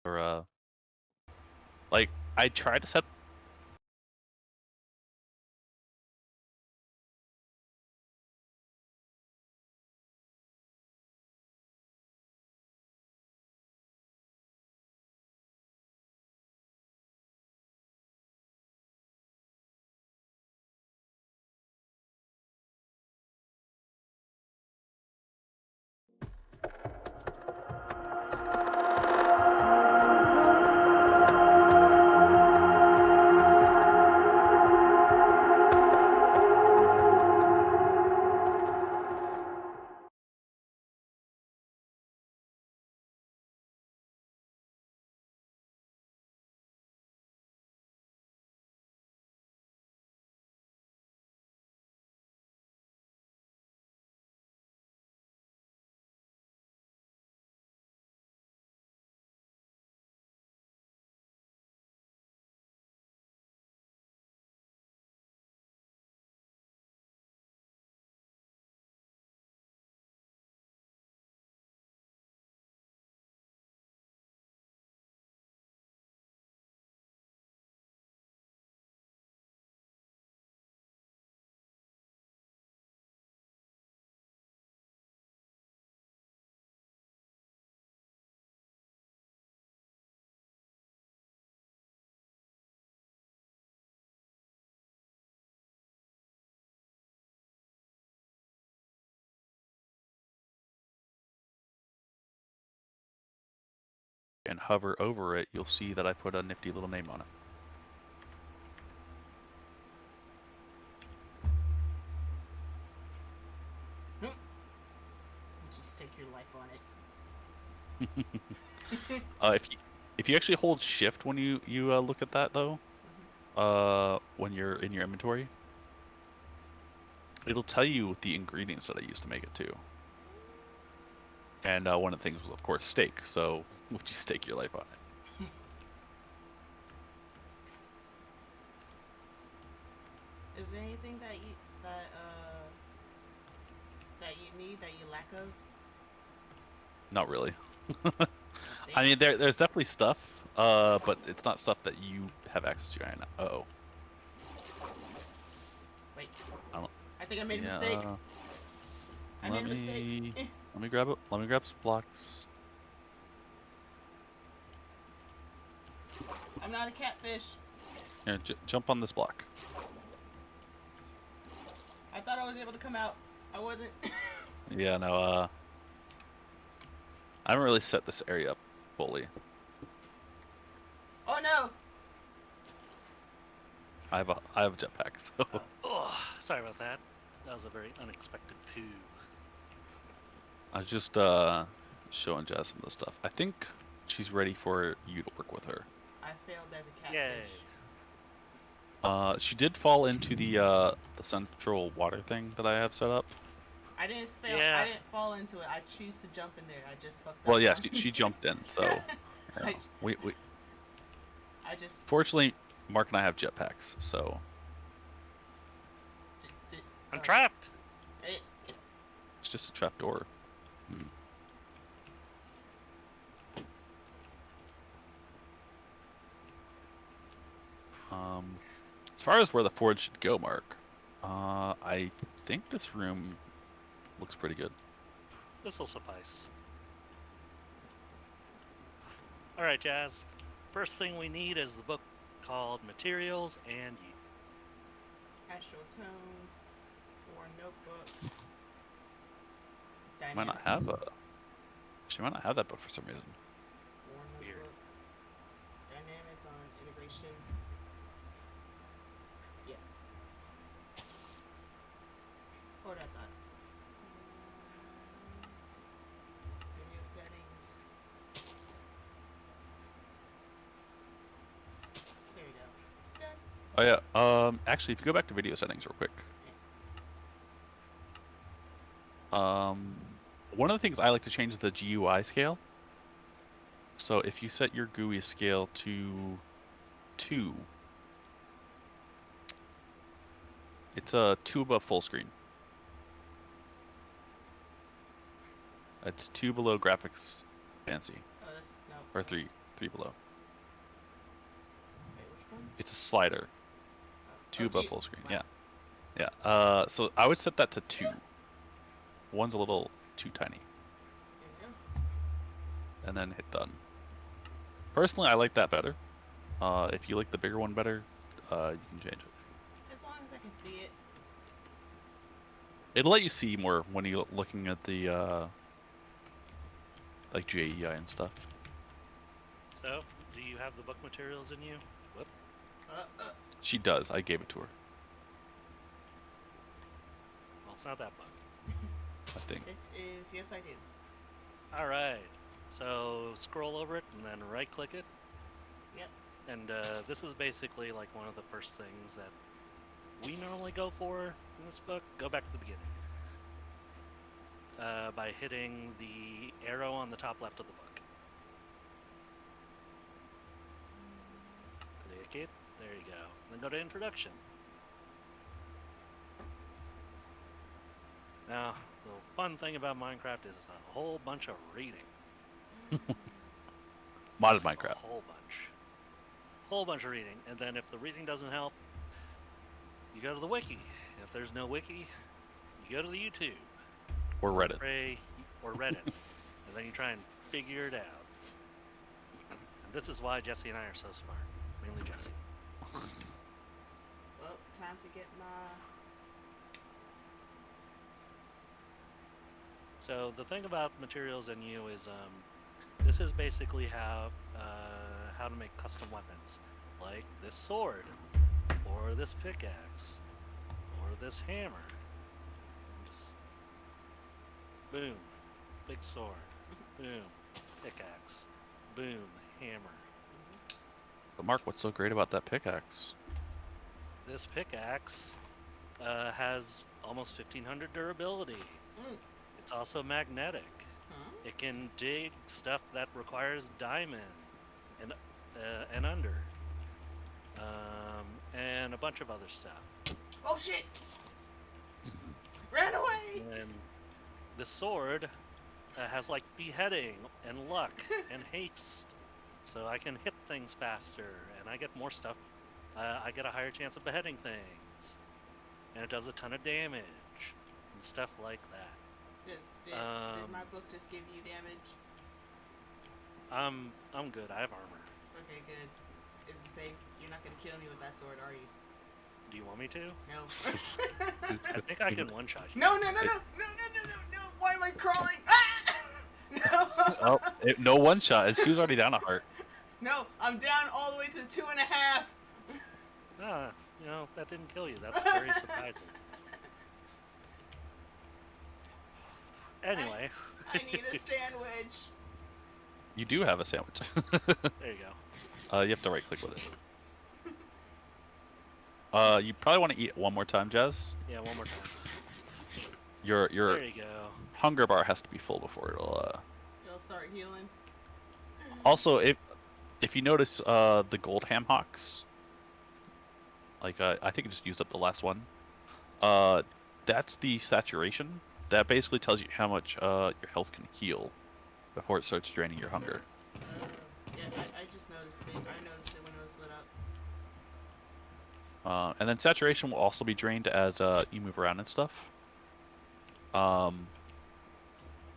or like I tried to set. And hover over it, you'll see that I put a nifty little name on it. Just take your life on it. If you actually hold shift when you look at that though, when you're in your inventory, it'll tell you the ingredients that I used to make it too. And one of the things was, of course, steak. So would you stake your life on it? Is there anything that you need that you lack of? Not really. I mean, there's definitely stuff, but it's not stuff that you have access to right now. Uh-oh. Wait. I think I made a mistake. I made a mistake. Let me grab it. Let me grab some blocks. I'm not a catfish. Here, jump on this block. I thought I was able to come out. I wasn't. Yeah, no, I haven't really set this area up fully. Oh no! I have a jetpack, so. Oh, sorry about that. That was a very unexpected poo. I was just showing Jazz some of the stuff. I think she's ready for you to work with her. I failed as a catfish. Yay. She did fall into the central water thing that I have set up. I didn't fail. Yeah. I didn't fall into it. I choose to jump in there. I just fucked up. Well, yeah, she jumped in, so you know, we. I just. Fortunately, Mark and I have jetpacks, so. I'm trapped. It's just a trap door. As far as where the forge should go, Mark, I think this room looks pretty good. This will suffice. Alright, Jazz. First thing we need is the book called Materials and You. Astral Tone or Notebook. Might not have a. She might not have that book for some reason. Weird. Dynamics on integration. Yeah. What I thought. Video settings. There you go. Done. Oh yeah. Actually, if you go back to video settings real quick. One of the things I like to change is the GUI scale. So if you set your GUI scale to 2, it's a 2 above full screen. It's 2 below graphics fancy. Oh, that's, no. Or 3. 3 below. Wait, which one? It's a slider. 2 Oh, above 2. full screen. Wow. Yeah. Yeah. So I would set that to 2. One's a little too tiny. There we go. And then hit done. Personally, I like that better. If you like the bigger one better, you can change it. As long as I can see it. It'll let you see more when you're looking at the like JEI and stuff. So, do you have the book materials in you? Whoop. She does. I gave it to her. Well, it's not that book. I think. It is. Yes, I do. All right. So scroll over it and then right-click it. Yep. And this is basically like one of the first things that we normally go for in this book. Go back to the beginning. By hitting the arrow on the top left of the book. Click it. There you go. Then go to Introduction. Now, the fun thing about Minecraft is it's a whole bunch of reading. Modded A Minecraft. whole bunch of reading. And then if the reading doesn't help, you go to the wiki. If there's no wiki, you go to the YouTube. Or Reddit. Or Reddit. And then you try and figure it out. And this is why Jesse and I are so smart. Mainly Jesse. Well, time to get my... So the thing about materials in you is this is basically how to make custom weapons, like this sword, or this pickaxe, or this hammer. Just boom, big sword, boom, pickaxe, boom, hammer. But Mark, what's so great about that pickaxe? This pickaxe has almost 1500 durability. Mm. It's also magnetic. Huh? It can dig stuff that requires diamond and under, and a bunch of other stuff. Oh shit! Ran away! And the sword has like beheading and luck and haste, so I can hit things faster and I get more stuff. I get a higher chance of beheading things, and it does a ton of damage and stuff like that. Did my book just give you damage? I'm good. I have armor. Okay, good. Is it safe? You're not gonna kill me with that sword, are you? Do you want me to? No. I think I can one-shot you. No! Why am I crawling? Ah! No! No one shot, and she was already down a heart. No, I'm down all the way to 2.5. Ah, that didn't kill you. That's very surprising. Anyway. I need a sandwich. You do have a sandwich. There you go. You have to right-click with it. You probably want to eat it one more time, Jazz. Yeah, one more time. Your There you go. hunger bar has to be full before it'll. It'll start healing. Also, if you notice the gold ham hocks, like I think I just used up the last one. That's the saturation. That basically tells you how much your health can heal before it starts draining your hunger. Yeah, I just noticed it. I noticed it when it was lit up. And then saturation will also be drained as you move around and stuff.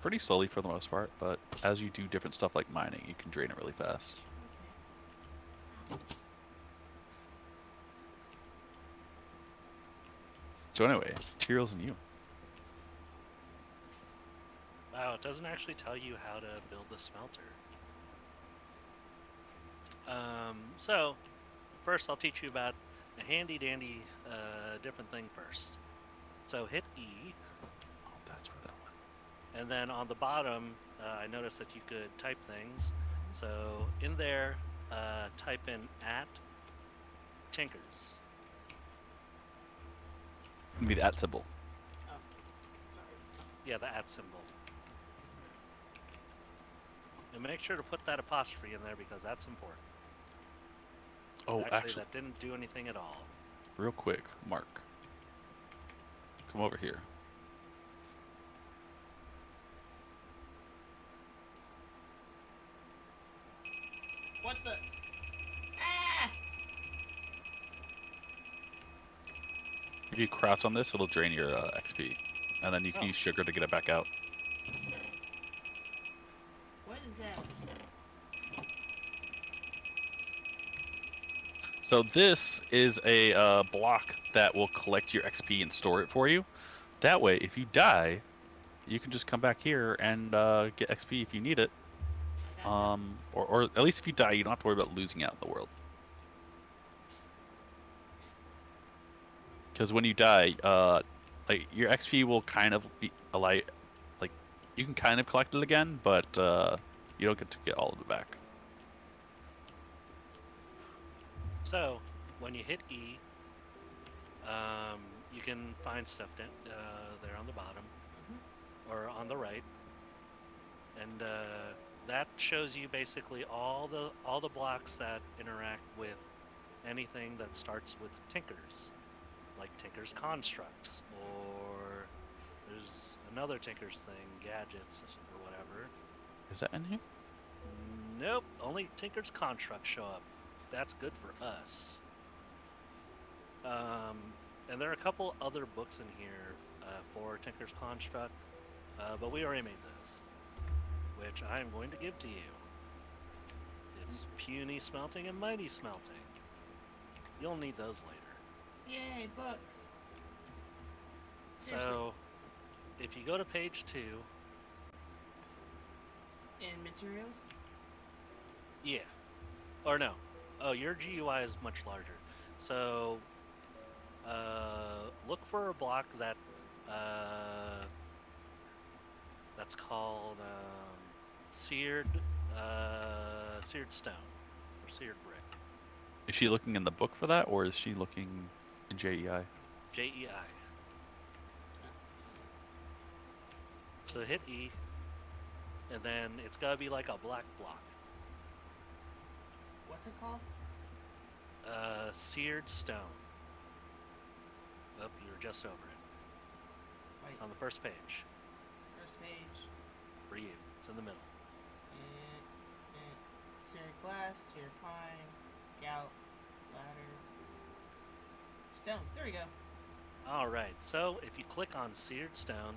Pretty slowly for the most part, but as you do different stuff like mining, you can drain it really fast. Okay. So anyway, materials and you. Wow, it doesn't actually tell you how to build the smelter. So, first I'll teach you about a handy-dandy different thing first. So hit E. Oh, that's where that went. And then on the bottom, I noticed that you could type things. So in there, type in @Tinkers. Give me the @ symbol. Oh, sorry. Yeah, the @ symbol. And make sure to put that apostrophe in there because that's important. Oh, actually, that didn't do anything at all. real quick, Mark. Come over here. the? Ah! If you crouch on this, it'll drain your XP, and then you can use sugar to get it back out. What is that? So this is a block that will collect your XP and store it for you. That way, if you die, you can just come back here and get XP if you need it. Or at least if you die, you don't have to worry about losing out in the world. Because when you die, like your XP will kind of be like you can kind of collect it again, but you don't get to get all of it back. So when you hit E, you can find stuff there on the bottom or on the right, and that shows you basically all the blocks that interact with anything that starts with Tinkers, like Tinker's constructs, or there's another Tinker's thing, gadgets or whatever. Is that in here? Nope, only Tinker's constructs show up. That's good for us. And there are a couple other books in here for Tinker's Construct, but we already made those, which I'm going to give to you. It's Puny Smelting and Mighty Smelting. You'll need those later. Yay, books. So, if you go to page 2. In materials? Yeah. Or no. Oh, your GUI is much larger. So, look for a block that that's called seared stone or seared brick. Is she looking in the book for that, or is she looking in JEI? JEI. So hit E, and then it's gotta be like a black block. What's it called? Seared stone. Oh, you were just over it. Wait. It's on the first page. First page. For you. It's in the middle. Seared glass, seared pine, gout, ladder, stone. There we go. Alright, so if you click on seared stone,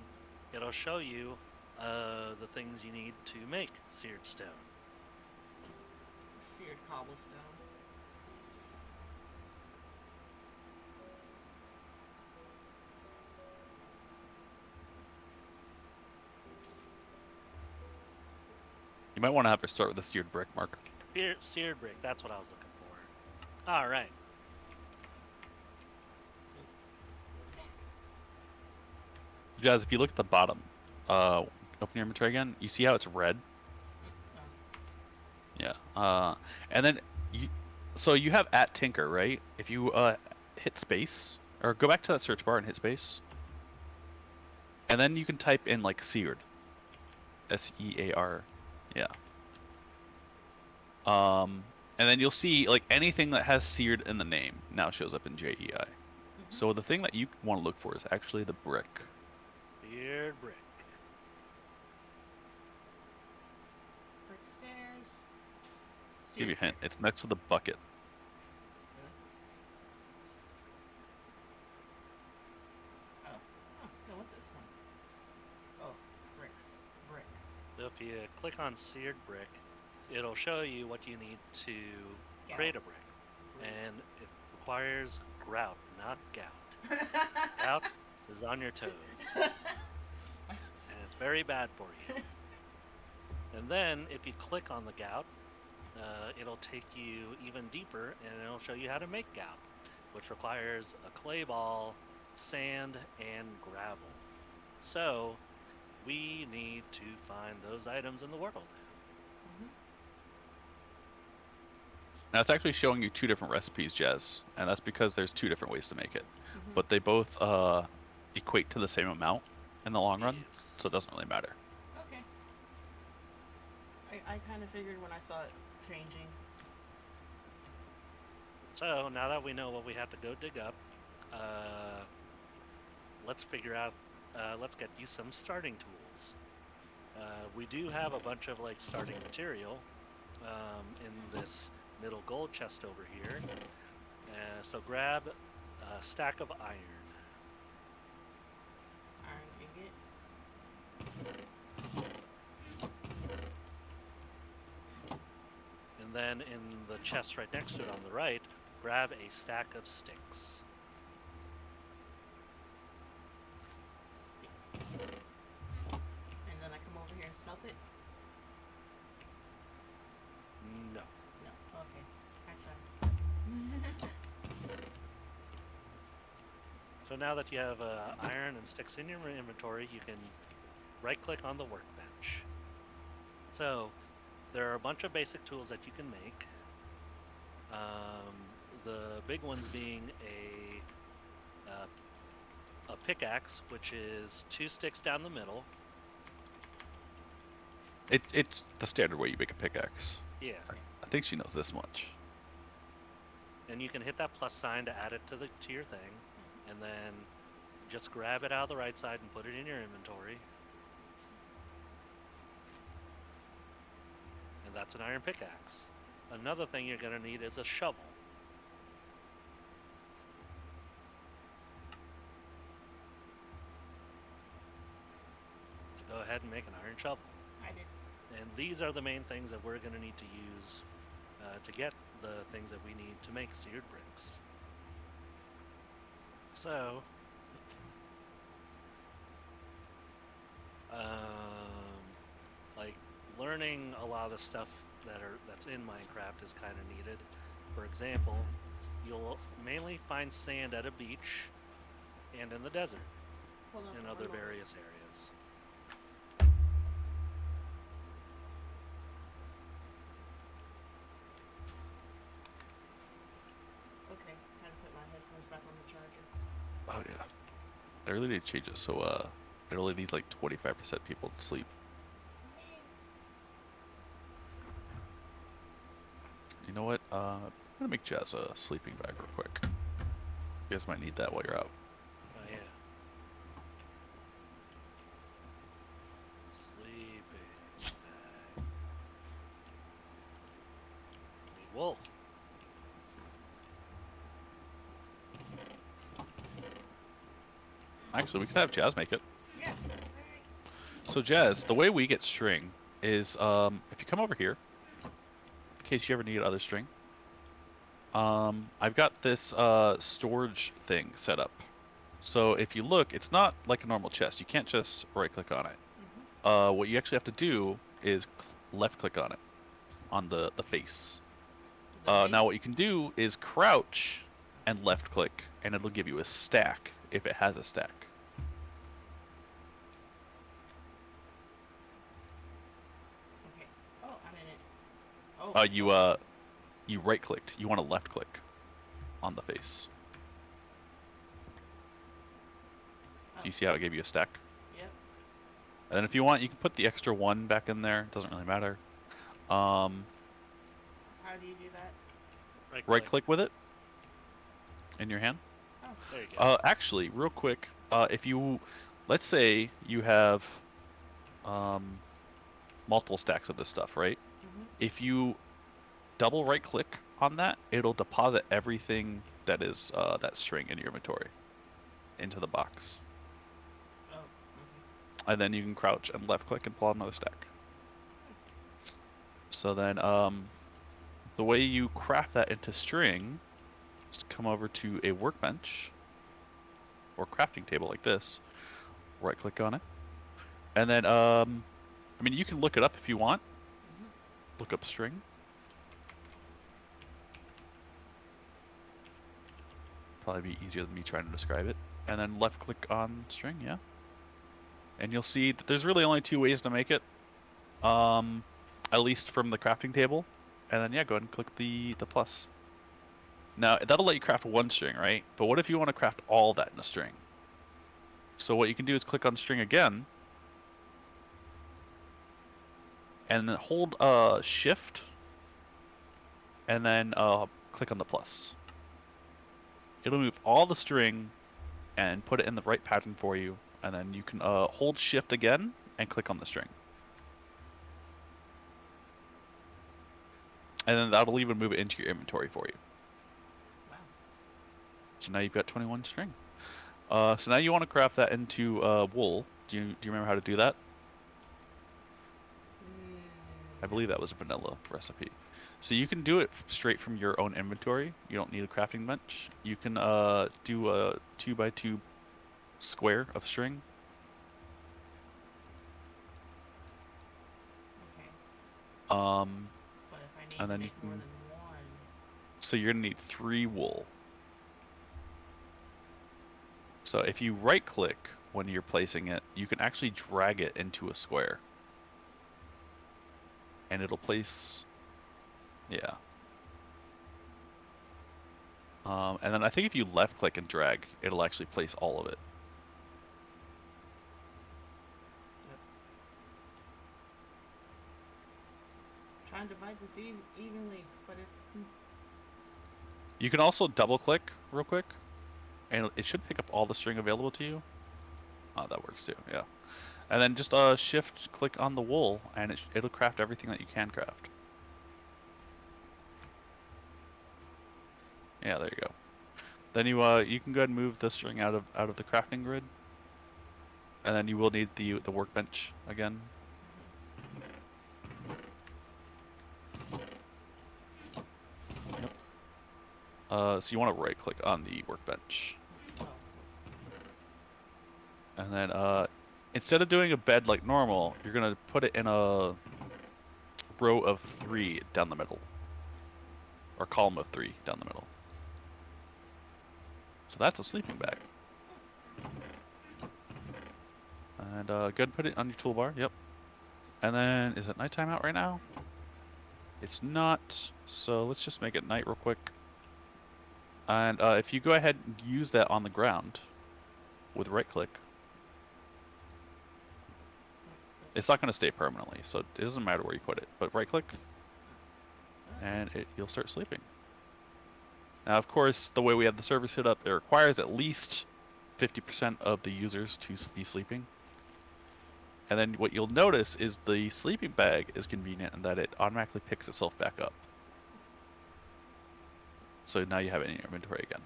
it'll show you the things you need to make seared stone. Seared cobblestone. You might want to have her start with a seared brick, Mark. Seared brick, that's what I was looking for. Alright. Jazz, if you look at the bottom, open your inventory again, you see how it's red? Yeah. And then so you have @Tinker, right? If you hit space, or go back to that search bar and hit space, and then you can type in like seared, SEAR, yeah. And then you'll see like anything that has seared in the name now shows up in JEI. So the thing that you want to look for is actually the brick. Seared brick. Brick stairs. Give you a hint. It's next to the bucket. No, what's this one? Oh, bricks. Brick. So if you click on seared brick, it'll show you what you need to create a brick. And it requires grout, not gout. Gout is on your toes. And it's very bad for you. And then if you click on the gout, it'll take you even deeper and it'll show you how to make gout, which requires a clay ball, sand, and gravel. So we need to find those items in the world. Now it's actually showing you two different recipes, Jazz, and that's because there's two different ways to make it. But they both equate to the same amount in the long run, so it doesn't really matter. Okay. I kind of figured when I saw it changing. So now that we know what we have to go dig up, let's figure out, let's get you some starting tools. We do have a bunch of like starting material, in this middle gold chest over here. So grab a stack of iron. Iron ingot. And then in the chest right next to it on the right, grab a stack of sticks. Sticks. And then I come over here and smelt it? No. No. Okay. I tried. So now that you have iron and sticks in your inventory, you can right-click on the workbench. So there are a bunch of basic tools that you can make. The big ones being a pickaxe, which is 2 sticks down the middle. It's the standard way you make a pickaxe. Yeah. I think she knows this much. And you can hit that plus sign to add it to your thing, and then just grab it out of the right side and put it in your inventory. And that's an iron pickaxe. Another thing you're going to need is a shovel. So go ahead and make an iron shovel. I did. And these are the main things that we're going to need to use to get the things that we need to make seared bricks. So, like learning a lot of the stuff that's in Minecraft is kind of needed. For example, you'll mainly find sand at a beach and in the desert Hold on. and one other moment. various areas. Okay. Time to put my headphones back on the charger. Oh yeah. I really need to change it so it only needs like 25% people to sleep. You know what? I'm gonna make Jazz a sleeping bag real quick. You guys might need that while you're out. Oh yeah. Sleeping bag. Need wool. Actually, we could have Jazz make it. Yeah. So Jazz, the way we get string is if you come over here, in case you ever need other string, I've got this storage thing set up. So if you look, it's not like a normal chest. You can't just right click on it. What you actually have to do is left click on it, on the face. Now what you can do is crouch and left click, and it'll give you a stack if it has a stack. Okay. Oh, I'm in it. Oh. You right clicked. You want to left click on the face. Do you see how it gave you a stack? Yep. And then if you want, you can put the extra one back in there. It doesn't really matter. How do you do that? Right click with it in your hand. Oh. There you go. Actually, real quick, if you, let's say you have multiple stacks of this stuff, right? If you double right click on that, it'll deposit everything that is that string in your inventory into the box. Oh. And then you can crouch and left click and pull out another stack. So then the way you craft that into string is to come over to a workbench or crafting table like this, right click on it, and then I mean, you can look it up if you want. Look up string. Probably be easier than me trying to describe it. And then left click on string, yeah. And you'll see that there's really only 2 ways to make it. At least from the crafting table. And then yeah, go ahead and click the plus. Now that'll let you craft 1 string, right? But what if you want to craft all that in a string? So what you can do is click on string again. And then hold shift. And then click on the plus. It'll move all the string and put it in the right pattern for you. And then you can hold shift again and click on the string. and then that'll even move it into your inventory for you. Wow. So now you've got 21 string. So now you want to craft that into wool. Do you remember how to do that? I believe that was a vanilla recipe. So you can do it straight from your own inventory. You don't need a crafting bench. You can do a 2x2 square of string. Okay. Um, But if I need and to then you make more can. than one. So you're gonna need 3 wool. So if you right click when you're placing it, you can actually drag it into a square. And it'll place, yeah. And then I think if you left click and drag, it'll actually place all of it. Oops. Trying to divide this evenly, but it's. You can also double click real quick, and it should pick up all the string available to you. Oh, that works too, yeah. And then just shift click on the wool, and it'll craft everything that you can craft. Yeah, there you go. Then you can go ahead and move the string out of the crafting grid, and then you will need the workbench again. Yep. So you want to right click on the workbench, Oh, and then instead of doing a bed like normal, you're gonna put it in a row of 3 down the middle, or column of 3 down the middle. So that's a sleeping bag. And go ahead and put it on your toolbar. Yep. And then, is it nighttime out right now? It's not. So let's just make it night real quick. And if you go ahead and use that on the ground with right click, it's not going to stay permanently. So it doesn't matter where you put it. But right click, and you'll start sleeping. Now, of course, the way we have the server set up, it requires at least 50% of the users to be sleeping. And then what you'll notice is the sleeping bag is convenient in that it automatically picks itself back up. So now you have it in your inventory again.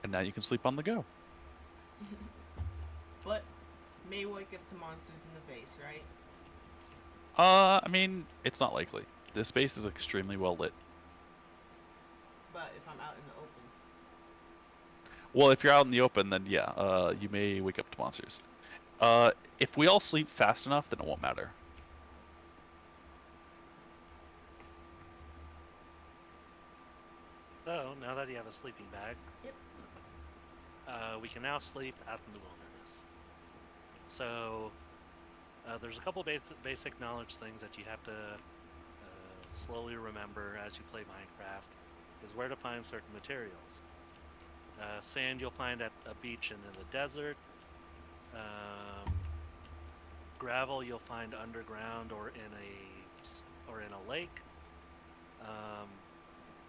And now you can sleep on the go. But may wake up to monsters in the face, right? I mean, it's not likely. This space is extremely well lit. But if I'm out in the open. Well, if you're out in the open, then yeah, you may wake up to monsters. If we all sleep fast enough, then it won't matter. So now that you have a sleeping bag, Yep. we can now sleep out in the wilderness. So there's a couple basic knowledge things that you have to slowly remember as you play Minecraft, is where to find certain materials. Sand you'll find at a beach and in the desert. Gravel you'll find underground or in a lake,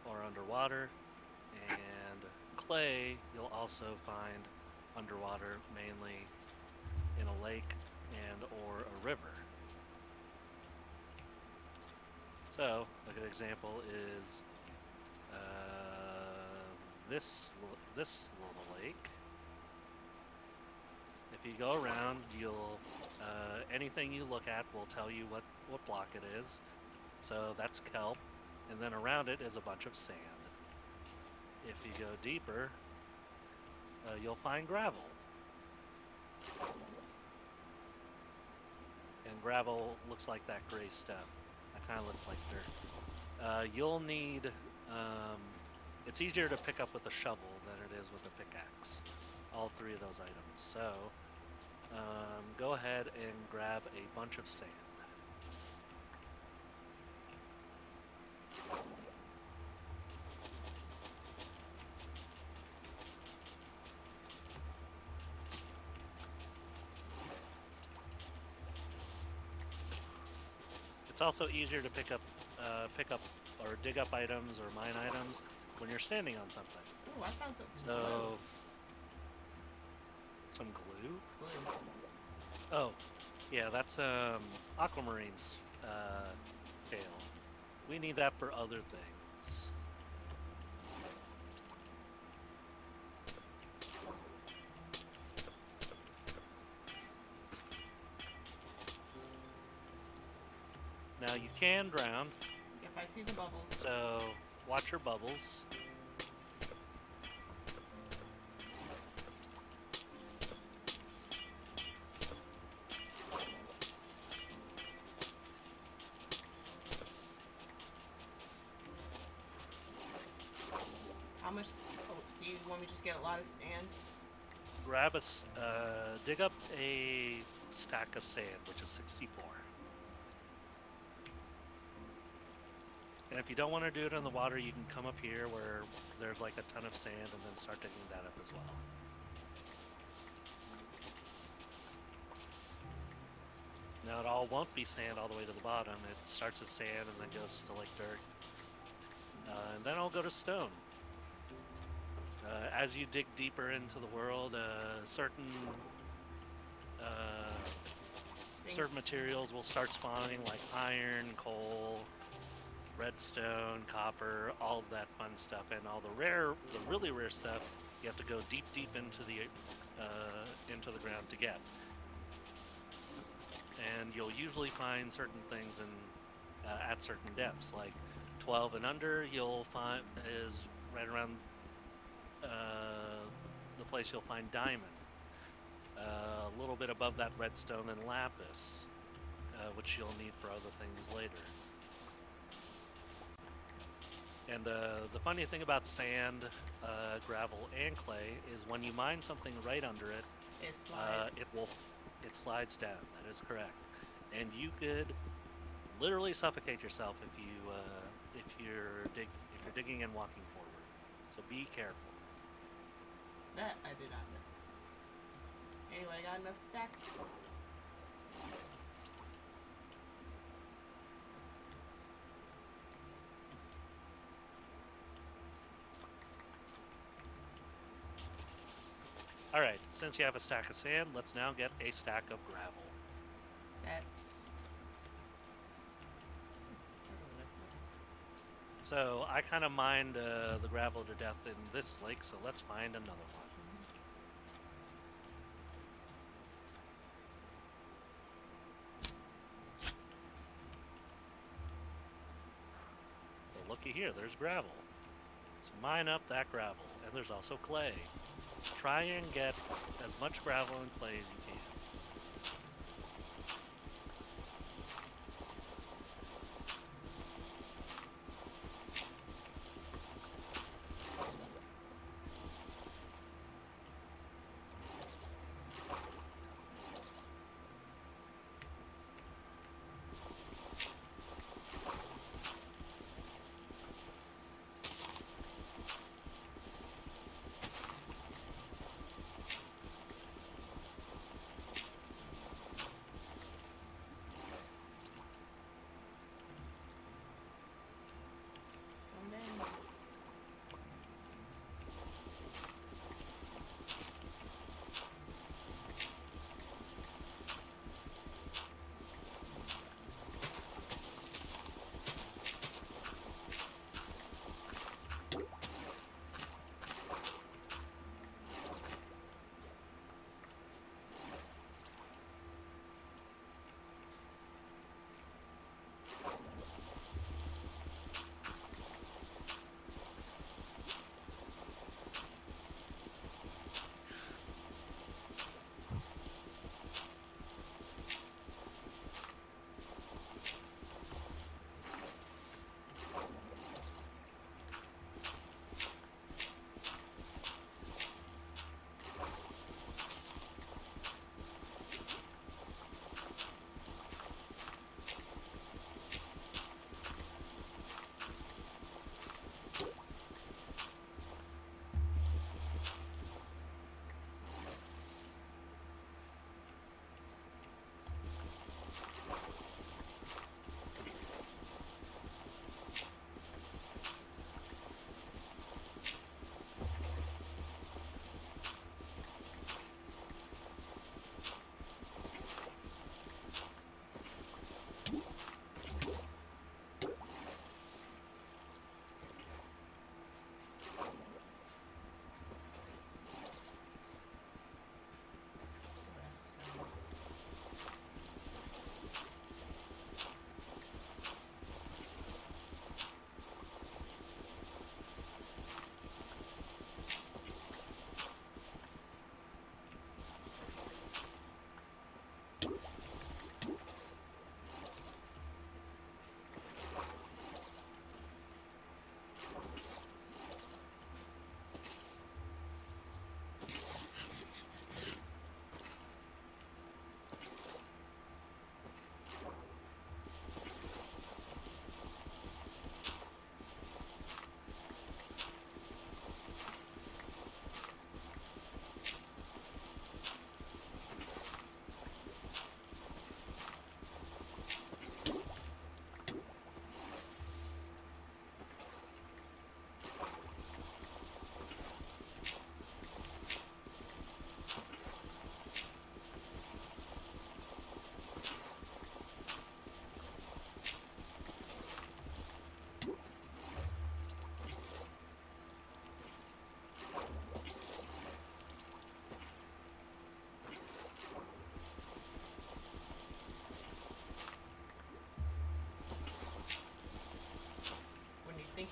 or underwater. And clay you'll also find underwater, mainly in a lake and or a river. So a good example is this little lake. If you go around, you'll anything you look at will tell you what block it is. So that's kelp, and then around it is a bunch of sand. If you go deeper, you'll find gravel. And gravel looks like that gray stuff. That kind of looks like dirt. You'll need. It's easier to pick up with a shovel than it is with a pickaxe. All 3 of those items. So go ahead and grab a bunch of sand. It's also easier to pick up or dig up items or mine items when you're standing on something. Oh, I found some. So some glue. Glue. Oh, yeah, that's aquamarines kale. We need that for other things. Now you can drown, Yep, I see the bubbles. so watch your bubbles. How much? Oh, do you want me to just get a lot of sand? Grab dig up a stack of sand, which is 64. And if you don't want to do it in the water, you can come up here where there's like a ton of sand and then start digging that up as well. Now it all won't be sand all the way to the bottom. It starts as sand and then goes to like dirt. And then I'll go to stone. As you dig deeper into the world, certain materials will start spawning, like iron, coal, redstone, copper, all of that fun stuff, and all the really rare stuff you have to go deep into the ground to get. And you'll usually find certain things at certain depths, like 12 and under. You'll find is right around the place you'll find diamond. A little bit above that, redstone and lapis, which you'll need for other things later. And the funny thing about sand, gravel, and clay is when you mine something right under it, It slides. It slides down. That is correct. And you could literally suffocate yourself if you're digging and walking forward. So be careful. That I did not know. Anyway, I got enough stacks. Alright, since you have a stack of sand, let's now get a stack of gravel. That's... So I kind of mined the gravel to death in this lake, so let's find another one. Well, looky here, there's gravel. So mine up that gravel, and there's also clay. Try and get as much gravel and clay as you can.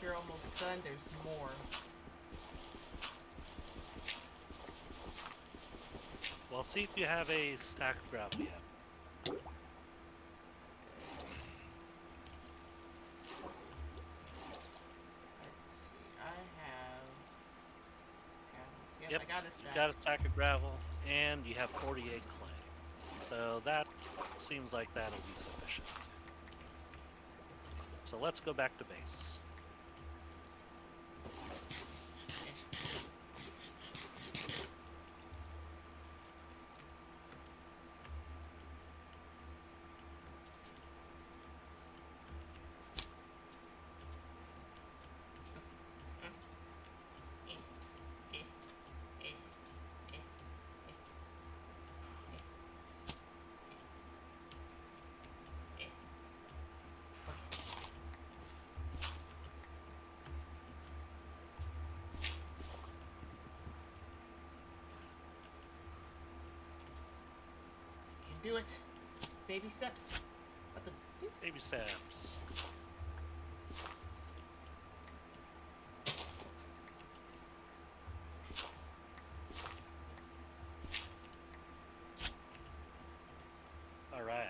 you're almost done, there's more. Well, see if you have a stack of gravel yet. Let's see. I have. Yep, Yep, I got a you stack. got a stack of gravel, and you have 48 clay. So that seems like that'll be sufficient. So let's go back to base. Do it. Baby steps. What the deuce? Baby steps. All right.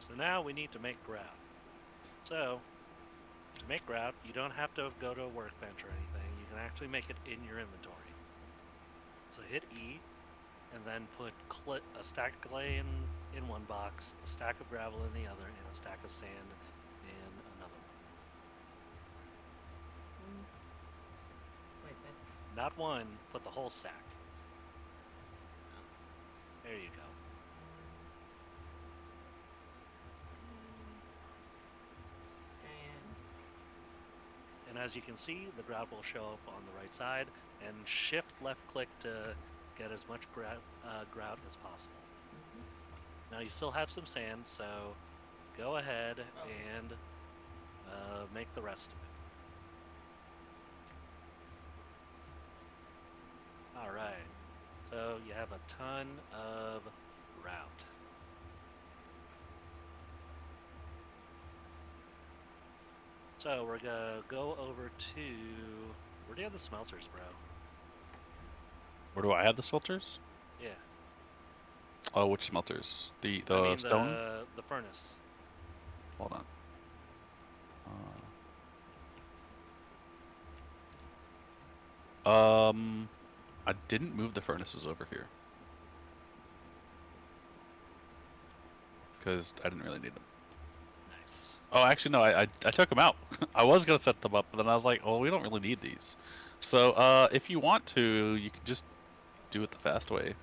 So now we need to make grout. So, to make grout, you don't have to go to a workbench or anything. You can actually make it in your inventory. So hit E, and then put a stack of clay in one box, a stack of gravel in the other, and a stack of sand in another one. Wait, that's. Not one, put the whole stack. There you go. Sand. And as you can see, the grout will show up on the right side, and shift left click to get as much grout as possible. Now you still have some sand, so go ahead and make the rest of it. Alright, so you have a ton of grout. So we're gonna go over to, where do you have the smelters, bro? Where do I have the smelters? Yeah. Oh, which smelters? The I mean stone? the furnace. Hold on. I didn't move the furnaces over here. Because I didn't really need them. Nice. Oh, actually, no, I took them out. I was going to set them up, but then I was like, oh, we don't really need these. So, if you want to, you can just do it the fast way.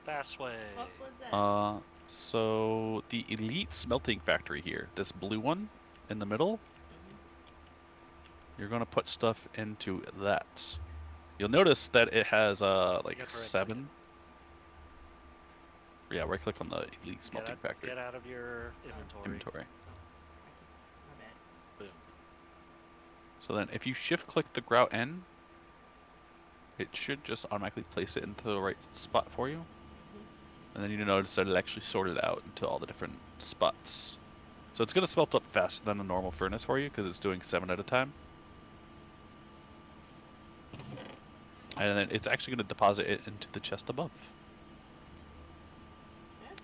Fast way. What was that? So the Elite Smelting Factory here, this blue one in the middle, you're going to put stuff into that. You'll notice that it has, like 7. Yeah, right click on the Elite Smelting Factory. Get out of your inventory. My bad. Boom. So then if you shift click the grout N, it should just automatically place it into the right spot for you. And then you notice that it actually sorted out into all the different spots. So it's going to smelt up faster than a normal furnace for you because it's doing 7 at a time. And then it's actually going to deposit it into the chest above.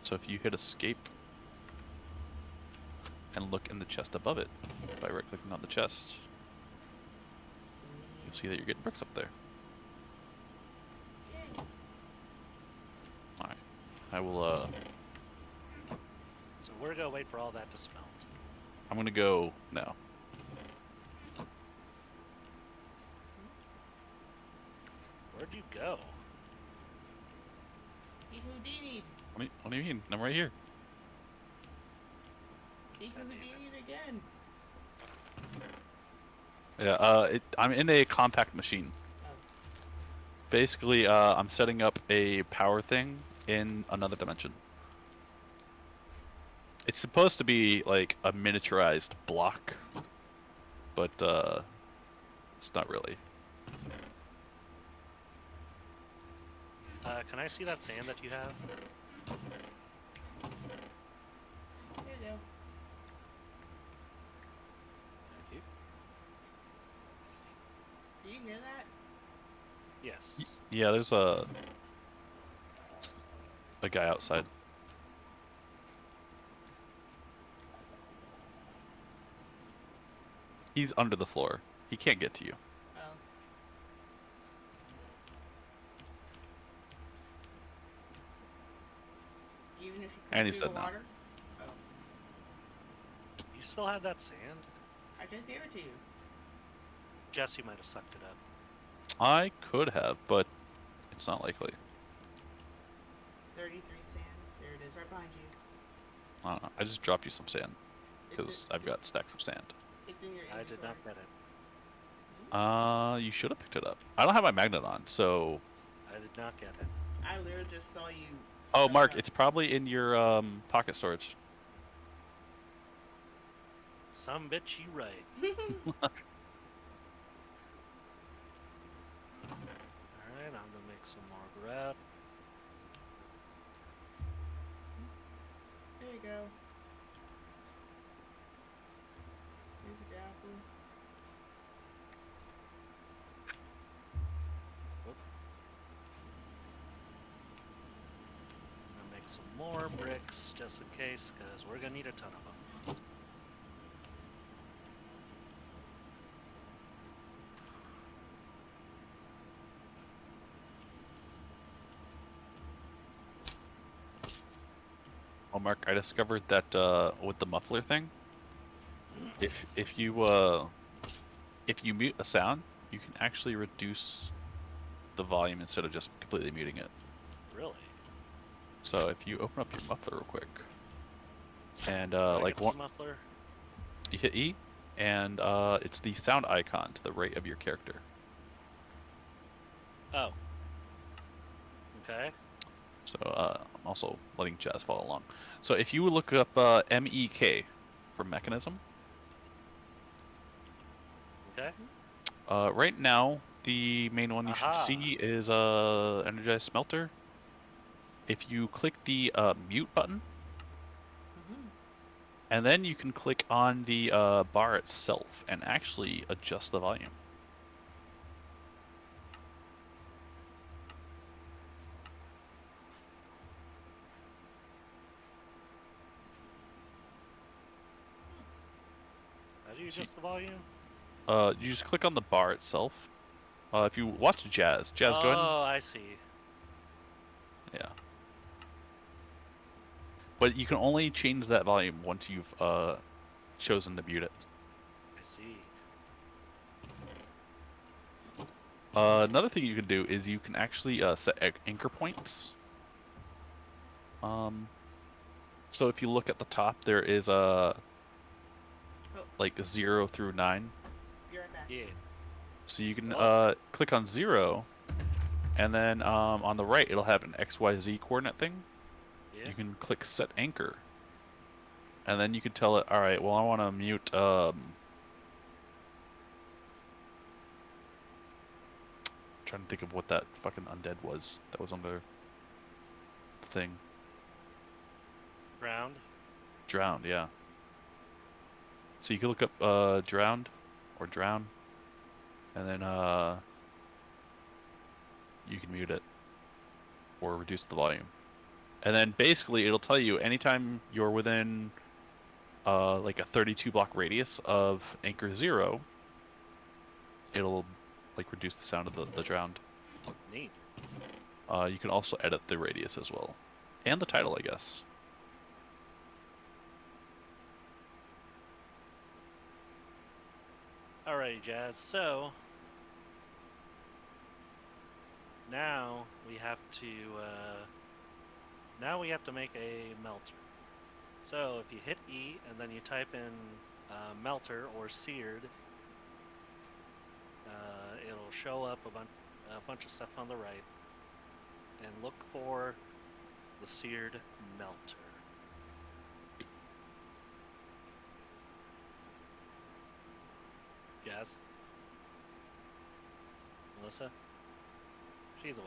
So if you hit escape and look in the chest above it by right clicking on the chest, you'll see that you're getting bricks up there. Alright. I will So we're gonna wait for all that to smelt. I'm gonna go now. Where'd you go? He Houdini'd. What do you mean? I'm right here. He Houdini'd again. Yeah. I'm in a compact machine. Oh, Basically, I'm setting up a power thing in another dimension. It's supposed to be like a miniaturized block, but it's not really. Can I see that sand that you have? there you go. Thank you. Do you hear that? Yes. Yeah, there's a guy outside. He's under the floor. He can't get to you. Oh. Even if you And come he through said the no. water? Oh. You still have that sand? I just gave it to you. Jesse might have sucked it up. I could have, but it's not likely. 33 sand. There it is, right behind you. I don't know. I just dropped you some sand It's because I've got stacks of sand. It's in your inventory. I did not get it. You should have picked it up. I don't have my magnet on, so. I did not get it. I literally just saw you. Oh, shut Mark, up. it's probably in your pocket storage. Some bitch, you right. Alright, I'm gonna make some more grout. There you go. Here's a grappling. I'm gonna make some more bricks just in case, because we're gonna need a ton of them. Oh, Mark, I discovered that with the muffler thing, if you mute a sound, you can actually reduce the volume instead of just completely muting it. Really? So if you open up your muffler real quick, and Do I like get one, the muffler? you hit E, and it's the sound icon to the right of your character. Oh. Okay. So I'm also letting Jazz follow along. So if you look up MEK for mechanism, Okay. right now the main one you should Aha. see is energized smelter. If you click the mute button, Mm-hmm. and then you can click on the bar itself and actually adjust the volume. How do you adjust the volume? You just click on the bar itself. If you watch Jazz, go ahead. Oh, I see. Yeah. But you can only change that volume once you've chosen to mute it. I see. Another thing you can do is you can actually set anchor points. So if you look at the top, there is like 0 through 9. Be right back. Yeah. So you can Oh. click on 0, and then on the right it'll have an XYZ coordinate thing. Yeah. You can click set anchor, and then you can tell it, all right, well I want to mute trying to think of what that fucking undead was that was on the thing. Ground. Drowned, yeah. So you can look up drowned or drown, and then you can mute it or reduce the volume. And then basically it'll tell you anytime you're within like a 32 block radius of anchor 0, it'll like reduce the sound of the drowned. Neat. You can also edit the radius as well, and the title, I guess. Alrighty, Jazz. So now we have to make a melter. So if you hit E and then you type in melter or seared, It'll show up a bunch of stuff on the right, and look for the seared melter. Jazz? Melissa? She's away.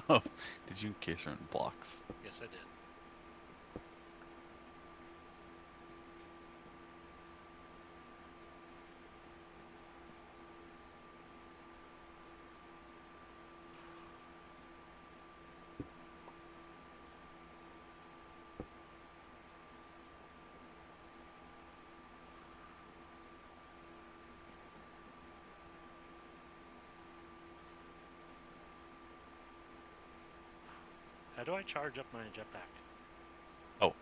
Oh, did you encase her in blocks? Yes, I did. How do I charge up my jetpack?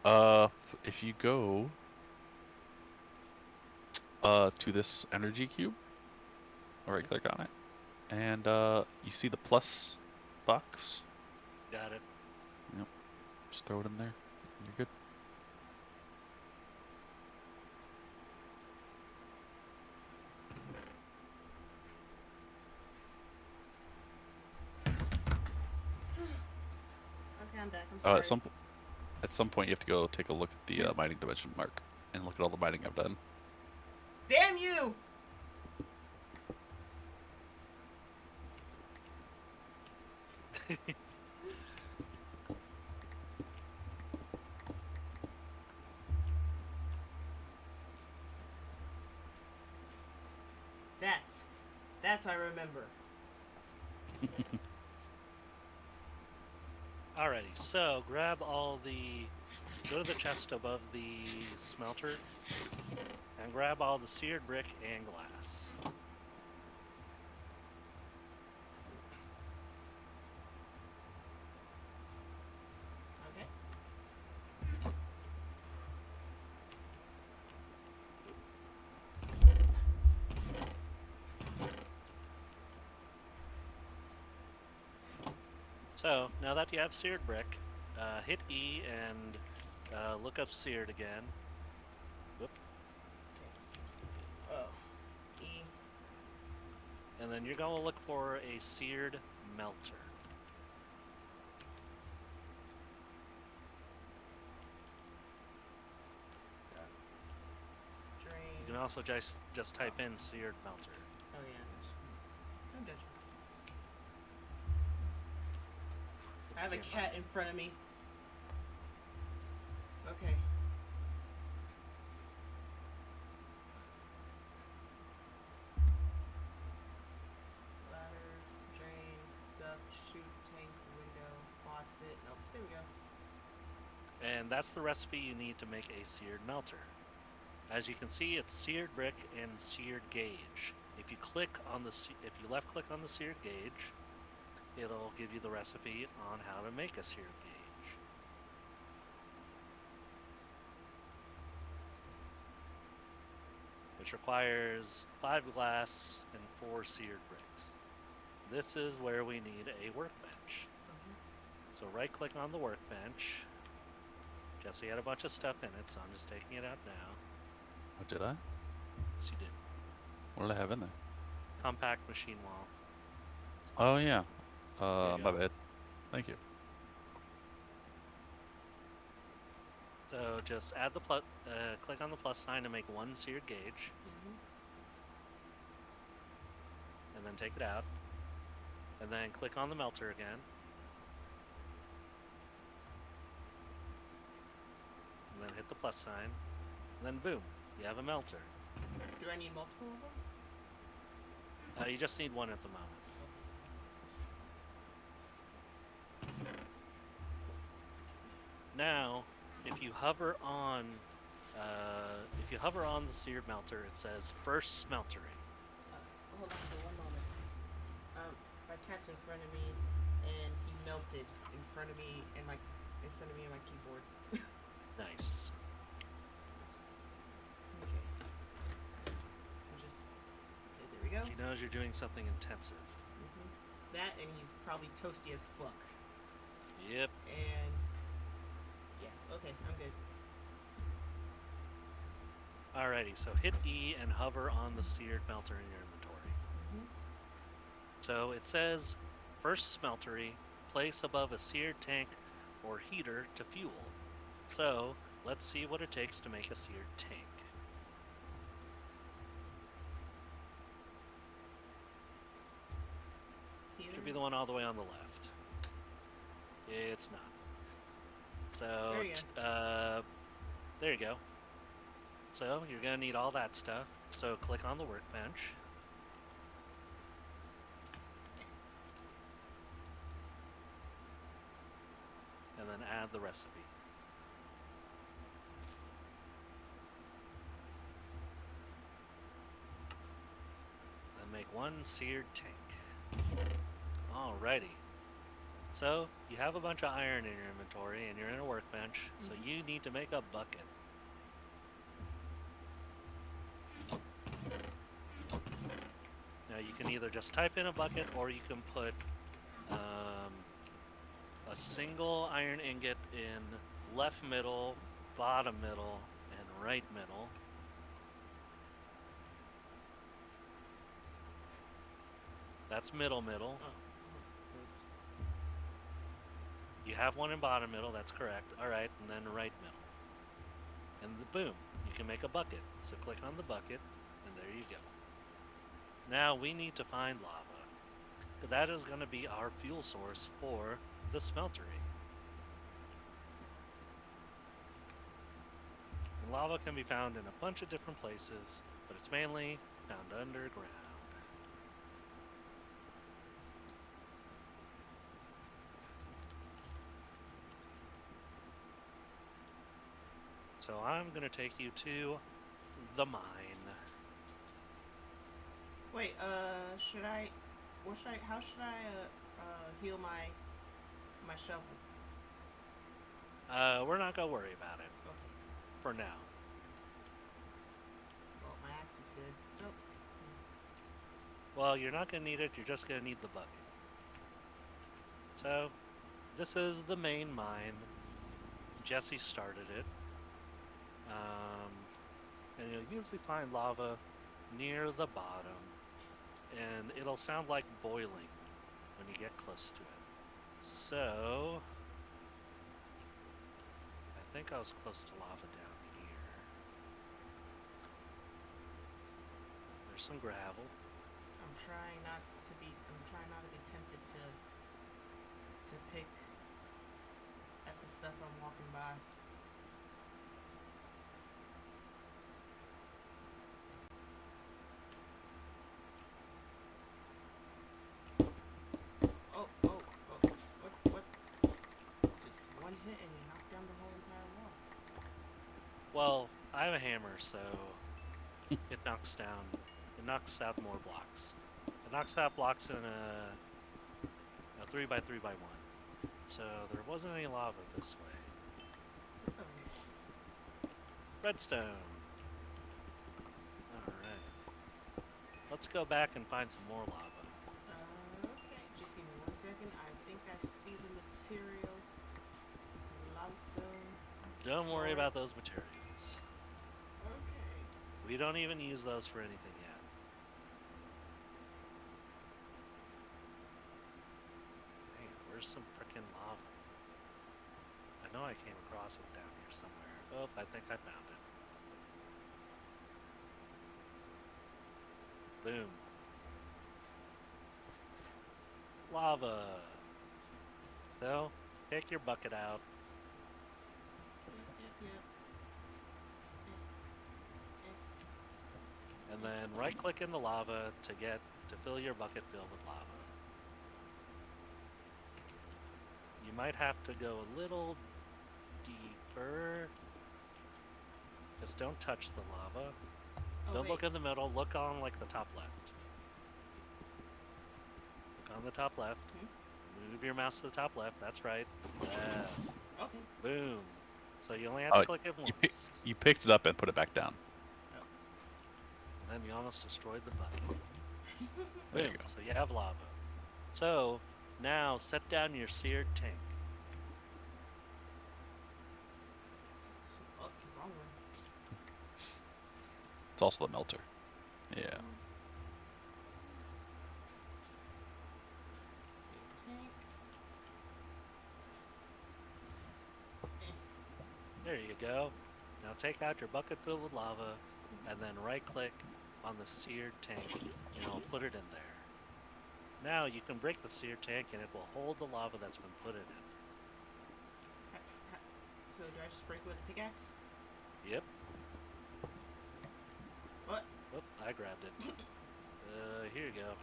Oh, if you go to this energy cube, right click on it, and you see the plus box. Got it. Yep. Just throw it in there. You're good. Okay, I'm back. I'm sorry. At some point, you have to go take a look at the mining dimension mark and look at all the mining I've done. Damn you! That's I remember. Alrighty, so grab all the. Go to the chest above the smelter and grab all the seared brick and glass. Okay. So, now that you have seared brick, hit E and look up seared again. Whoop. Okay. Oh. E. then you're going to look for a seared melter. Drain. You can also just type in seared melter. Oh yeah. I got you. I have a cat in front of me. Okay. Ladder, drain, duct, chute, tank, window, faucet. Nope, there we go. And that's the recipe you need to make a seared melter. As you can see, it's seared brick and seared gauge. If you left click on the seared gauge, it'll give you the recipe on how to make a seared gauge. Which requires 5 glass and 4 seared bricks. This is where we need a workbench. So right click on the workbench. Jesse had a bunch of stuff in it, so I'm just taking it out now. Oh, did I? Yes, you did. What did I have in there? Compact machine wall. Oh yeah. you My go. bad. Thank you. So just add the click on the plus sign to make 1 seared gauge, and then take it out, and then click on the melter again, and then hit the plus sign, and then boom, you have a melter. Do I need multiple of them? You just need 1 at the moment. Now, if you hover on the seared melter, it says first smeltering. Hold on for 1 moment. My cat's in front of me, and he melted in front of me and my keyboard. Nice. Okay. There we go. He knows you're doing something intensive. That, and he's probably toasty as fuck. Yep. And yeah, okay, I'm good. Alrighty, so hit E and hover on the seared melter in your inventory. So it says, first smeltery, place above a seared tank or heater to fuel. So let's see what it takes to make a seared tank. Should be the one all the way on the left. It's not. So there you go. So you're gonna need all that stuff. So click on the workbench. And then add the recipe. Then make 1 seared tank. Alrighty. So you have a bunch of iron in your inventory and you're in a workbench, so you need to make a bucket. Now you can either just type in a bucket or you can put a single iron ingot in left middle, bottom middle, and right middle. That's middle. You have one in bottom middle, that's correct. Alright, and then right middle. And boom, you can make a bucket. So click on the bucket, and there you go. Now we need to find lava. That is going to be our fuel source for the smeltery. And lava can be found in a bunch of different places, but it's mainly found underground. So I'm going to take you to the mine. Wait, how should I heal my shovel? We're not going to worry about it. Okay. For now. Well, my axe is good, so. Well, you're not going to need it, you're just going to need the bucket. So, this is the main mine. Jesse started it. And you'll usually find lava near the bottom. and it'll sound like boiling when you get close to it. So, I think I was close to lava down here. There's some gravel. I'm trying not to be tempted to pick at the stuff I'm walking by. Oh, what? Just one hit and you knock down the whole entire wall. Well, I have a hammer, so it knocks out more blocks. It knocks out blocks in a 3x3x1. So there wasn't any lava this way. Is this a... Redstone. Alright. Let's go back and find some more lava. Okay, just give me 1 second. I think I see the materials. Limestone. Don't worry about those materials. Okay. We don't even use those for anything yet. Dang, where's some frickin' lava? I know I came across it down here somewhere. Oh, I think I found it. Boom. Lava. So, take your bucket out. Yep. And then right-click in the lava to fill your bucket filled with lava. You might have to go a little deeper. Just don't touch the lava. Oh, Don't wait. look in the middle. Look on like the top left. Look on the top left. Move your mouse to the top left. That's right. Left. Okay. Boom. So you only have to click it once. You picked it up and put it back down. And then you almost destroyed the bucket. There you Boom. go. So you have lava. So now set down your seared tank. Oh, wrong one. It's also the melter. Yeah. Tank. There you go. Now take out your bucket filled with lava and then right click on the seared tank and it'll put it in there. Now you can break the seared tank and it will hold the lava that's been put in it. So do I just break it with a pickaxe? Yep. What? Oh, I grabbed it. Here you go.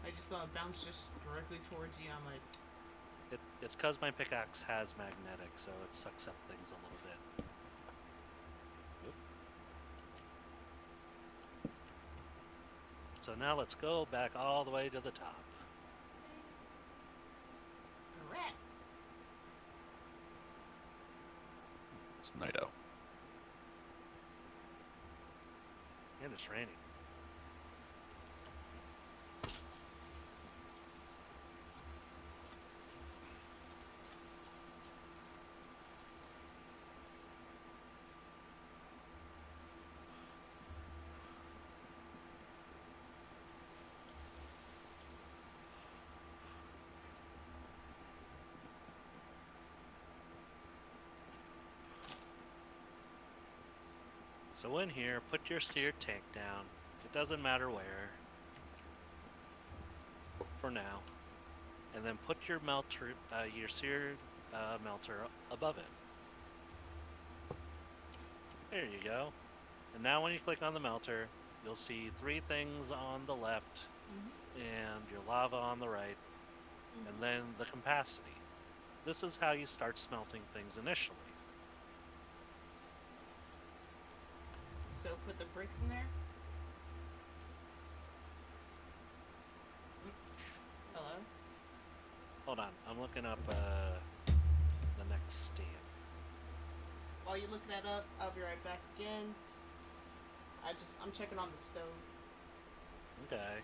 I just saw it bounce just directly towards you. I'm like... It's because my pickaxe has magnetic, so it sucks up things a little bit. Whoop. So now let's go back all the way to the top. A rat. It's night-o. And it's raining. So in here, put your seared tank down. It doesn't matter where. For now. And then put your melter, your seared melter above it. There you go. And now when you click on the melter, you'll see 3 things on the left and your lava on the right, and then the capacity. This is how you start smelting things initially. So put the bricks in there? Hello? Hold on, I'm looking up the next step. While you look that up, I'll be right back again. I'm checking on the stove. Okay.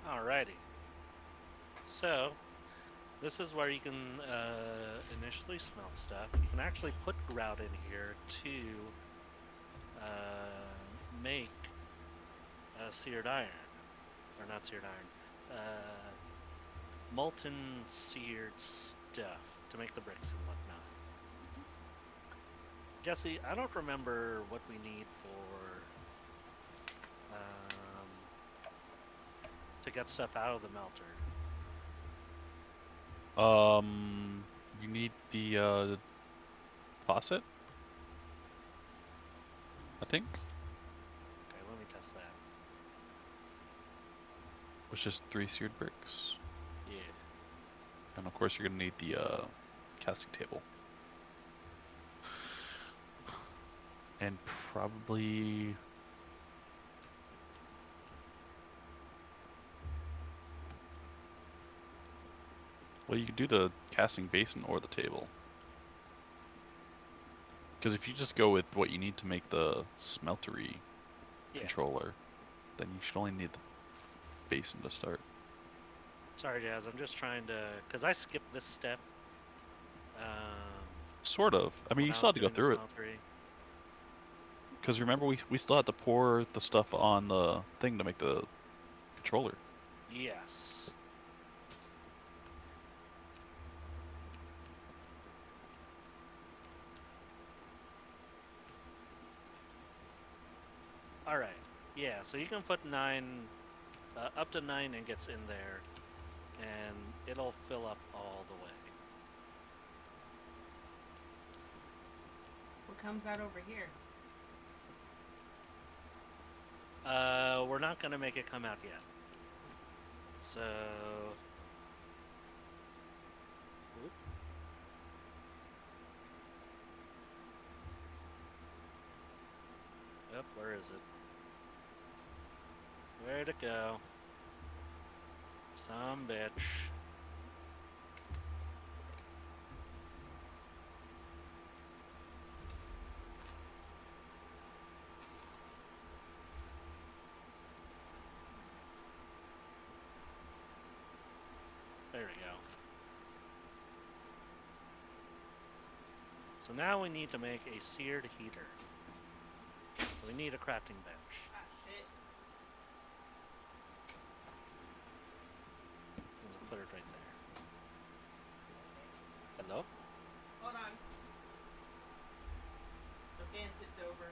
Alrighty. So, this is where you can initially smelt stuff. You can actually put grout in here to make seared iron. Or not seared iron. Molten seared stuff to make the bricks and whatnot. Jesse, I don't remember what we need for to get stuff out of the melter. You need the faucet, I think. Okay, let me test that. Which is 3 seared bricks. Yeah. And of course you're gonna need the casting table. And probably... Well, you could do the casting basin or the table. Because if you just go with what you need to make the smeltery controller, then you should only need the basin to start. Sorry, guys. I'm just trying to, because I skipped this step. Sort of. I mean, you still have to go through it. Because remember, we still had to pour the stuff on the thing to make the controller. Yes. Alright. Yeah, so you can put 9, up to 9 ingots in there, and it'll fill up all the way. What comes out over here? We're not going to make it come out yet. So... Oop. Yep, where is it? Where'd it go? Some bitch. There we go. So now we need to make a seared heater. So we need a crafting bench. Ah, shit. We'll put it right there. Hello? Hold on. The fan tipped over.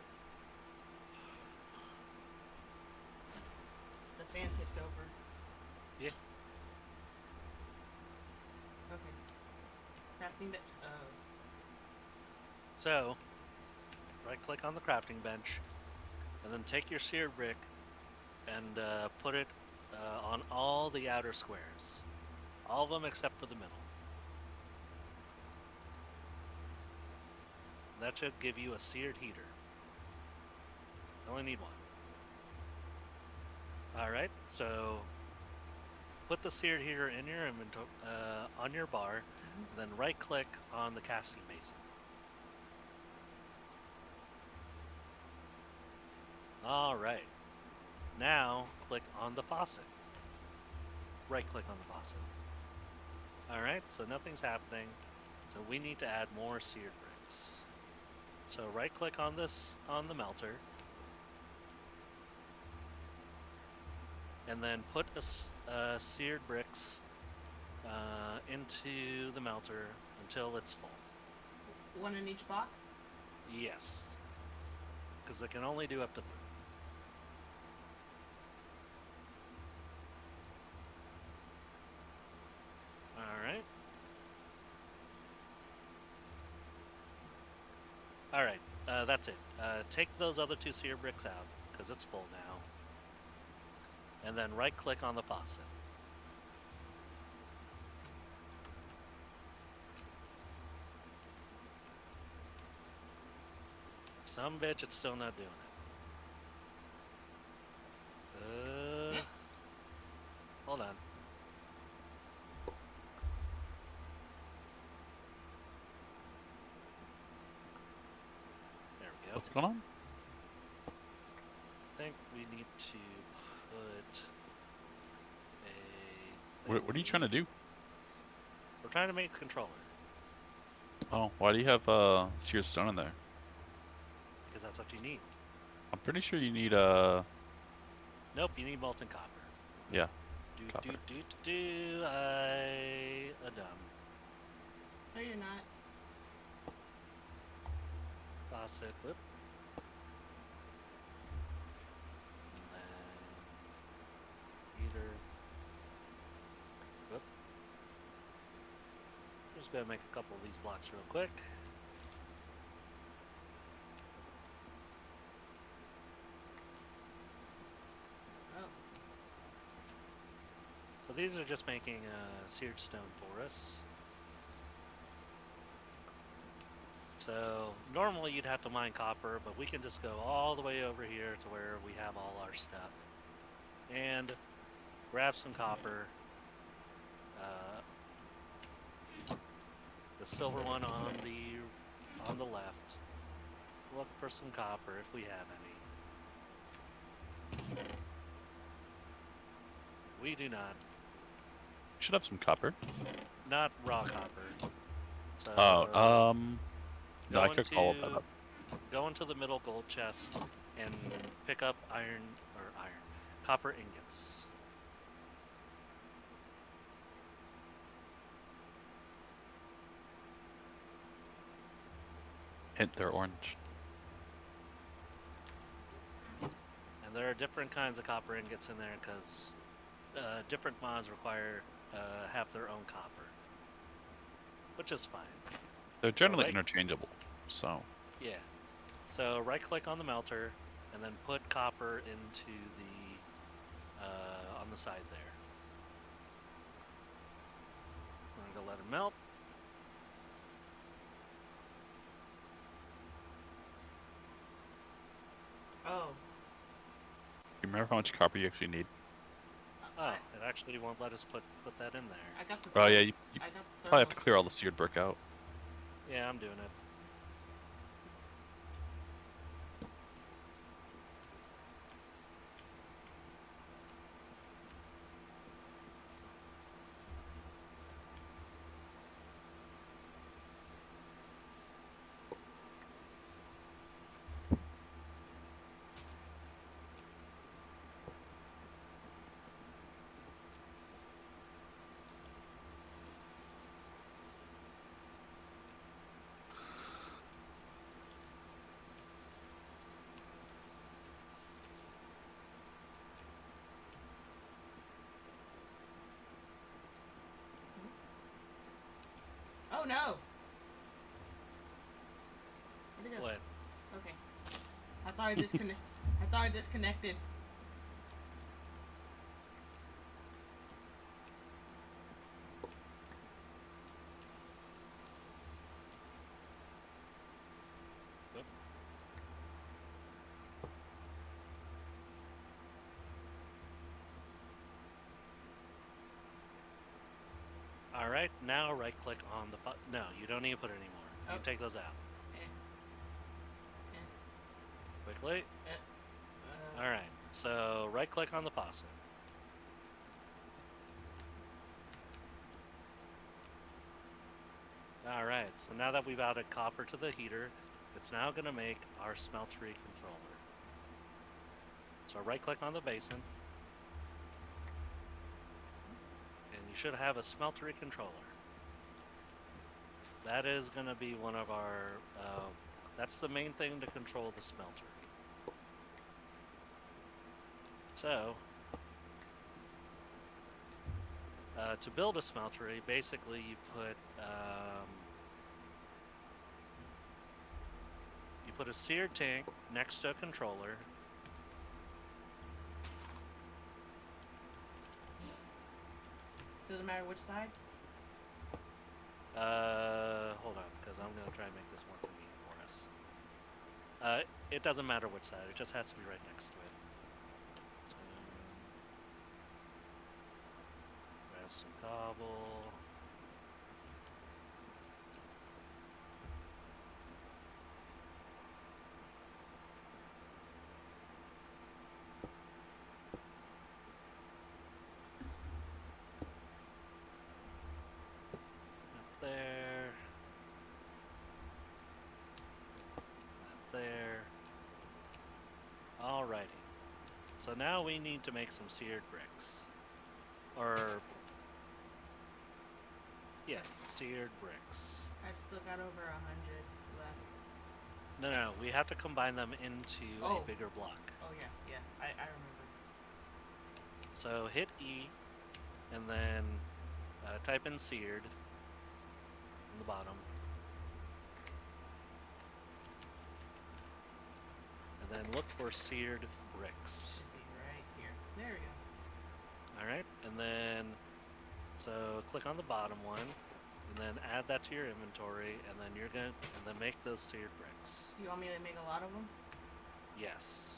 The fan tipped over. Yeah. Okay. Crafting bench. So, right click on the crafting bench, and then take your seared brick and put it on all the outer squares. All of them except for the middle. That should give you a seared heater. You only need one. Alright, so put the seared heater in your inventory, on your bar, then right click on the casting basin. Alright, now click on the faucet. Right click on the faucet. Alright, so nothing's happening, so we need to add more seared bricks. So right click on this, on the melter, and then put a seared bricks into the melter until it's full. One in each box? Yes, because they can only do up to 3. Alright. Alright, that's it. Take those other 2 sear bricks out, because it's full now. And then right click on the faucet. Some bitch, it's still not doing it. Hold on. There we go. What's going on? I think we need to put a What are you trying to do? We're trying to make a controller. Oh, why do you have seared stone in there? Because that's what you need. I'm pretty sure you need Nope, you need molten copper. yeah. Do Copper. I a dumb. No, you're not. Faucet, whoop. And then heater. Whoop. Just gonna make a couple of these blocks real quick. Oh. So these are just making seared stone for us. So normally you'd have to mine copper, but we can just go all the way over here to where we have all our stuff and grab some copper. The silver one on the left. Look for some copper if we have any. We do not. Should have some copper. Not raw copper. So, no, I could follow that up. Go into the middle gold chest and pick up copper ingots. Hint, they're orange. And there are different kinds of copper ingots in there because different mods require have their own copper, which is fine. They're generally interchangeable, so. Yeah. So right-click on the melter, and then put copper into the on the side there. We're gonna let it melt. Oh. You remember how much copper you actually need? Oh, it actually won't let us put that in there. I got the. Oh yeah, you I got the probably have to clear all the seared brick out. Yeah, I'm doing it. Oh no. Where'd it go? What? Okay. I thought I disconnected. Yep. All right, now right-click on the no, you don't need to put it anymore. You can take those out. Quickly. All right, so right-click on the faucet. All right, so now that we've added copper to the heater, it's now going to make our smeltery controller. So right-click on the basin, and you should have a smeltery controller. That is going to be one of our, that's the main thing to control the smeltery. So, to build a smeltery, basically you put a seared tank next to a controller. Doesn't matter which side? Hold on, because I'm going to try and make this more convenient for us. It doesn't matter which side, it just has to be right next to it. So, grab some cobble. So now we need to make some seared bricks. Or, yeah, seared bricks. I still got over 100 left. No, we have to combine them into Oh. a bigger block. Oh yeah, I remember. So hit E, and then type in seared in the bottom. And then look for seared bricks. Should be right here. There we go. Alright, and then, so click on the bottom one, and then add that to your inventory, and then and then make those seared bricks. Do you want me to make a lot of them? Yes.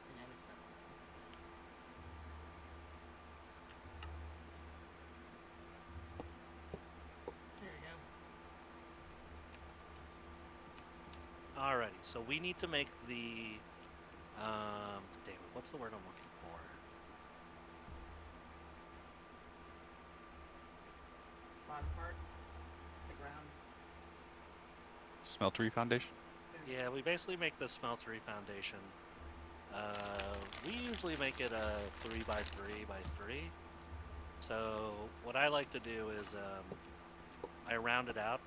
And I mixed up. There we go. Alrighty, so we need to make the, damn it, what's the word I'm looking for? Bottom part. The ground. Smeltery foundation. Yeah, we basically make the smeltery foundation. We usually make it a 3x3x3. So what I like to do is I round it out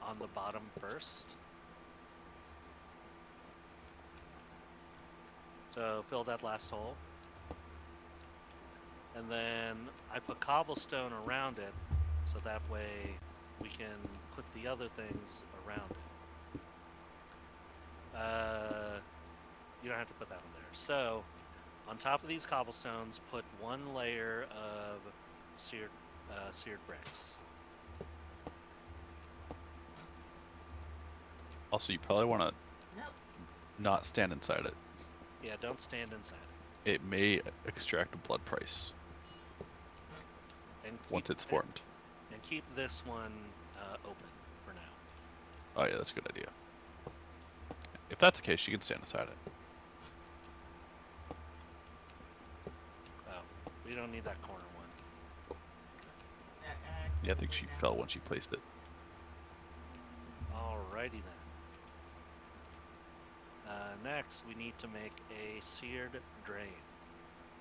on the bottom first. So fill that last hole. And then I put cobblestone around it so that way we can put the other things around it. You don't have to put that on there. So on top of these cobblestones, put one layer of seared bricks. Also, you probably want to Nope. not stand inside it. Yeah, don't stand inside it. It may extract a blood price And once it's formed. And keep this one open for now. Oh yeah, that's a good idea. If that's the case, you can stand inside it. Oh, we don't need that corner one. Yeah, I think she fell when she placed it. Alrighty then. Next, we need to make a seared drain.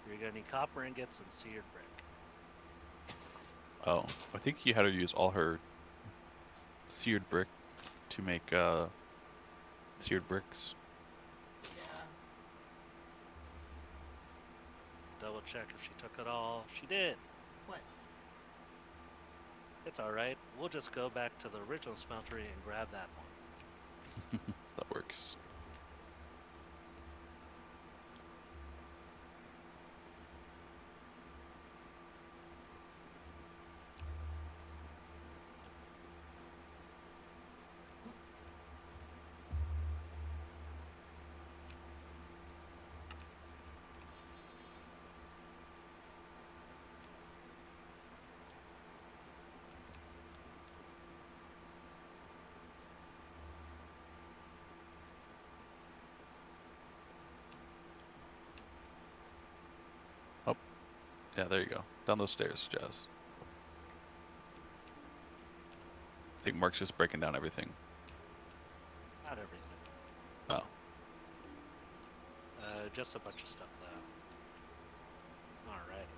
You're gonna need copper ingots and seared brick. Oh, I think you had her use all her seared brick to make seared bricks. Yeah. Double check if she took it all. She did. What? It's alright. We'll just go back to the original smeltery and grab that one. That works. Yeah, there you go. Down those stairs, Jazz. I think Mark's just breaking down everything. Not everything. Oh. Just a bunch of stuff though. Alright.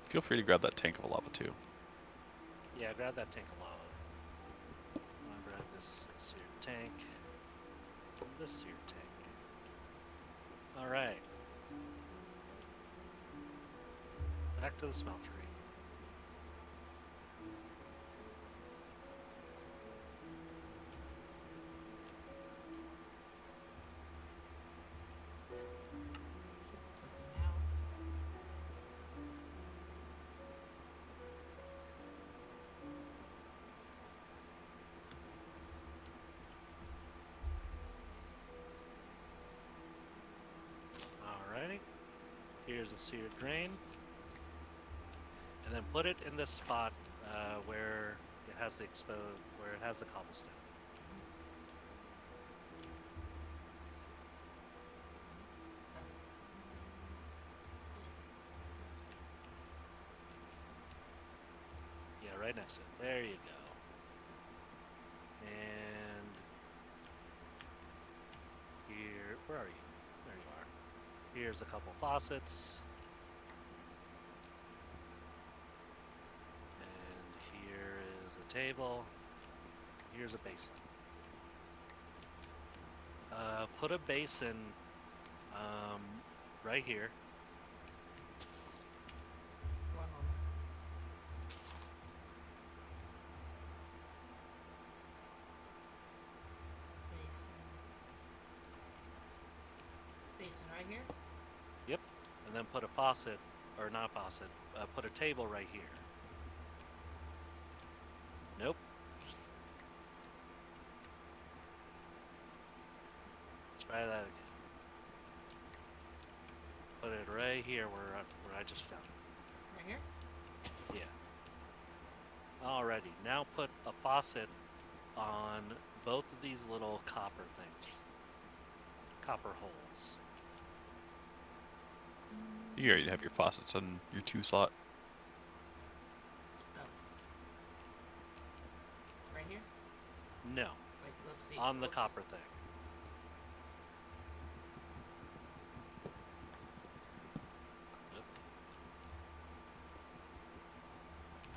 Feel free to grab that tank of lava too. Yeah, grab that tank of lava. I'll grab this seared tank. This seared tank. Alright. Back to the smeltery. Now. Alrighty. Here's a seared drain. And then put it in this spot where it has the where it has the cobblestone. Yeah, right next to it. There you go. And Where are you? There you are. Here's a couple faucets. And here is a table. Here's a basin. Put a basin right here. One moment. Basin right here? Yep. And then put a faucet, or not faucet, put a table right here. Nope. Let's try that again. Put it right here where I just found it. Right here? Yeah. Alrighty. Now put a faucet on both of these little copper things. Copper holes. You already have your faucets on your 2 slot. Oh. Right here? No. Wait, let's see. On the Let's- copper thing.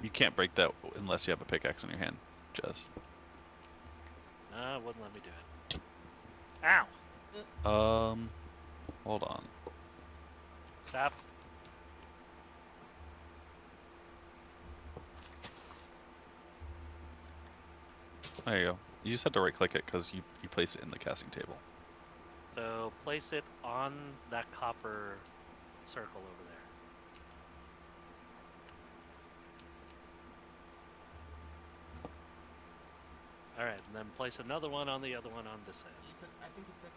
You can't break that unless you have a pickaxe in your hand, Jez. No, it wouldn't let me do it. Ow! Hold on. Stop. There you go. You just have to right click it because you place it in the casting table. So place it on that copper circle over there. Alright, and then place another one on the other one on this end. I think you took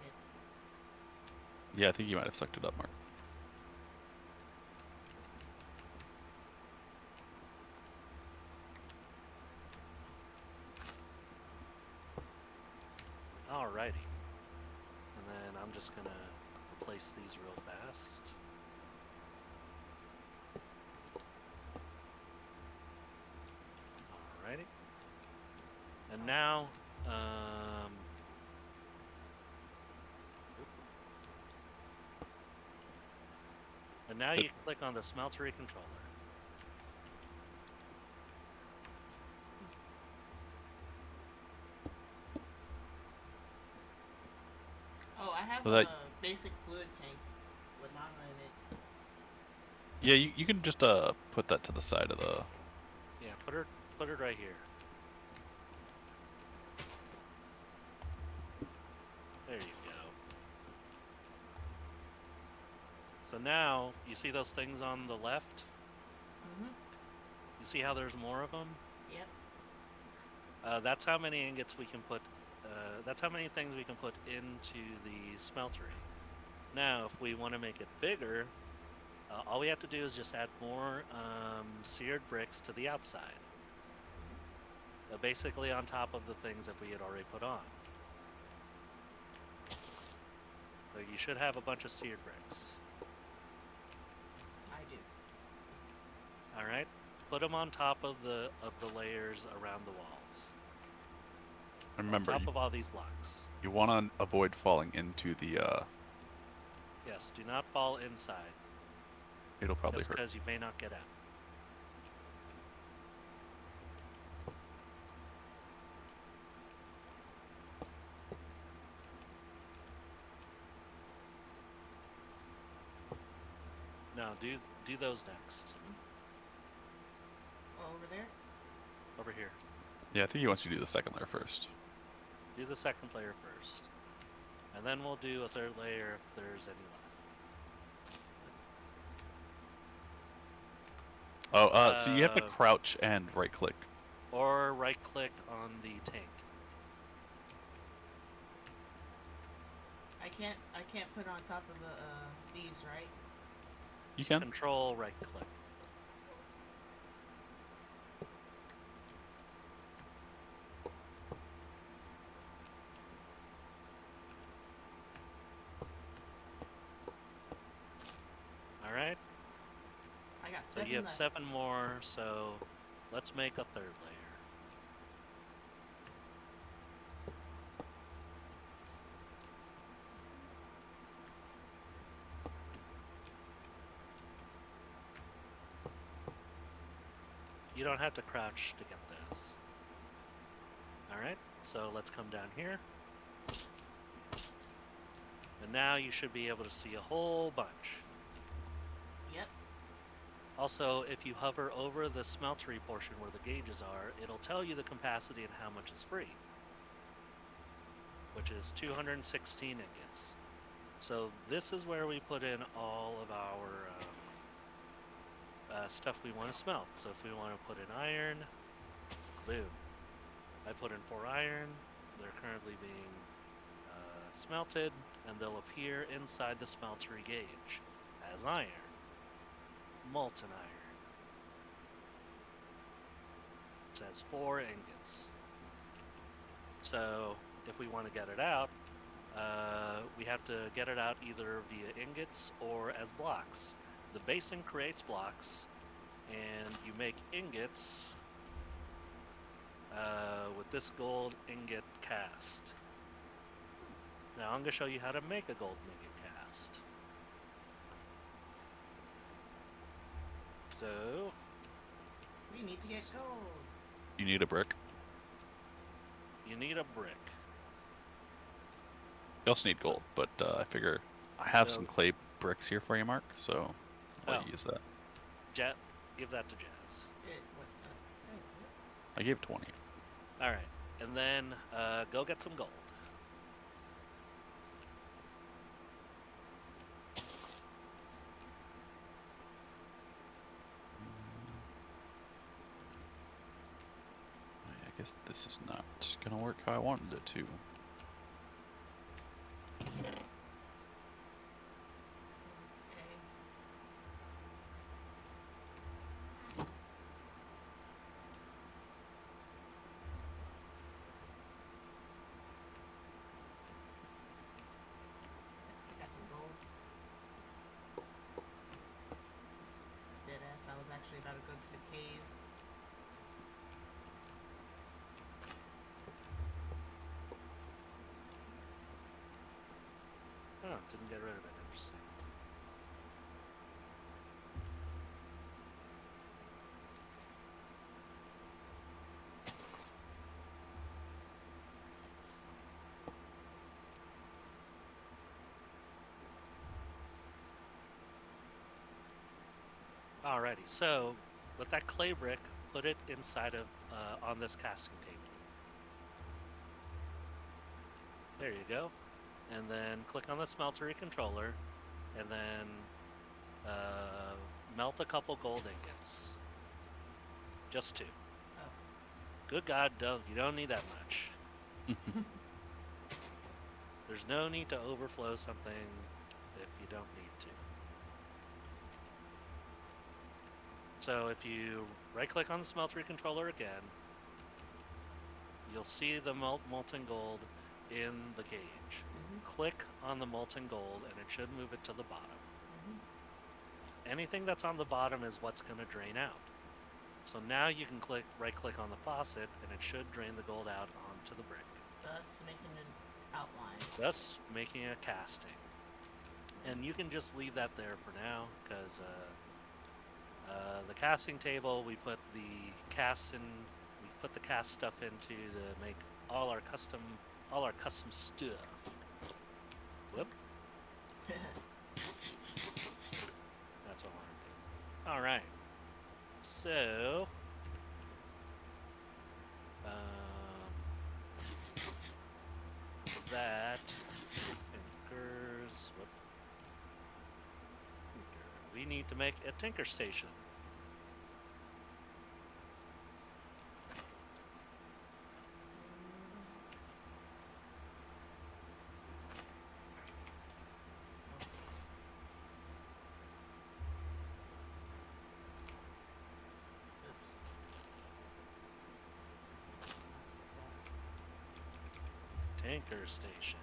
it. Yeah, I think you might have sucked it up, Mark. Alrighty. And then I'm just gonna replace these real fast. Alrighty. And now, and now you click on the smeltery controller. Oh, I have Well, a that- basic fluid tank with lava in it. Yeah, you can just put that to the side of the. Yeah, put it right here. There you go. So now, you see those things on the left? Mm-hmm. You see how there's more of them? Yep. That's how many ingots we can put. That's how many things we can put into the smeltery. Now, if we want to make it bigger, all we have to do is just add more seared bricks to the outside. Basically on top of the things that we had already put on. So you should have a bunch of seared bricks. I do. All right, put them on top of the layers around the walls. And remember, on top of all these blocks. you want to avoid falling into the. Yes, do not fall inside. It'll probably Just hurt. because you may not get out. No, do those next. Oh, over there? Over here. Yeah, I think he wants you to do the second layer first. Do the second layer first. And then we'll do a third layer if there's any left. Oh, so you have to crouch and right click. Or right click on the tank. I can't put it on top of the these, right? You can. Control right click. Alright, I got so 7 you have left. 7 more, so let's make a third layer. You don't have to crouch to get those. Alright, so let's come down here. And now you should be able to see a whole bunch. Yep. Also, if you hover over the smeltery portion where the gauges are, it'll tell you the capacity and how much is free, which is 216 ingots. So this is where we put in all of our stuff we want to smelt. So if we want to put in iron, boom. I put in 4 iron. They're currently being smelted, and they'll appear inside the smeltery gauge as iron. Molten iron. It says 4 ingots. So if we want to get it out, we have to get it out either via ingots or as blocks. The basin creates blocks, and you make ingots with this gold ingot cast. Now I'm going to show you how to make a gold ingot cast. So We need to get gold. You need a brick. you need a brick. You also need gold, but I figure I have So- some clay bricks here for you, Mark, so I'll let Oh. you use that. Jet, give that to Jazz. What? I gave 20. Alright, and then go get some gold. I guess this is not gonna work how I wanted it to. Okay. I got some gold. Deadass, I was actually about to go to the cave. Oh, didn't get rid of it. Interesting. Alrighty, so with that clay brick, put it inside of on this casting table. There you go. And then click on the smeltery controller, and then melt a couple gold ingots. Just 2. Oh. Good God, you don't need that much. There's no need to overflow something if you don't need to. So if you right-click on the smeltery controller again, you'll see the molten gold in the gauge. Click on the molten gold and it should move it to the bottom. Anything that's on the bottom is what's going to drain out. So now you can right-click on the faucet and it should drain the gold out onto the brick, Thus making an outline. thus making a casting. And you can just leave that there for now, because the casting table we put the cast stuff into to make all our custom stuff. Whoop. That's what I want to do. All right. So, that tinkers. Whoop. We need to make a tinker station. Oops. Tinker station.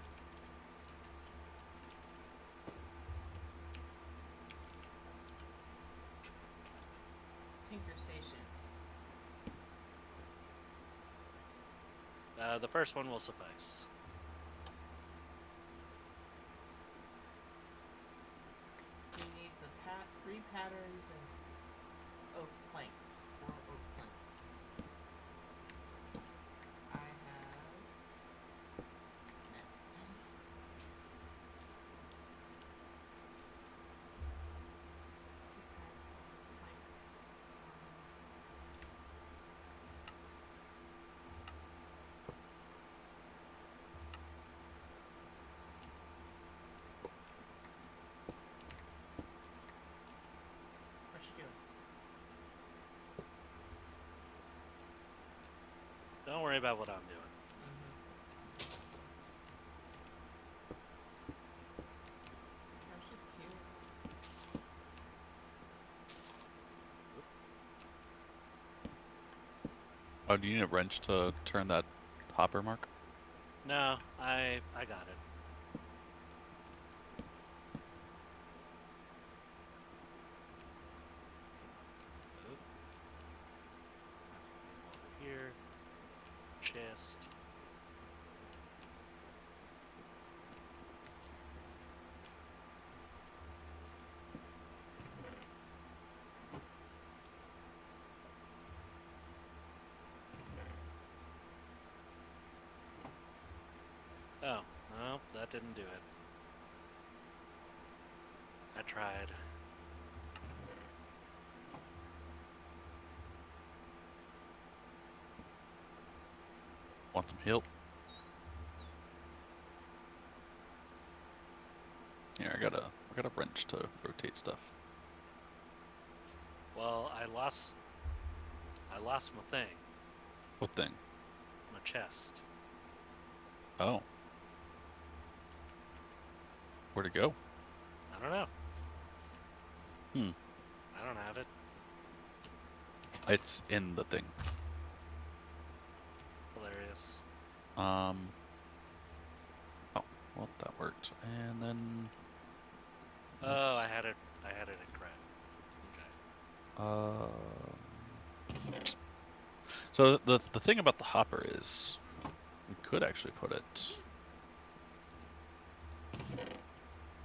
Tinker station. The first one will suffice. We need the 3 patterns and oak planks. 4 oak planks. worry about what I'm doing. I was just curious. Oh, do you need a wrench to turn that hopper, Mark? No, I got it. Oop. Over here. Chest. Oh, no, that didn't do it. I tried. Want some help? Here, I got a wrench to rotate stuff. Well, I lost my thing, What thing? my chest. Oh. Where'd it go? I don't know. Hmm. I don't have it. It's in the thing. Hilarious. Oh, well, that worked. And then. Oh, I had it incorrect. Okay. So the thing about the hopper is, we could actually put it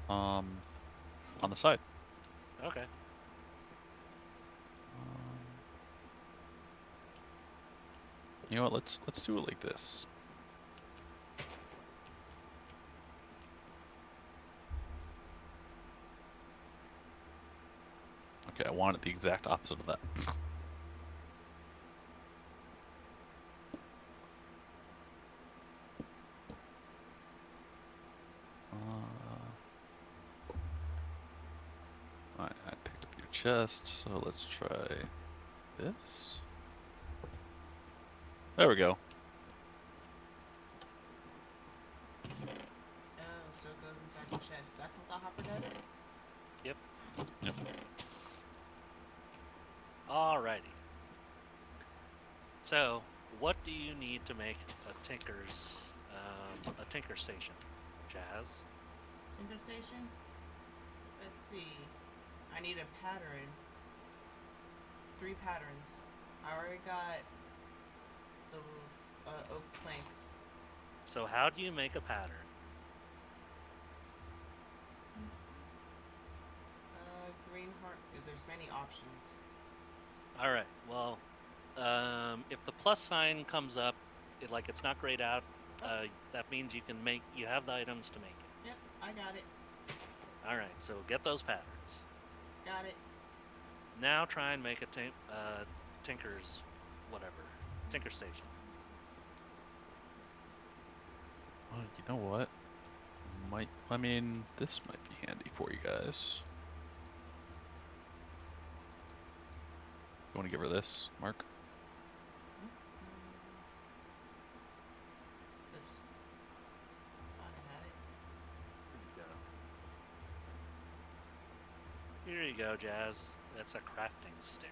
on the side. Okay. You know what? Let's do it like this. Okay, I want it the exact opposite of that. Alright, I picked up your chest, so let's try this. There we go. Oh, so it goes inside the chest. That's what the hopper does? Yep. Yep. Alrighty. So, what do you need to make a tinker station, Jazz? Tinker station? Let's see. I need a pattern. 3 patterns. I already got the oak planks. So how do you make a pattern? Green heart. There's many options. All right. Well, if the plus sign comes up, it's not grayed out, that means you have the items to make it. Yep, I got it. All right. So get those patterns. Got it. Now try and make a tinker's tinker station. Well, you know what? This might be handy for you guys. You want to give her this, Mark? This. I had it. Here you go, Jazz. That's a crafting stick.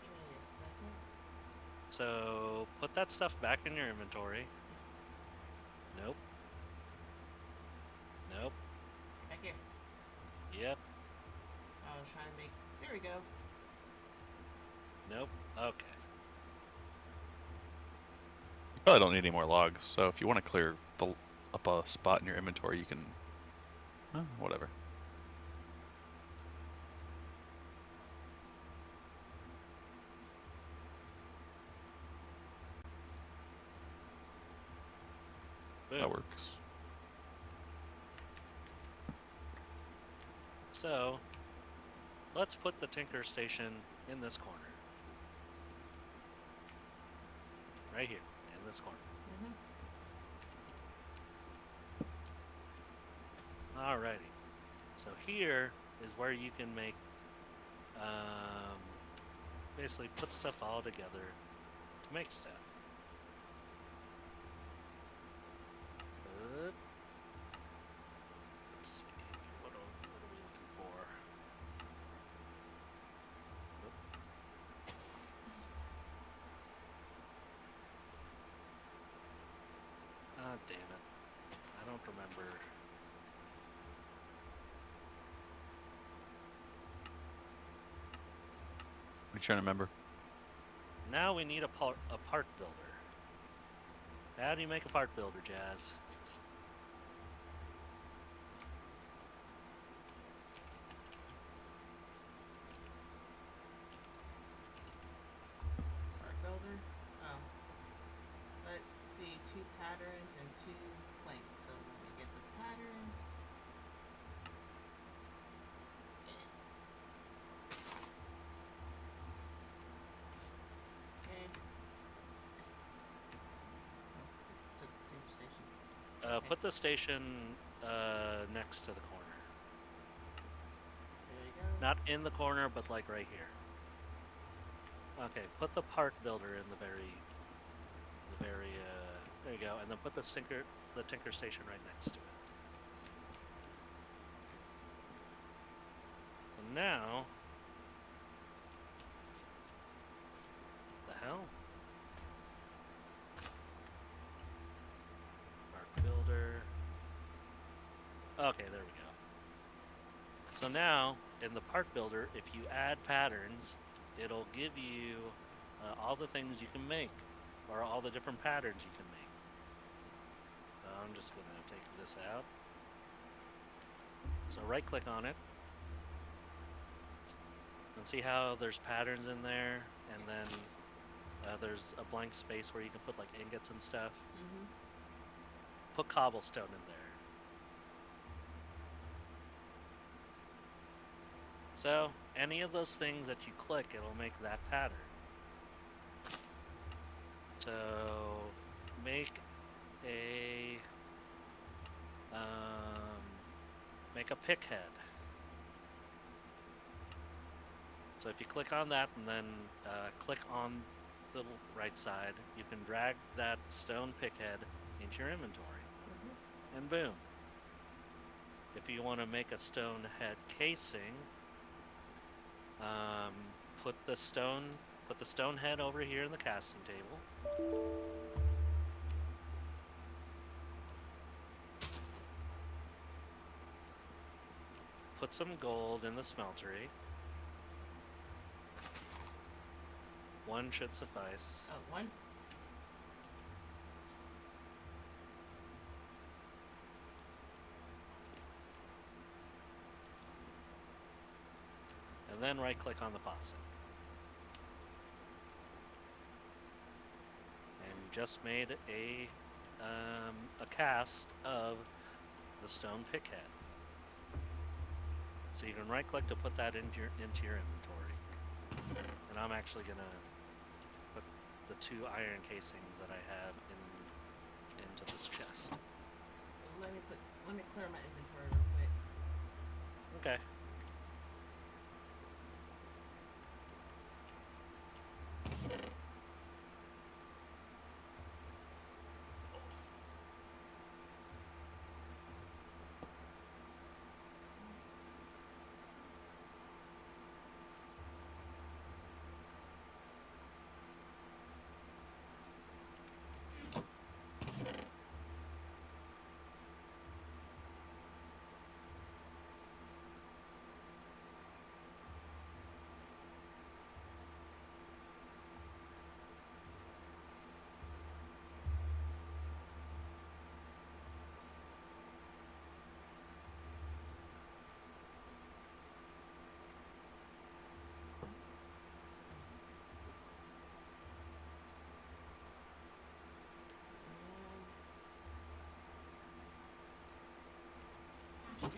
Give me a second. So put that stuff back in your inventory. Nope. Nope. Back here. Yep. I was trying to make. There we go. Nope. Okay. You probably don't need any more logs, so if you want to clear up a spot in your inventory, you can. Whatever. Boom. That works. So, let's put the tinker station in this corner. Right here, in this corner. Alrighty. So here is where you can make basically put stuff all together to make stuff. But let's see, what are we looking for? Ah, damn it. I don't remember. What are you trying to remember? Now we need a part builder. How do you make a part builder, Jazz? Part builder. Oh. Let's see. 2 patterns and 2 planks. So let me get the patterns. And took the same station. Okay. Put the station next to the corner. There you go. Not in the corner, but like right here. Okay, put the part builder in the very, there you go, and then put the tinker station right next to it. So now, the hell? Part builder. Okay, there we go. So now, in the part builder, if you add patterns, it'll give you all the things you can make, or all the different patterns you can make. So I'm just going to take this out. So right click on it, and see how there's patterns in there, and then there's a blank space where you can put like ingots and stuff. Mm-hmm. Put cobblestone in there. So, any of those things that you click, it'll make that pattern. So, make a pick head. So if you click on that and then click on the right side, you can drag that stone pick head into your inventory. Mm-hmm. And boom. If you want to make a stone head casing, put the stone head over here in the casting table. Put some gold in the smeltery. 1 should suffice. Oh, 1? And then right click on the faucet. And you just made a cast of the stone pick head. So you can right click to put that into your inventory. And I'm actually gonna put the 2 iron casings that I have into this chest. Let me clear my inventory real quick. Okay.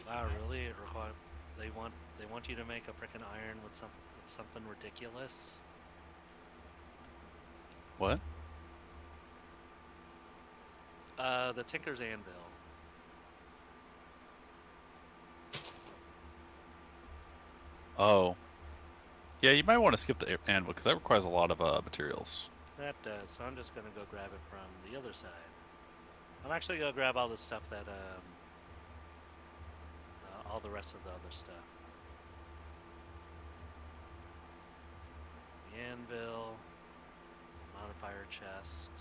Wow, really? It they want you to make a frickin' iron with something ridiculous? What? The Tinker's Anvil. Oh. Yeah, you might want to skip the anvil because that requires a lot of materials. That does. So I'm just gonna go grab it from the other side. I'm actually gonna grab all the stuff that all the rest of the other stuff. The anvil, modifier chest,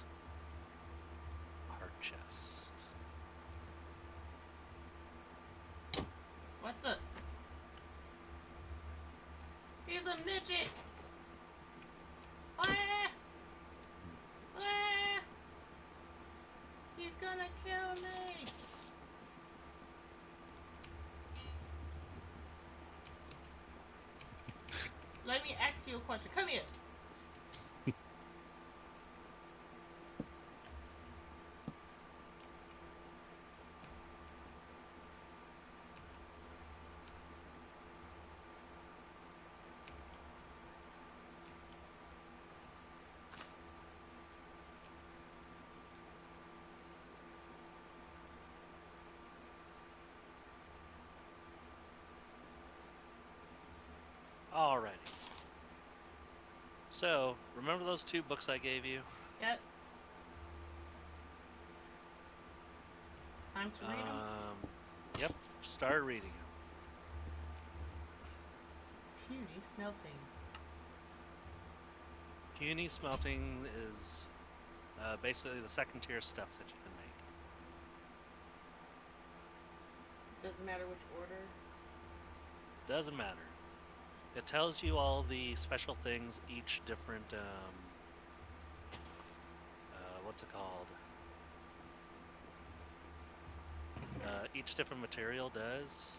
heart chest. What the? He's a midget! Ah! Ah! He's gonna kill me! Let me ask you a question. Come here. Alrighty. So, remember those 2 books I gave you? Yep. Time to read them. Yep. Start reading them. Puny smelting. Puny smelting is basically the second tier stuff that you can make. Doesn't matter which order. Doesn't matter. It tells you all the special things each different, what's it called? Each different material does.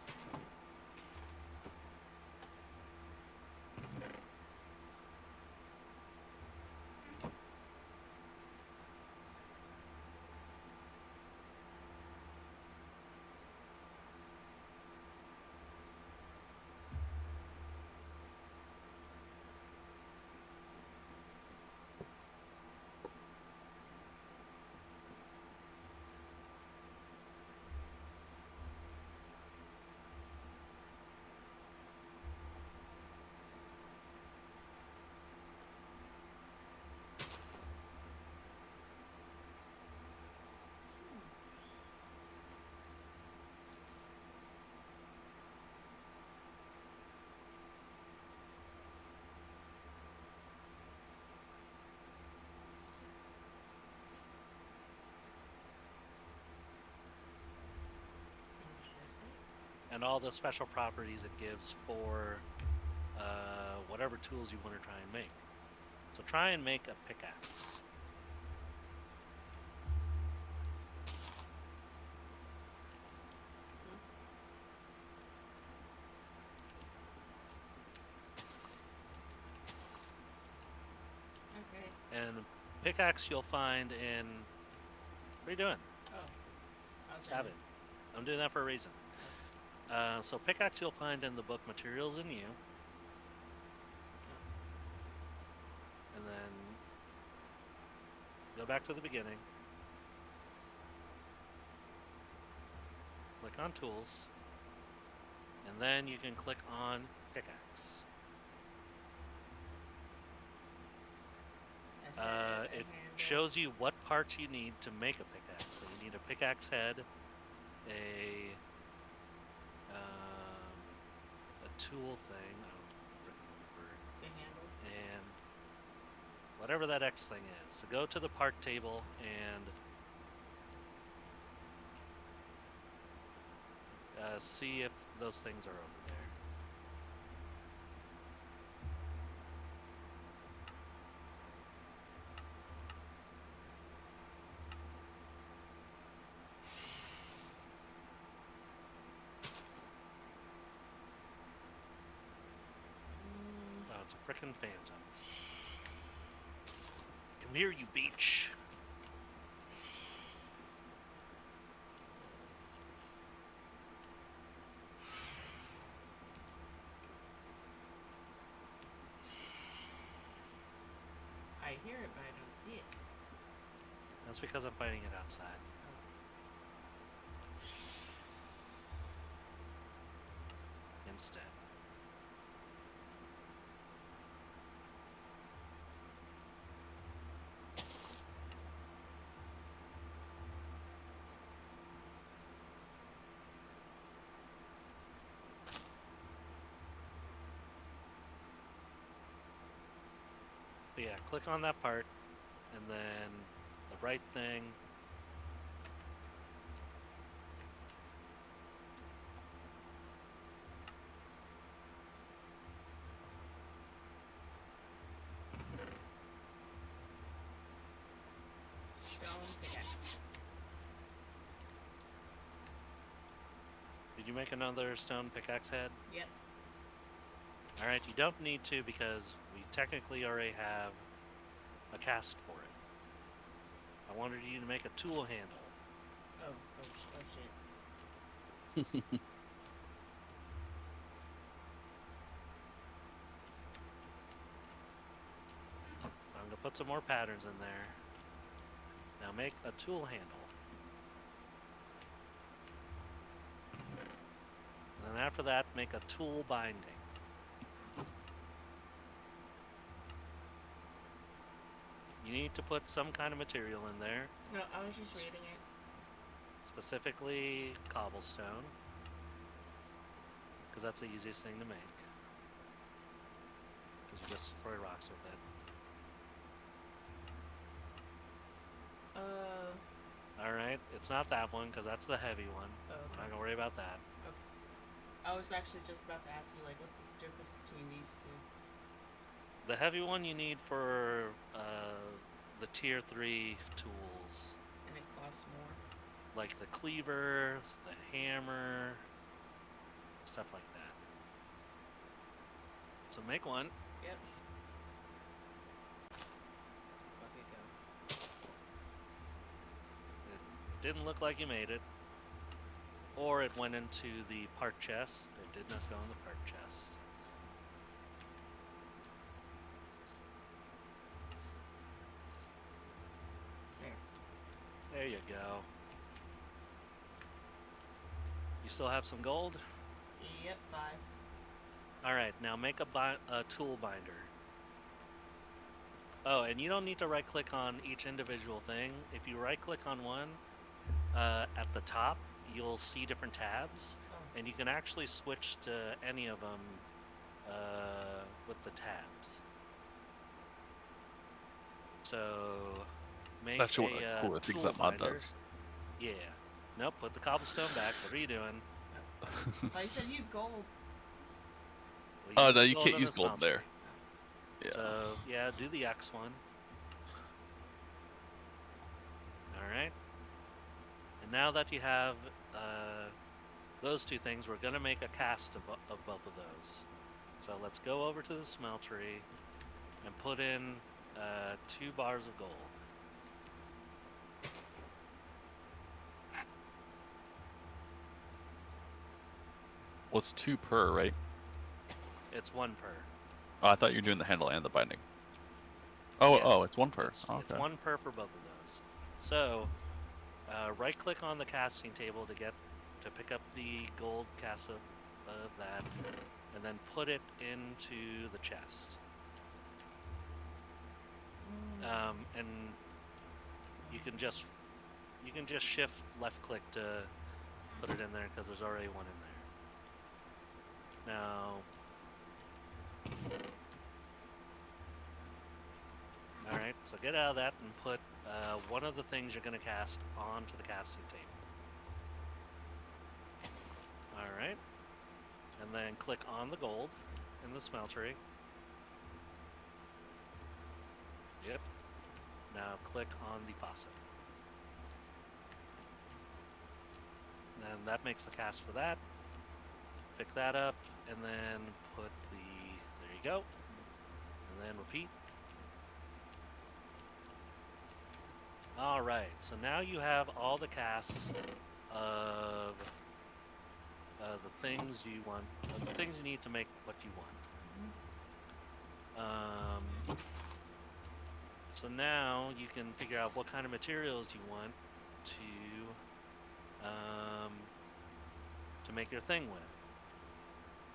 And all the special properties it gives for whatever tools you want to try and make. So try and make a pickaxe. Okay. And pickaxe you'll find in... What are you doing? Oh. Let's have it. I'm doing that for a reason. So pickaxe you'll find in the book Materials in You. And then go back to the beginning. Click on Tools. And then you can click on Pickaxe. It shows you what parts you need to make a pickaxe. So you need a pickaxe head, a tool thing, I don't remember, The handle. and whatever that X thing is. So go to the part table and see if those things are over there. Oh, it's a frickin' phantom. Come here, you beach. I hear it, but I don't see it. That's because I'm fighting it outside. Instead. yeah, click on that part, and then the right thing. Stone pickaxe. Did you make another stone pickaxe head? Yep. Alright, you don't need to because we technically already have a cast for it. I wanted you to make a tool handle. Oh shit. So I'm going to put some more patterns in there. Now make a tool handle. And then after that, make a tool binding. You need to put some kind of material in there, No, I was just reading it. specifically cobblestone, because that's the easiest thing to make. Because you just destroy rocks with it. Alright, it's not that one, because that's the heavy one. Oh, okay. We're not going to worry about that. Okay. I was actually just about to ask you, like, what's the difference between these two? The heavy one you need for the tier 3 tools. And it costs more? Like the cleaver, the hammer, stuff like that. So make one. Yep. Fuck it, go. It didn't look like you made it. Or it went into the part chest. It did not go in the part chest. There you go. You still have some gold? Yep, 5. Alright, now make a tool binder. Oh, and you don't need to right click on each individual thing. If you right click on one, at the top, you'll see different tabs. Oh. And you can actually switch to any of them with the tabs. So make That's one of the a cooler things tool that mod binder. does. Yeah. Nope, put the cobblestone back. What are you doing? I said use gold. Well, Oh use no, you gold can't in use the gold there. smeltery. Yeah. So, yeah, do the X one. Alright. And now that you have those two things, we're going to make a cast of both of those. So let's go over to the smeltery and put in 2 bars of gold. Well, it's 2 per, right? It's 1 per. Oh, I thought you were doing the handle and the binding. Oh, Yes, oh, it's 1 per. It's, Oh, it's okay. 1 per for both of those. So, right click on the casting table to pick up the gold cast of that, and then put it into the chest. And you can just shift left click to put it in there because there's already one in there. Now, all right, so get out of that and put one of the things you're going to cast onto the casting table. All right, and then click on the gold in the smeltery. Yep. Now click on the faucet. And that makes the cast for that. Pick that up and then put there you go. And then repeat. Alright, so now you have all the casts of the things you want, the things you need to make what you want. So now you can figure out what kind of materials you want to make your thing with.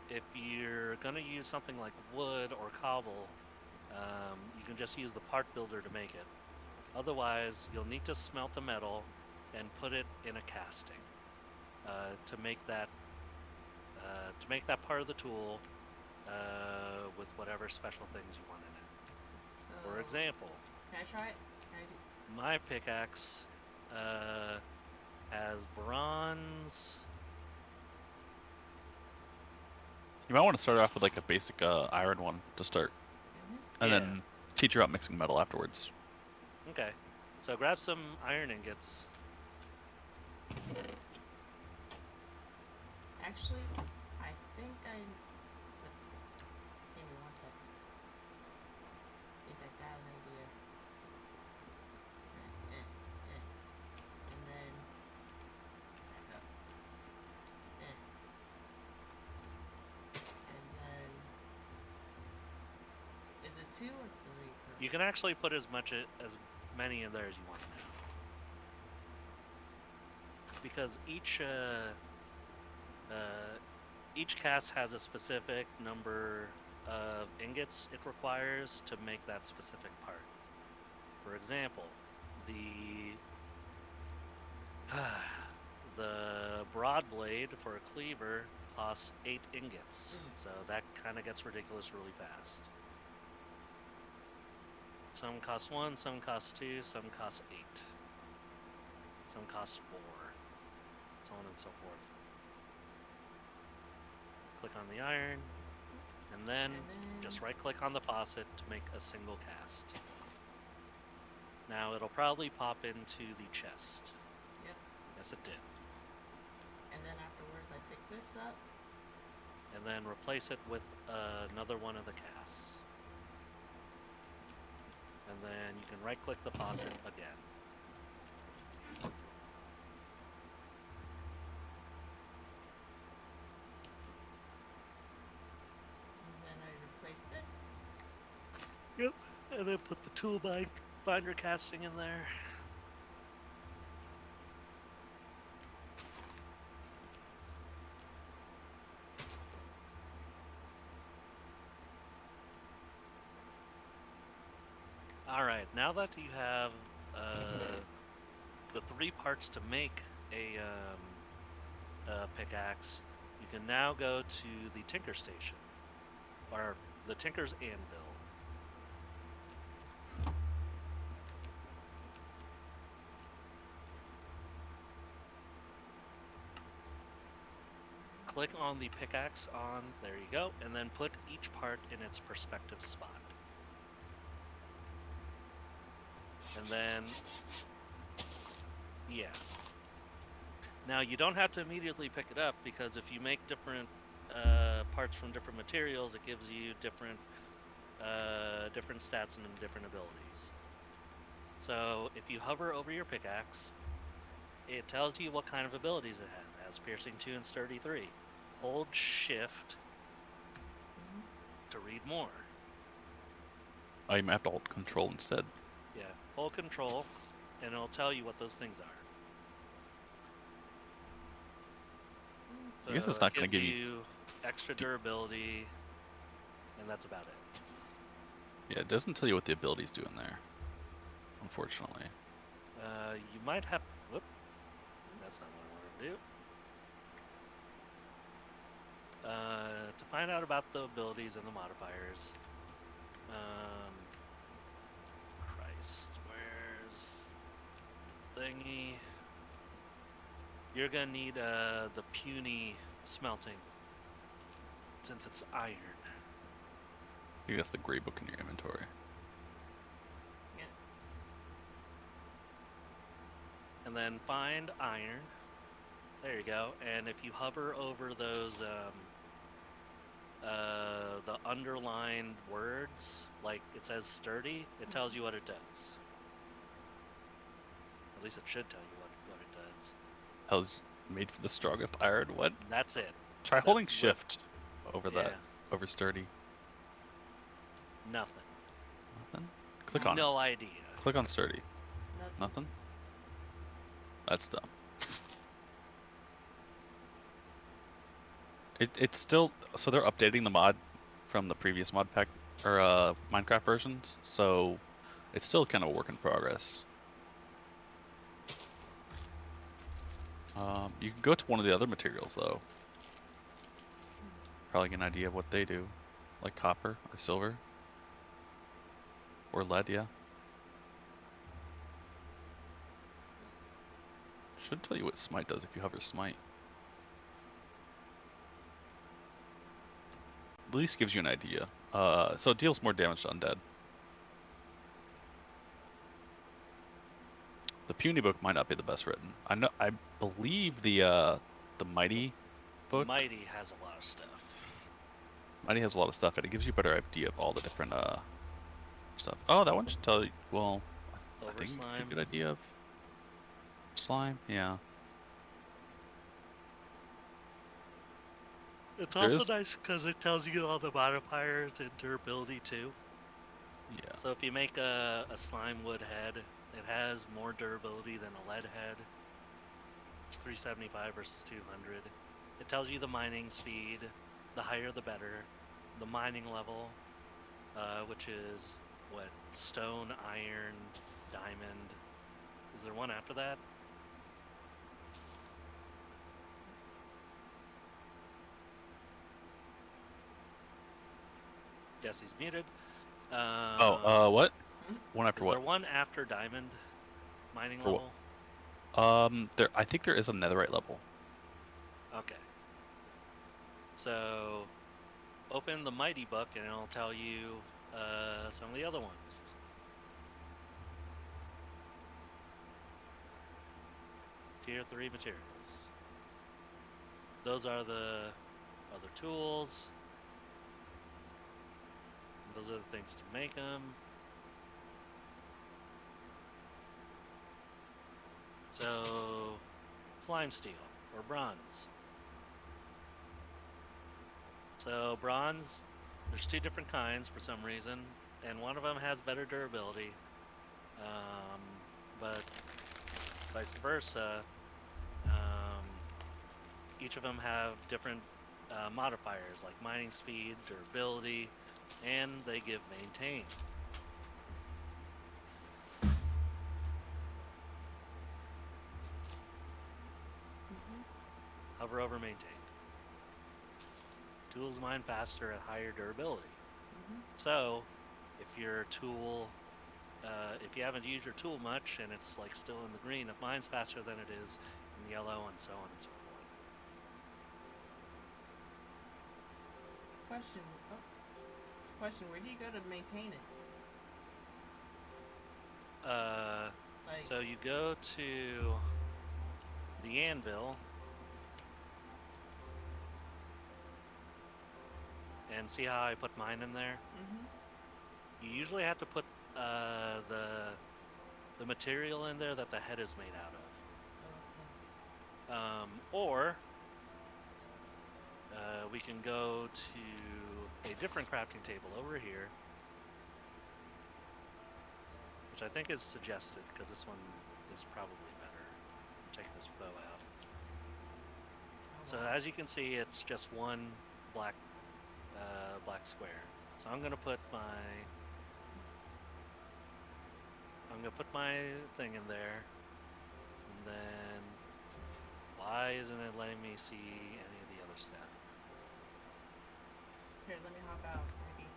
If you're gonna use something like wood or cobble, you can just use the part builder to make it. Otherwise, you'll need to smelt the metal and put it in a casting to make that part of the tool with whatever special things you want in it. So For example, Can I try it? Can I do? my pickaxe has bronze. You might want to start off with like a basic iron one to start, and Yeah. then teach her about mixing metal afterwards. Okay. So grab some iron ingots. Actually, I think I. Give me 1 second. I think I got an idea. And then back up. And then is it 2 or 3? You can actually put as many in there as you want now, because each cast has a specific number of ingots it requires to make that specific part. For example, the broad blade for a cleaver costs 8 ingots, so that kind of gets ridiculous really fast. Some cost 1, some cost 2, some cost 8, some cost 4, so on and so forth. Click on the iron, and then just right click on the faucet to make a single cast. Now it'll probably pop into the chest. Yep. Yes, it did. And then afterwards I pick this up. And then replace it with another one of the casts. And then you can right click the faucet again. And then I replace this. Yep. And then put the tool binder casting in there. Alright, now that you have the 3 parts to make a pickaxe, you can now go to the Tinker Station, or the Tinker's Anvil. Click on the pickaxe there you go, and then put each part in its respective spot. And then, yeah. Now you don't have to immediately pick it up, because if you make different parts from different materials, it gives you different stats and different abilities. So if you hover over your pickaxe, it tells you what kind of abilities it has. It has piercing 2 and sturdy 3. Hold shift to read more. Oh, you might have to hold control instead. Yeah, hold control, and it'll tell you what those things are. So I guess it's not going to give you extra durability, and that's about it. Yeah, it doesn't tell you what the abilities do in there, unfortunately. You might have. Whoop. That's not what I wanted to do. To find out about the abilities and the modifiers. Christ, where's thingy? You're gonna need the puny smelting, since it's iron. I think that's the gray book in your inventory. Yeah. And then find iron. There you go. And if you hover over those, the underlined words, like it says sturdy, it tells you what it does. At least it should tell you what it does. Hell's made for the strongest iron. What? That's it. Try holding shift over Yeah. that, over sturdy. Nothing. Nothing? Click on it. No idea. Click on sturdy. Nothing. Nothing? That's dumb. It's still, so they're updating the mod from the previous mod pack, or Minecraft versions, so it's still kind of a work in progress. You can go to one of the other materials though. Probably get an idea of what they do, like copper or silver. Or lead, yeah. Should tell you what smite does if you hover smite. At least gives you an idea. So it deals more damage to undead. The puny book might not be the best written. I believe the mighty book. Mighty has a lot of stuff. Mighty has a lot of stuff, and it gives you a better idea of all the different stuff. Oh, that one should tell you. Well, I Over think it gives you a slime. good idea of slime. Yeah. It's There also is- nice because it tells you all the modifiers and durability too. Yeah. So if you make a slime wood head, it has more durability than a lead head. It's 375 versus 200. It tells you the mining speed, the higher the better, the mining level, which is what, stone, iron, diamond. Is there one after that? Yes, he's muted. What? One after Is what? there one after diamond mining For what? level? I think there is a netherite level. Okay. So, open the Mighty book and it'll tell you some of the other ones. Tier 3 materials. Those are the other tools. Those are the things to make them. So, slime steel or bronze. So bronze, there's two different kinds for some reason, and one of them has better durability, but vice versa. Each of them have different modifiers like mining speed, durability, and they give maintain. Hover over maintain. Tools mine faster at higher durability. So, if your tool, if you haven't used your tool much and it's like still in the green, it mines faster than it is in yellow, and so on and so forth. Question, where do you go to maintain it? So you go to the anvil and see how I put mine in there? You usually have to put the material in there that the head is made out of. Or we can go to a different crafting table over here, which I think is suggested because this one is probably better. Take this bow out. So as you can see, it's just one black square. So I'm gonna put my thing in there, and then why isn't it letting me see any of the other stuff? Here, let me hop out, Ricky.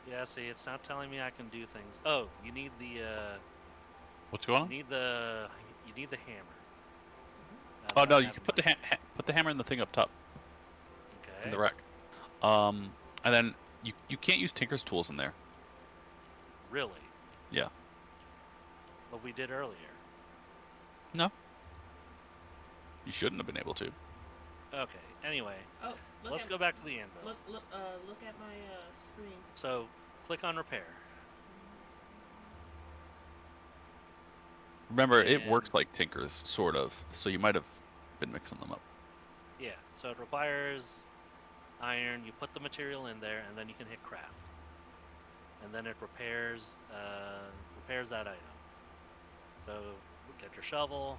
Yeah, see, it's not telling me I can do things. Oh, you need the What's going on? you need the hammer. Oh no, you can put the hammer in the thing up top Okay. in the rack. And then you can't use Tinker's tools in there. Really? Yeah. But we did earlier. No. You shouldn't have been able to. Okay. Anyway, Oh, let's go back to the anvil. Look at my screen. So, click on repair. Remember, it works like Tinker's, sort of. So you might have been mixing them up. Yeah. So it requires iron. You put the material in there, and then you can hit craft, and then it repairs that item. So get your shovel,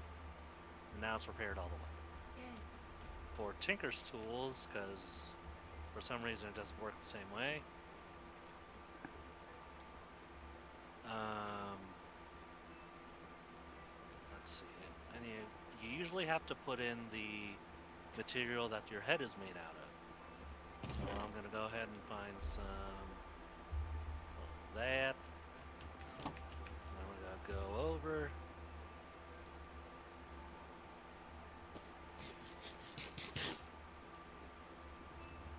and now it's repaired all the way. Yay. For Tinker's tools, because for some reason it doesn't work the same way. Let's see. And you usually have to put in the material that your head is made out of. So I'm gonna go ahead and find some of that. Then we're gonna go over.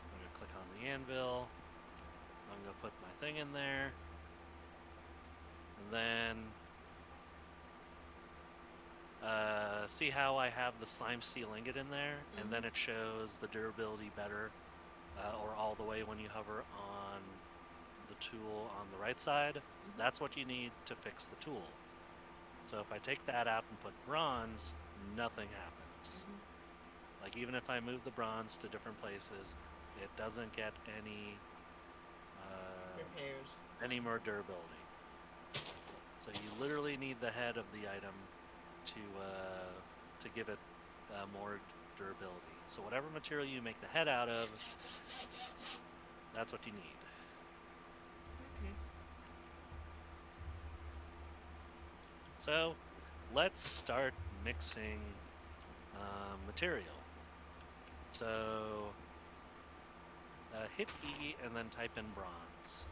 I'm gonna click on the anvil. I'm gonna put my thing in there. And then see how I have the slime steel ingot in there, and then it shows the durability better, or all the way when you hover on the tool on the right side. That's what you need to fix the tool. So if I take that out and put bronze, nothing happens. Like even if I move the bronze to different places, it doesn't get any Repairs. any more durability. So you literally need the head of the item to give it more durability. So whatever material you make the head out of, that's what you need. Okay. So let's start mixing material. So hit E and then type in bronze.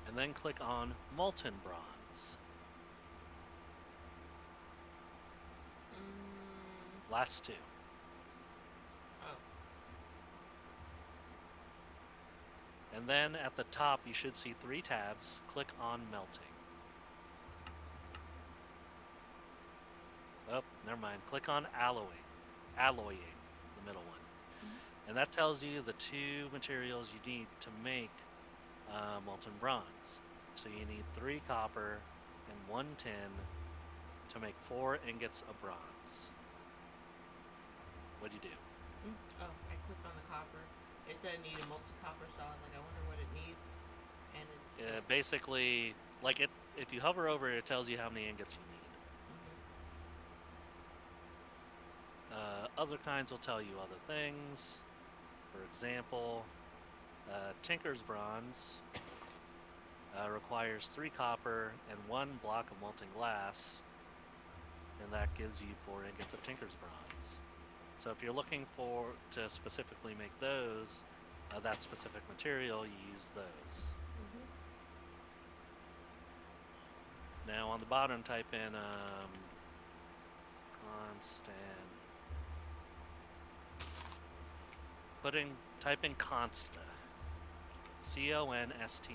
And then click on molten bronze. Last two. Oh. And then at the top, you should see 3 tabs. Click on melting. Oh, never mind. Click on alloying, the middle one. And that tells you the 2 materials you need to make molten bronze. So you need 3 copper and 1 tin to make 4 ingots of bronze. What do you do? Oh, I clicked on the copper. It said it needed multi-copper, so I was like, I wonder what it needs. And it's basically, like if you hover over it, it tells you how many ingots you need. Other kinds will tell you other things. For example, Tinker's bronze requires 3 copper and 1 block of molten glass, and that gives you 4 ingots of Tinker's bronze. So if you're looking to specifically make those, that specific material, you use those. Now on the bottom, type in constant. Type in consta. CONSTA.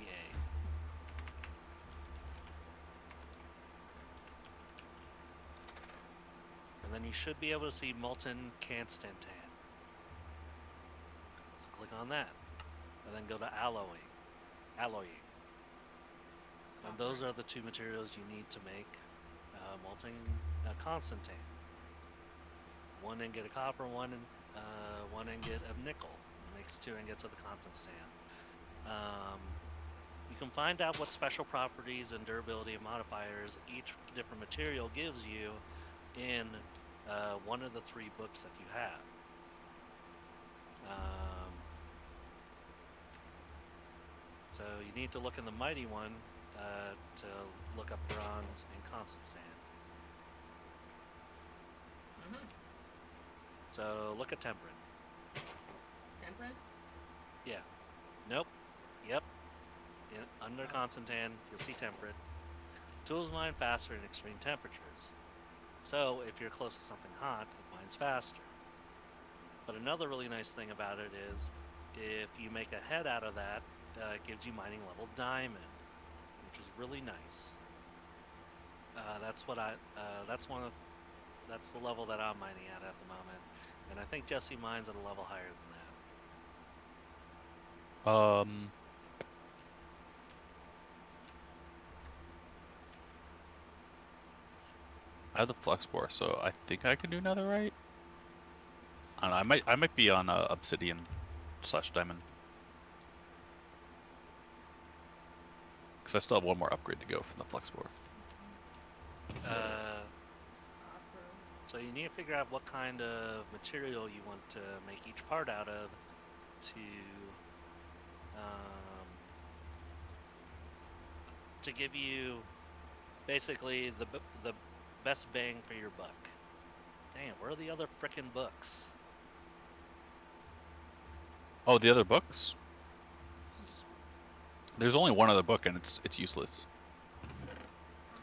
And then you should be able to see molten Constantan. So click on that. And then go to alloying. And those are the 2 materials you need to make molten Constantan. 1 ingot of copper, 1 ingot of nickel. It makes 2 ingots of the Constantan. You can find out what special properties and durability and modifiers each different material gives you in one of the 3 books that you have. So you need to look in the mighty one to look up bronze and constant sand. So look at temperate. Temperate? Yeah. Nope. Yep. Under Constantan, you'll see temperate. Tools mine faster in extreme temperatures. So if you're close to something hot, it mines faster. But another really nice thing about it is, if you make a head out of that, it gives you mining level diamond, which is really nice. That's the level that I'm mining at the moment, and I think Jesse mines at a level higher than that. I have the flex bore, so I think I can do netherite. I don't know. I might be on obsidian / diamond, because I still have one more upgrade to go from the flex bore. So you need to figure out what kind of material you want to make each part out of to give you basically the best bang for your buck. Damn, where are the other frickin' books? Oh, the other books? There's only one other book, and it's useless.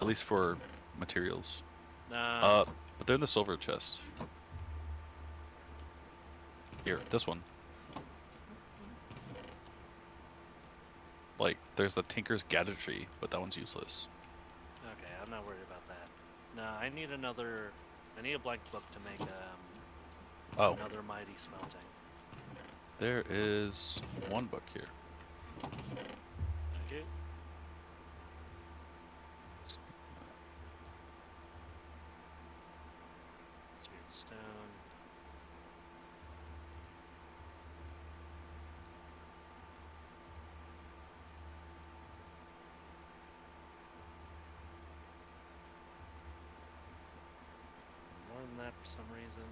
At least for materials. Nah. But they're in the silver chest. Here, this one. Like, there's the Tinker's Gadgetry, but that one's useless. Okay, I'm not worried about that. No, I need another. I need a blank book to make Oh, another mighty smelting. there is one book here. Thank you. Spirit stone. More than that for some reason.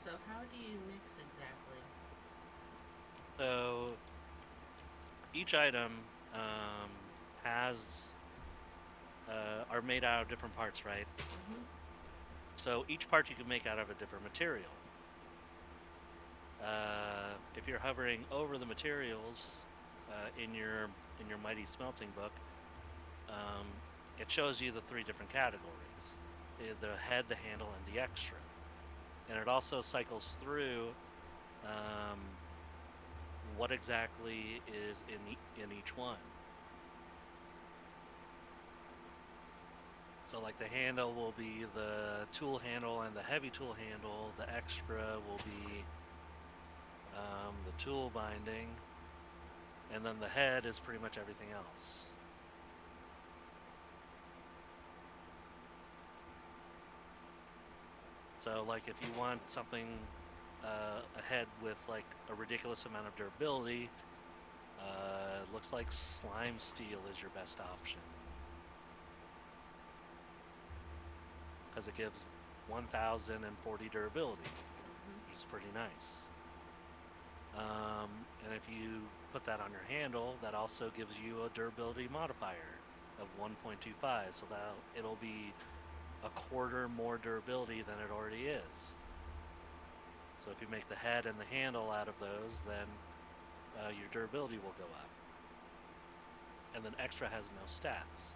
So how do you mix exactly? So each item has are made out of different parts, right? Mm-hmm. So each part you can make out of a different material. If you're hovering over the materials in your mighty smelting book, it shows you the 3 different categories: the head, the handle, and the extra. And it also cycles through what exactly is in each one. So like the handle will be the tool handle and the heavy tool handle. The extra will be the tool binding. And then the head is pretty much everything else. So like if you want something a head with like a ridiculous amount of durability, looks like slime steel is your best option. Because it gives 1040 durability, which is pretty nice. And if you put that on your handle, that also gives you a durability modifier of 1.25, so that it'll be a quarter more durability than it already is. So if you make the head and the handle out of those, then your durability will go up. And then extra has no stats.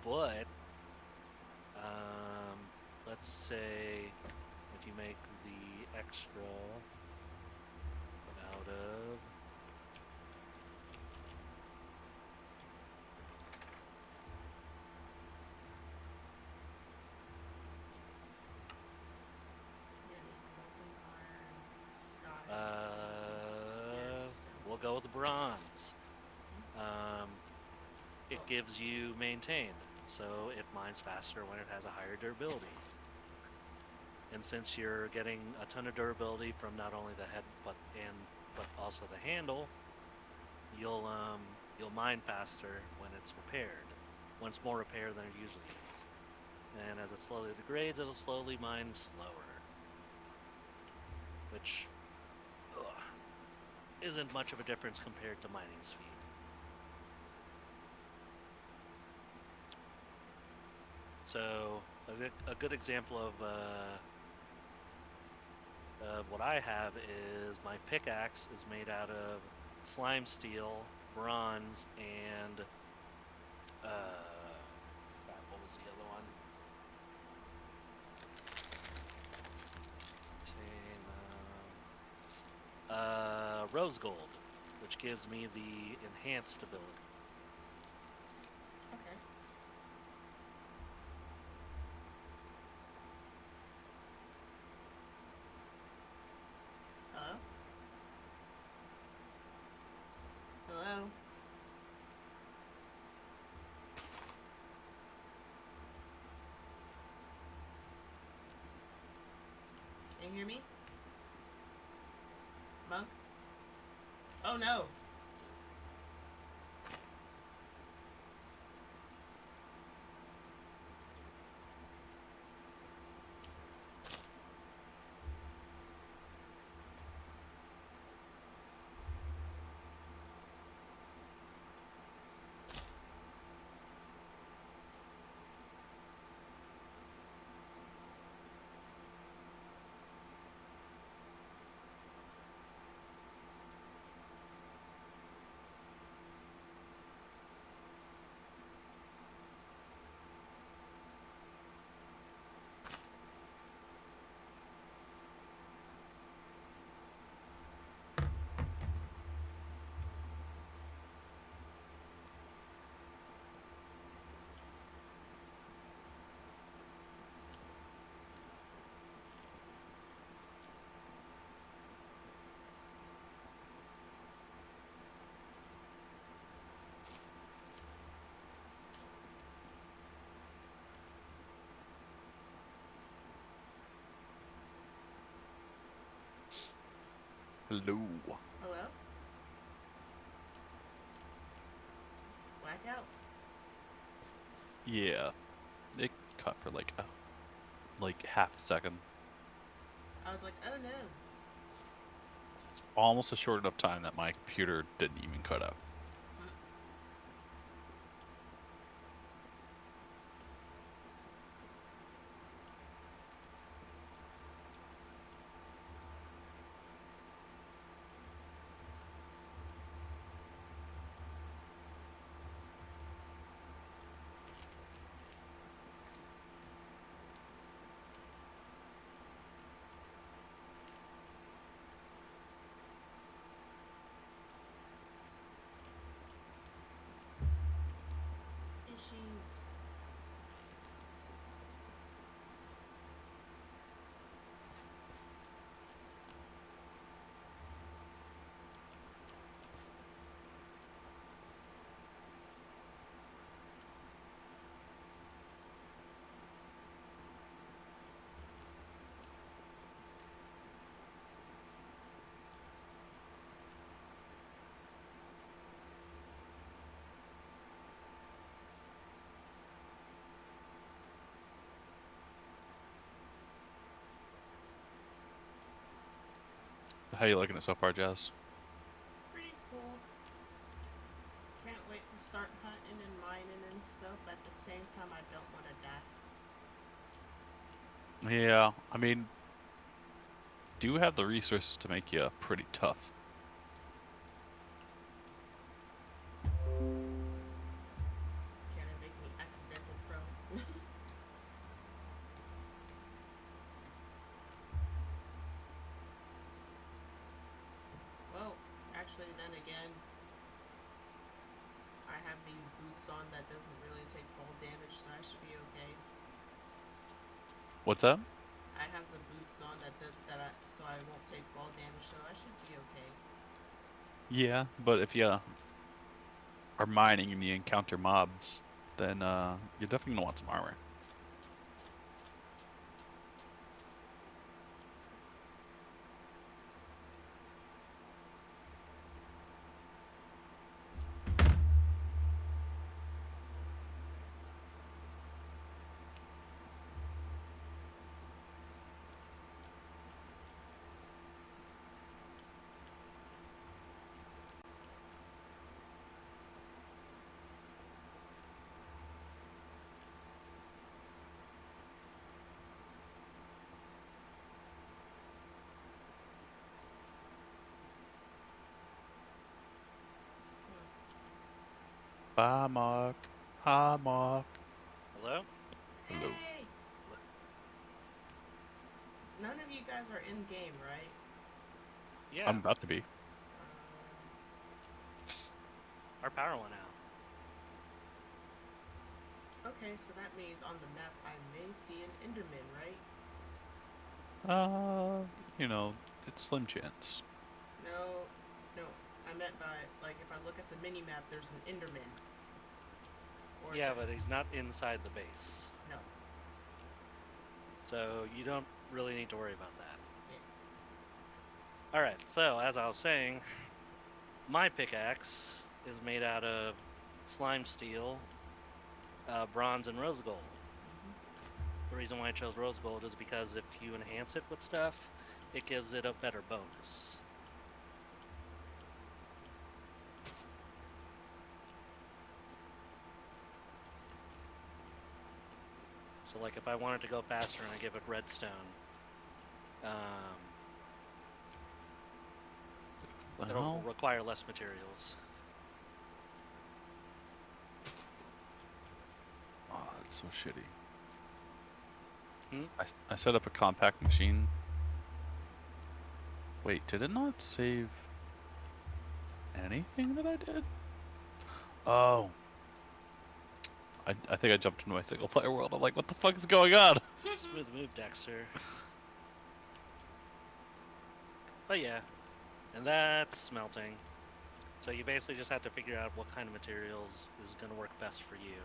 But let's say if you make the extra out of we'll go with the bronze. It gives you maintained, so it mines faster when it has a higher durability. And since you're getting a ton of durability from not only the head but also the handle, you'll mine faster when it's repaired. When it's more repaired than it usually is. And as it slowly degrades, it'll slowly mine slower. Which isn't much of a difference compared to mining speed. So a good example of what I have is my pickaxe is made out of slime steel, bronze, and what was the other one? Rose gold, which gives me the enhanced ability. Okay. Hello? Can you hear me? Monk? Oh no! Hello. Hello? Blackout? Yeah. It cut for like half a second. I was like, oh no. It's almost a short enough time that my computer didn't even cut out. Issues. How you liking it so far, Jazz? Pretty cool. Can't wait to start hunting and mining and stuff, but at the same time I don't want to die. Yeah, I mean, do have the resources to make you pretty tough. Can it make me accidental pro? Well, actually then again, I have these boots on that doesn't really take fall damage, so I should be okay. What's that? I have the boots on so I won't take fall damage, so I should be okay. Yeah, but if you are mining and you encounter mobs, then you're definitely gonna want some armor. Bye, Mark. Hi, Mark. Hello? Hello. Hey! None of you guys are in game, right? Yeah, I'm about to be. our power went out. Okay, so that means on the map I may see an Enderman, right? You know, it's slim chance. No, no. I meant by, like, if I look at the mini map, there's an Enderman. Or Yeah, but he's not inside the base. No. So you don't really need to worry about that. Alright, so as I was saying, my pickaxe is made out of slime steel, bronze, and rose gold. The reason why I chose rose gold is because if you enhance it with stuff, it gives it a better bonus. So like if I wanted to go faster and I give it redstone, it'll require less materials. Oh, that's so shitty. Hmm? I set up a compact machine. Wait, did it not save anything that I did? Oh. I think I jumped into my single player world. I'm like, what the fuck is going on? Smooth move, Dexter. But yeah, and that's smelting. So you basically just have to figure out what kind of materials is going to work best for you.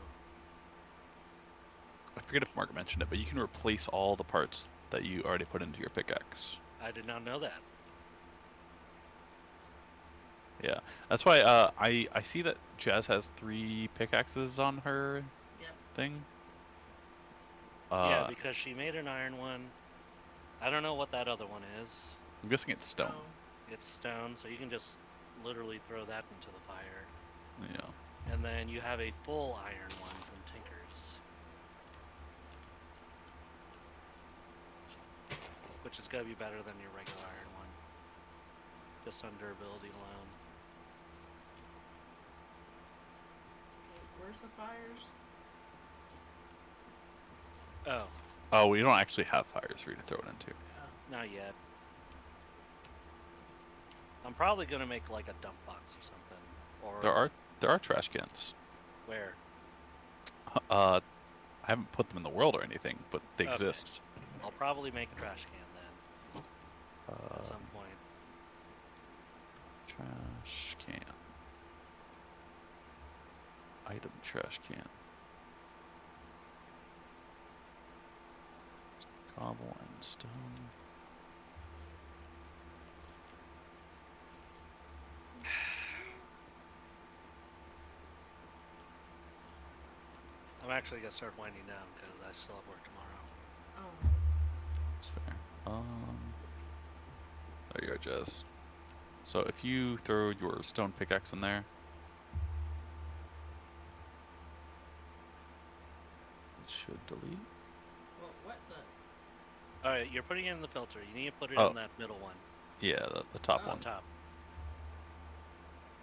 I forget if Mark mentioned it, but you can replace all the parts that you already put into your pickaxe. I did not know that. Yeah, that's why I see that Jazz has 3 pickaxes on her Yep. thing. Yeah, because she made an iron one. I don't know what that other one is. I'm guessing it's stone. It's stone, so you can just literally throw that into the fire. Yeah. And then you have a full iron one from Tinker's, which is going to be better than your regular iron one, just on durability alone. Okay, where's the fires? Oh. Oh, we don't actually have fires for you to throw it into. Not yet. I'm probably gonna make like a dump box or something. Or there are trash cans. Where? I haven't put them in the world or anything, but they exist. I'll probably make a trash can then. At some point. Trash can. Item trash can. Cobble and stone. I'm actually gonna start winding down because I still have work tomorrow. Oh. That's fair. There you go, Jess. So if you throw your stone pickaxe in there, it should delete. Well, what the? Alright, you're putting it in the filter. You need to put it in that middle one. Yeah, the top one. Top.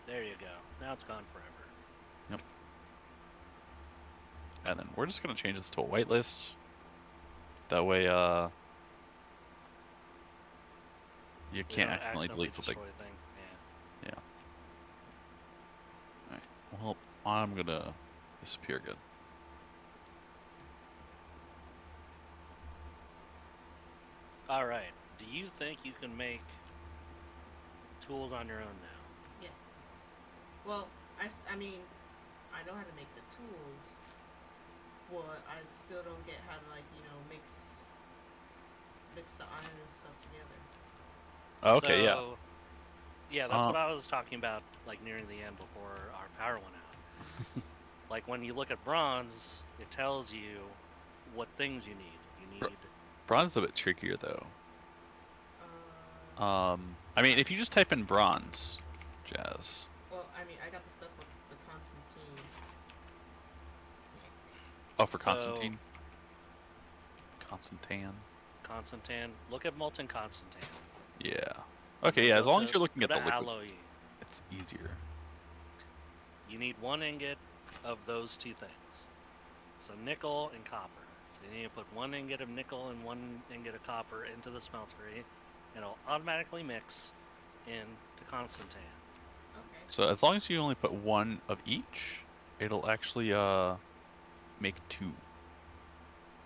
There you go. Now it's gone forever. Yep. And then we're just gonna change this to a whitelist. That way, you can't accidentally delete something. Yeah. Alright. Well, I'm gonna disappear again. Alright. Do you think you can make tools on your own now? Yes. Well, I mean, I know how to make the tools, but I still don't get how to, like, you know, mix the iron and stuff together. Okay, so, yeah, that's what I was talking about, like, nearing the end before our power went out. Like, when you look at bronze, it tells you what things you need. You need... Bronze is a bit trickier, though. I mean, if you just type in bronze, Jazz. Well, I mean, I got the stuff from the Constantine. Oh, for Constantine? Constantan. Look at molten Constantine. Yeah. Okay, yeah, as long as you're looking at the liquids, it's easier. You need 1 ingot of those 2 things. So nickel and copper. So you need to put 1 ingot of nickel and 1 ingot of copper into the smeltery. And it'll automatically mix into Constantine. Okay. So as long as you only put 1 of each, it'll actually make 2.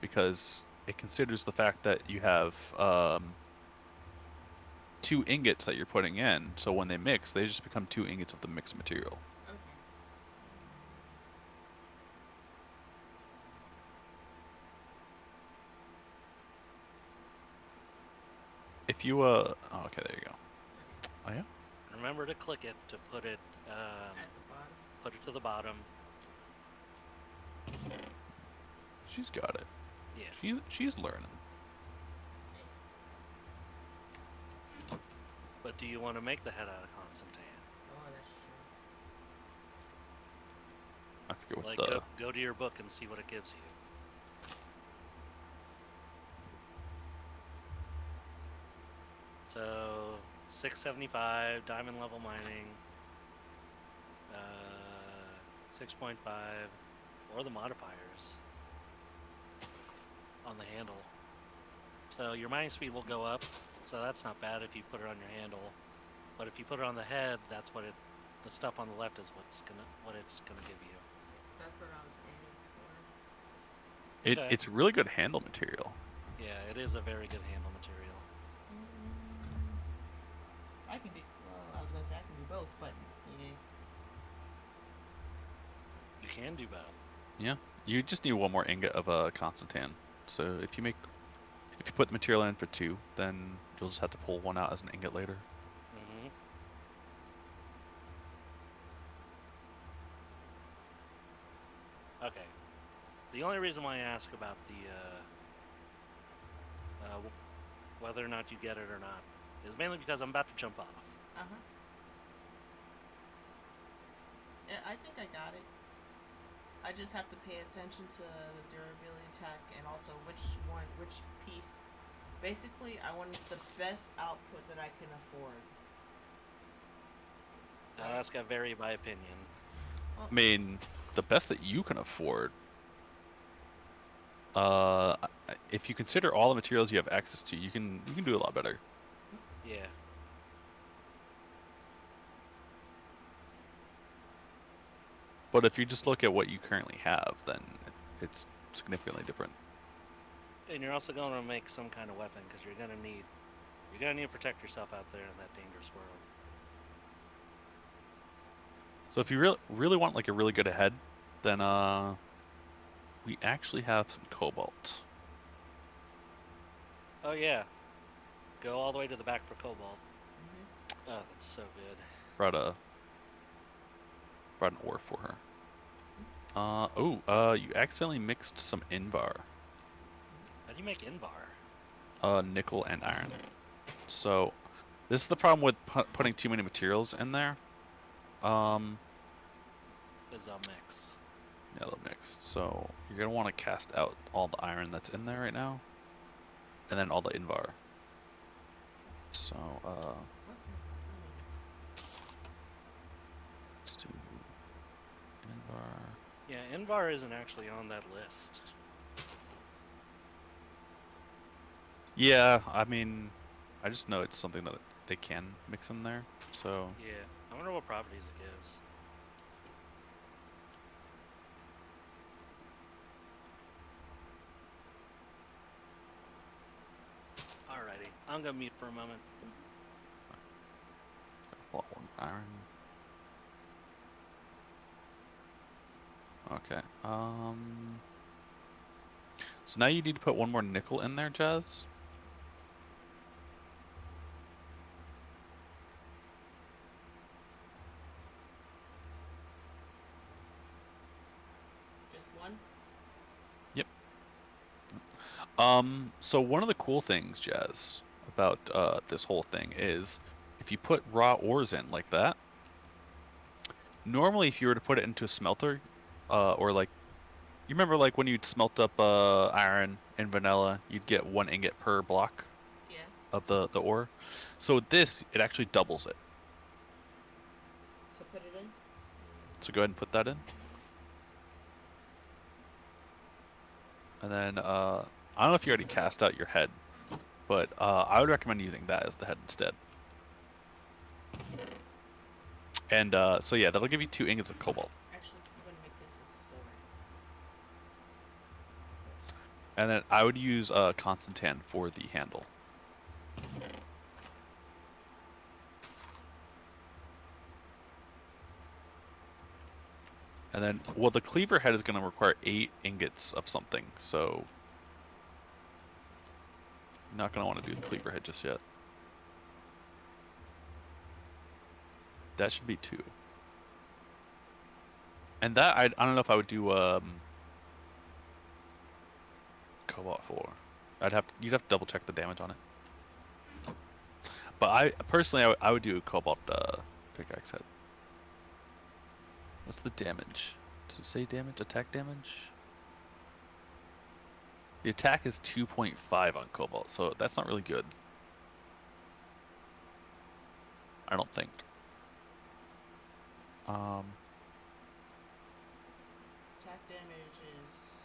Because it considers the fact that you have 2 ingots that you're putting in, so when they mix, they just become 2 ingots of the mixed material. Okay. If you okay, there you go. Oh yeah. Remember to click it to put it At the bottom. put it to the bottom. She's got it. Yeah. She's learning. But do you want to make the head out of Constantine? Oh, that's true. I forget what Like, the. go to your book and see what it gives you. So, 675 diamond level mining, 6.5, or the modifiers on the handle. So your mining speed will go up. So that's not bad if you put it on your handle. But if you put it on the head, that's what the stuff on the left is what it's gonna give you. That's what I was aiming for. Okay. It's really good handle material. Yeah, it is a very good handle material. I can do. Well, I was gonna say I can do both, but yeah. You can do both. Yeah. You just need one more ingot of a Constantine. So if you put the material in for 2, then you'll just have to pull one out as an ingot later. Mm-hmm. Okay. The only reason why I ask about the whether or not you get it or not is mainly because I'm about to jump off. Yeah, I think I got it. I just have to pay attention to the durability attack and also which piece. Basically, I want the best output that I can afford. That's got vary by opinion. Well, I mean, the best that you can afford. If you consider all the materials you have access to, you can do a lot better. Yeah. But if you just look at what you currently have, then it's significantly different. And you're also going to make some kind of weapon because you're gonna need to protect yourself out there in that dangerous world. So if you really want like a really good head, then we actually have some cobalt. Oh yeah. Go all the way to the back for cobalt. Oh, that's so good. Brought an ore for her. You accidentally mixed some invar. How do you make invar? Nickel and iron. So this is the problem with putting too many materials in there. Is a mix. Yeah, they'll mix. So you're gonna want to cast out all the iron that's in there right now, and then all the invar. So let's do invar. Yeah, invar isn't actually on that list. Yeah, I mean, I just know it's something that they can mix in there. So Yeah, I wonder what properties it gives. Alrighty, I'm gonna mute for a moment. one iron. Okay. So now you need to put one more nickel in there, Jazz. Just one. Yep. So one of the cool things, Jazz, about this whole thing is if you put raw ores in like that, normally if you were to put it into a smelter, or like, you remember like when you'd smelt up iron in vanilla, you'd get 1 ingot per block Yeah. of the ore. So with this, it actually doubles it. So put it in. So go ahead and put that in. And then, I don't know if you already cast out your head, but I would recommend using that as the head instead. And so yeah, that'll give you 2 ingots of cobalt. Actually, I'm gonna make this a sword. And then I would use Constantine for the handle. And then, well, the cleaver head is going to require 8 ingots of something, so you're not going to want to do the cleaver head just yet. That should be 2. And that I don't know if I would do Cobalt 4. You'd have to double check the damage on it. But I personally I would do a Cobalt pickaxe head. What's the damage? Does it say damage? Attack damage? The attack is 2.5 on Cobalt, so that's not really good. I don't think. Attack damage is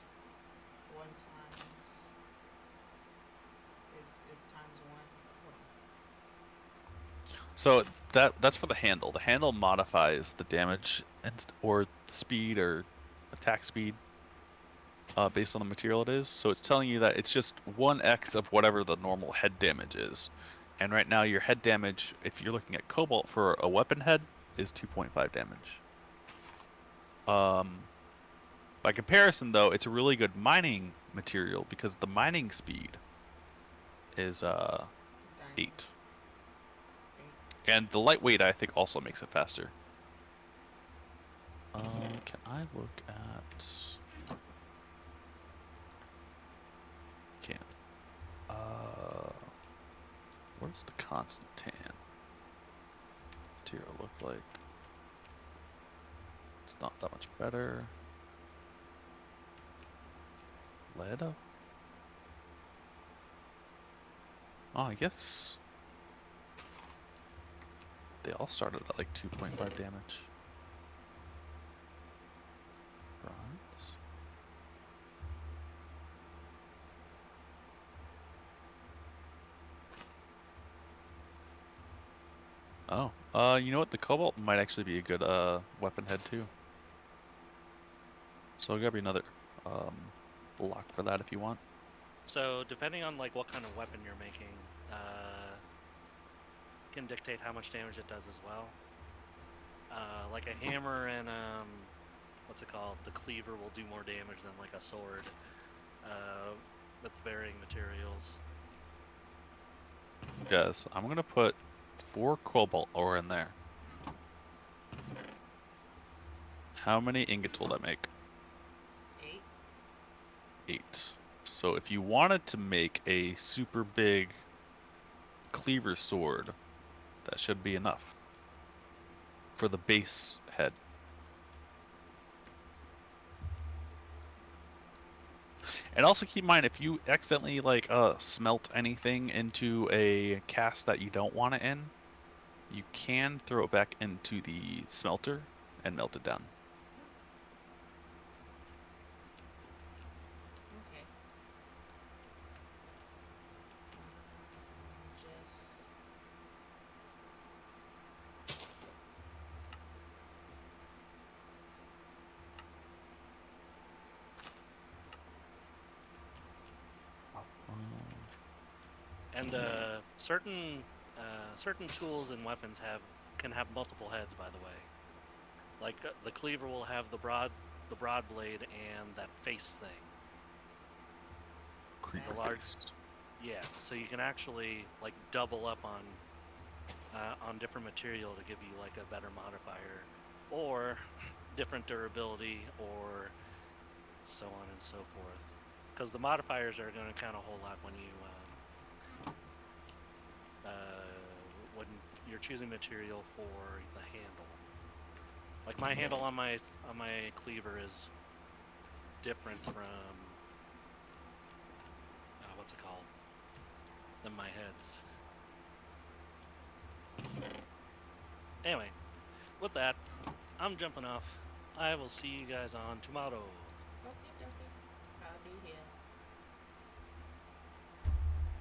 1 times. Is times 1. So that's for the handle. The handle modifies the damage or speed or attack speed based on the material it is. So it's telling you that it's just 1x of whatever the normal head damage is. And right now your head damage, if you're looking at Cobalt for a weapon head, is 2.5 damage. By comparison though, it's a really good mining material because the mining speed is 8. And the lightweight, I think, also makes it faster. Can I look at... Can't. What does the constant tan material look like? It's not that much better. Lead? Oh, I guess... They all started at like 2.5 damage. Bronze. Oh, you know what? The Cobalt might actually be a good weapon head too. So I'll grab you another block for that if you want. So depending on like what kind of weapon you're making, can dictate how much damage it does as well. Like a hammer and what's it called? The cleaver will do more damage than like a sword with varying materials. Yes, I'm gonna put 4 cobalt ore in there. How many ingots will that make? 8. 8. So if you wanted to make a super big cleaver sword, that should be enough for the base head. And also keep in mind, if you accidentally like smelt anything into a cast that you don't want it in, you can throw it back into the smelter and melt it down. Okay. Just... And certain tools and weapons can have multiple heads. By the way, like the cleaver will have the broad blade and that face thing. Creeper The large, face. yeah. So you can actually like double up on different material to give you like a better modifier, or different durability, or so on and so forth. Because the modifiers are going to count a whole lot when you're choosing material for the handle. Like my handle on my cleaver is different from what's it called? Than my heads. Anyway, with that, I'm jumping off. I will see you guys on tomorrow. Okay. I'll be here.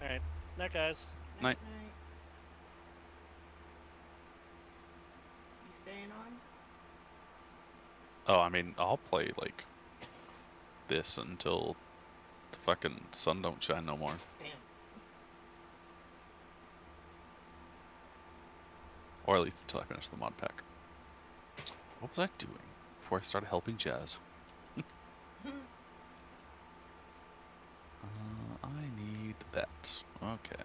Alright, night guys. Night. Night. You staying on? Oh, I mean, I'll play like this until the fucking sun don't shine no more. Damn. Or at least until I finish the mod pack. What was I doing before I started helping Jazz? I need that. Okay.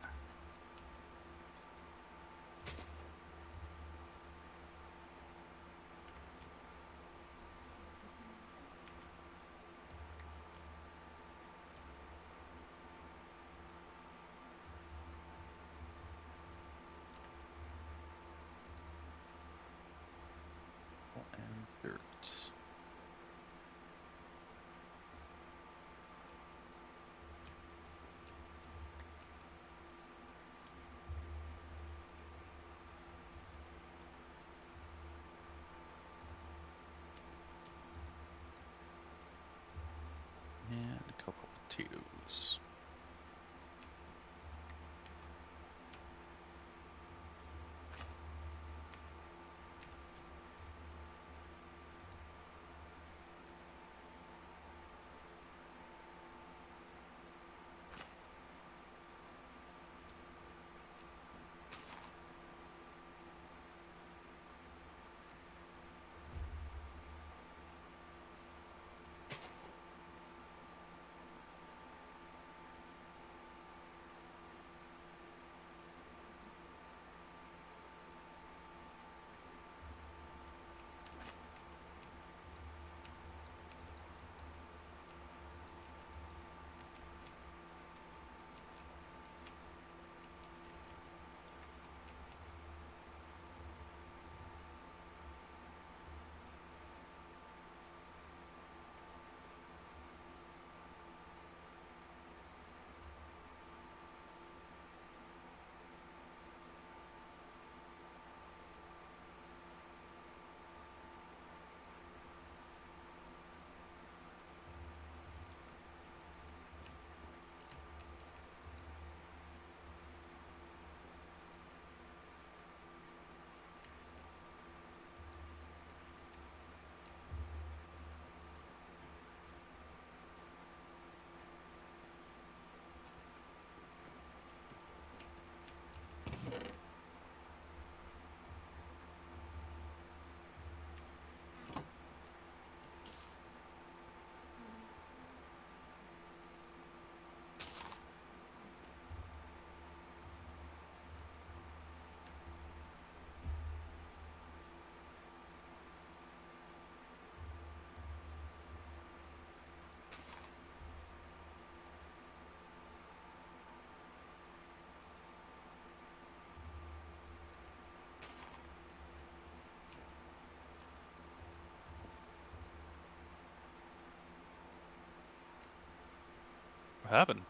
happened?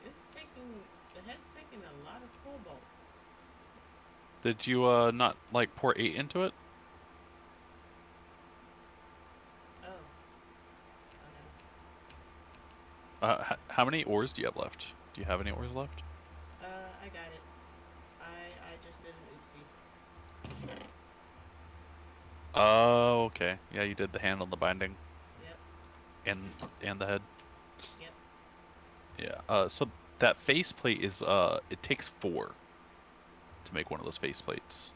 It's taking the head's taking a lot of cobalt. Did you not like pour 8 into it? Oh, oh How many ores do you have left? Do you have any ores left? no. I got it. I just did an oopsie. Oh, okay. Yeah, you did the hand on the binding Yep. and the head. Yep. Yeah. So that faceplate is it takes 4 to make one of those faceplates.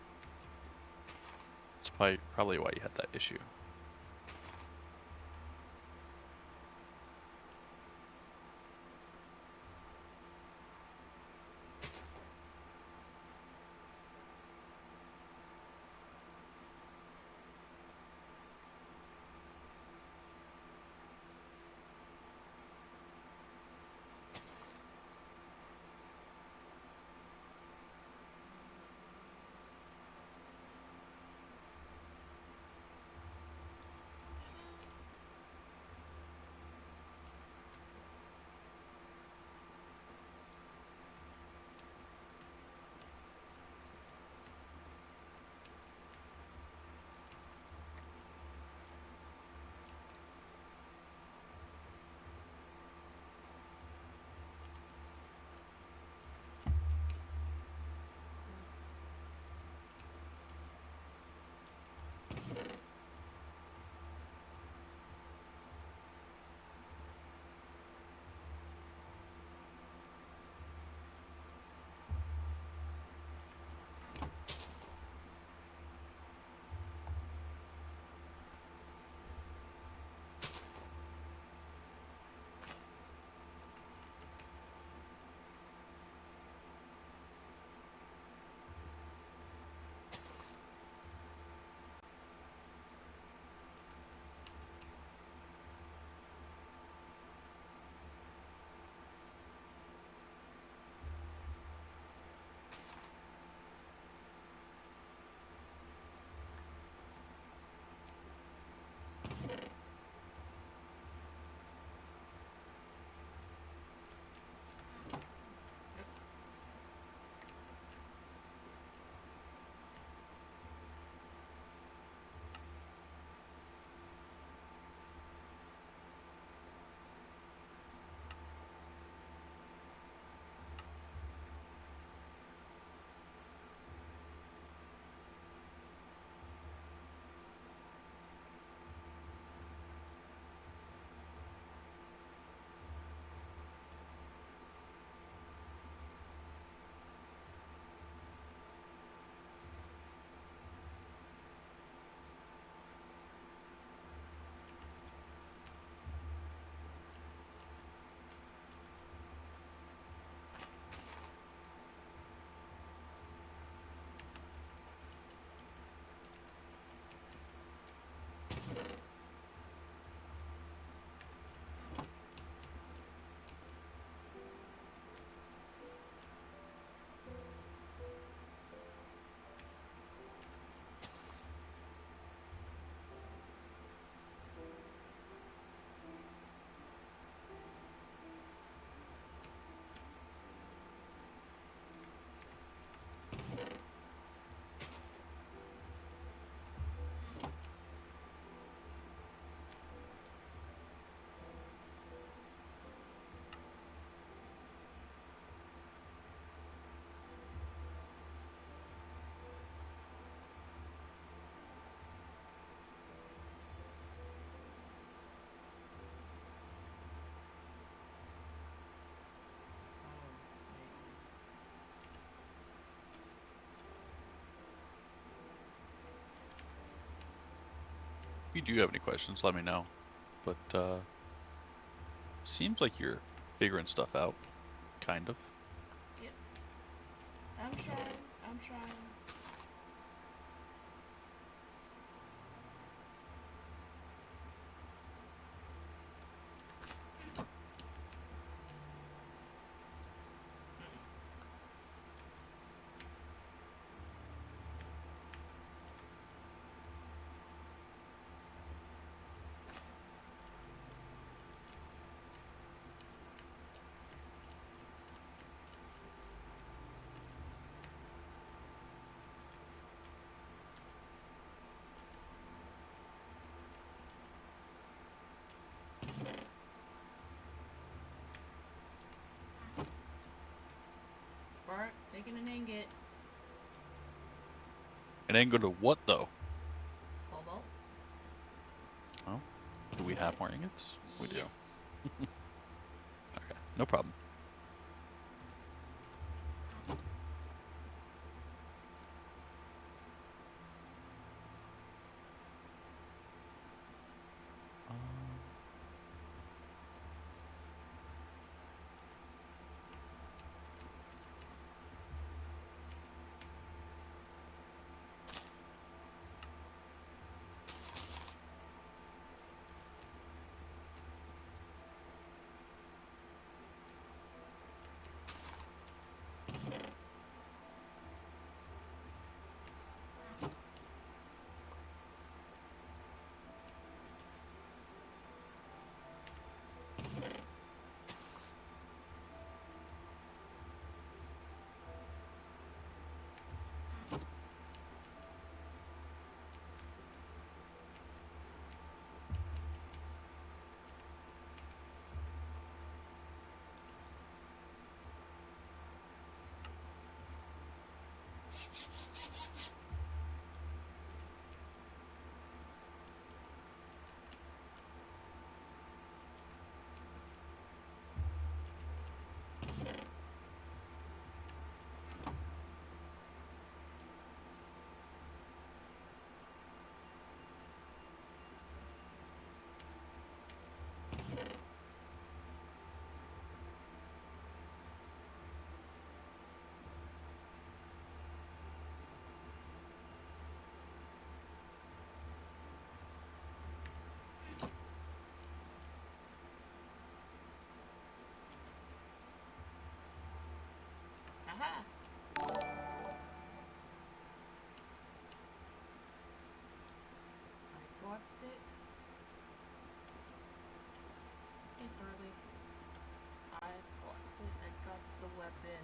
That's probably why you had that issue. If you do have any questions, let me know. But seems like you're figuring stuff out, kind of. Yep. I'm trying. I'm trying. Alright, taking an ingot. An angle to what though? Cobalt? Oh, do we have more ingots? We do. Yes. Okay, no problem. Aha! I got it. Hey, Furley. I got it. I got the weapon.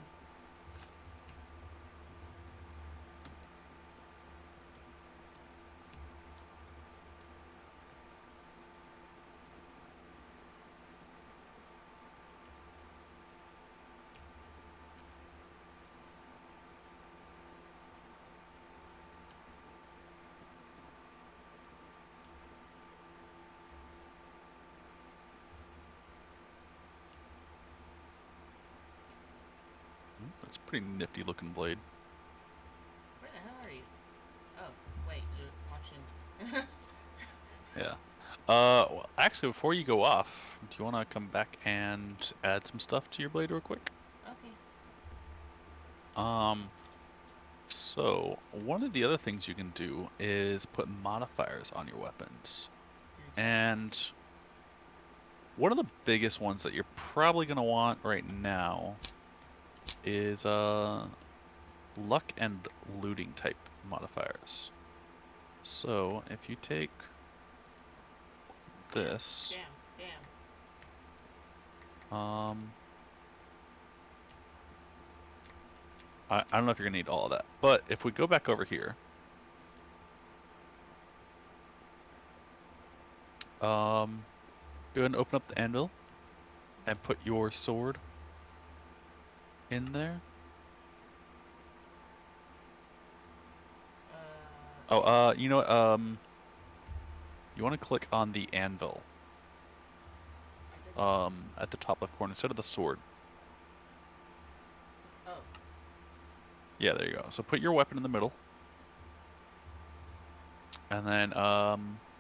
That's a pretty nifty looking blade. Where the hell are you? Oh, wait, you're watching. Yeah. Well, actually, before you go off, do you want to come back and add some stuff to your blade real quick? Okay. So one of the other things you can do is put modifiers on your weapons. And one of the biggest ones that you're probably going to want right now is luck and looting type modifiers. So if you take this, I don't know if you're gonna need all of that, but if we go back over here, go ahead and open up the anvil and put your sword in there. You know what, you want to click on the anvil at the top left corner instead of the sword. Oh. Yeah, there you go. So put your weapon in the middle. And then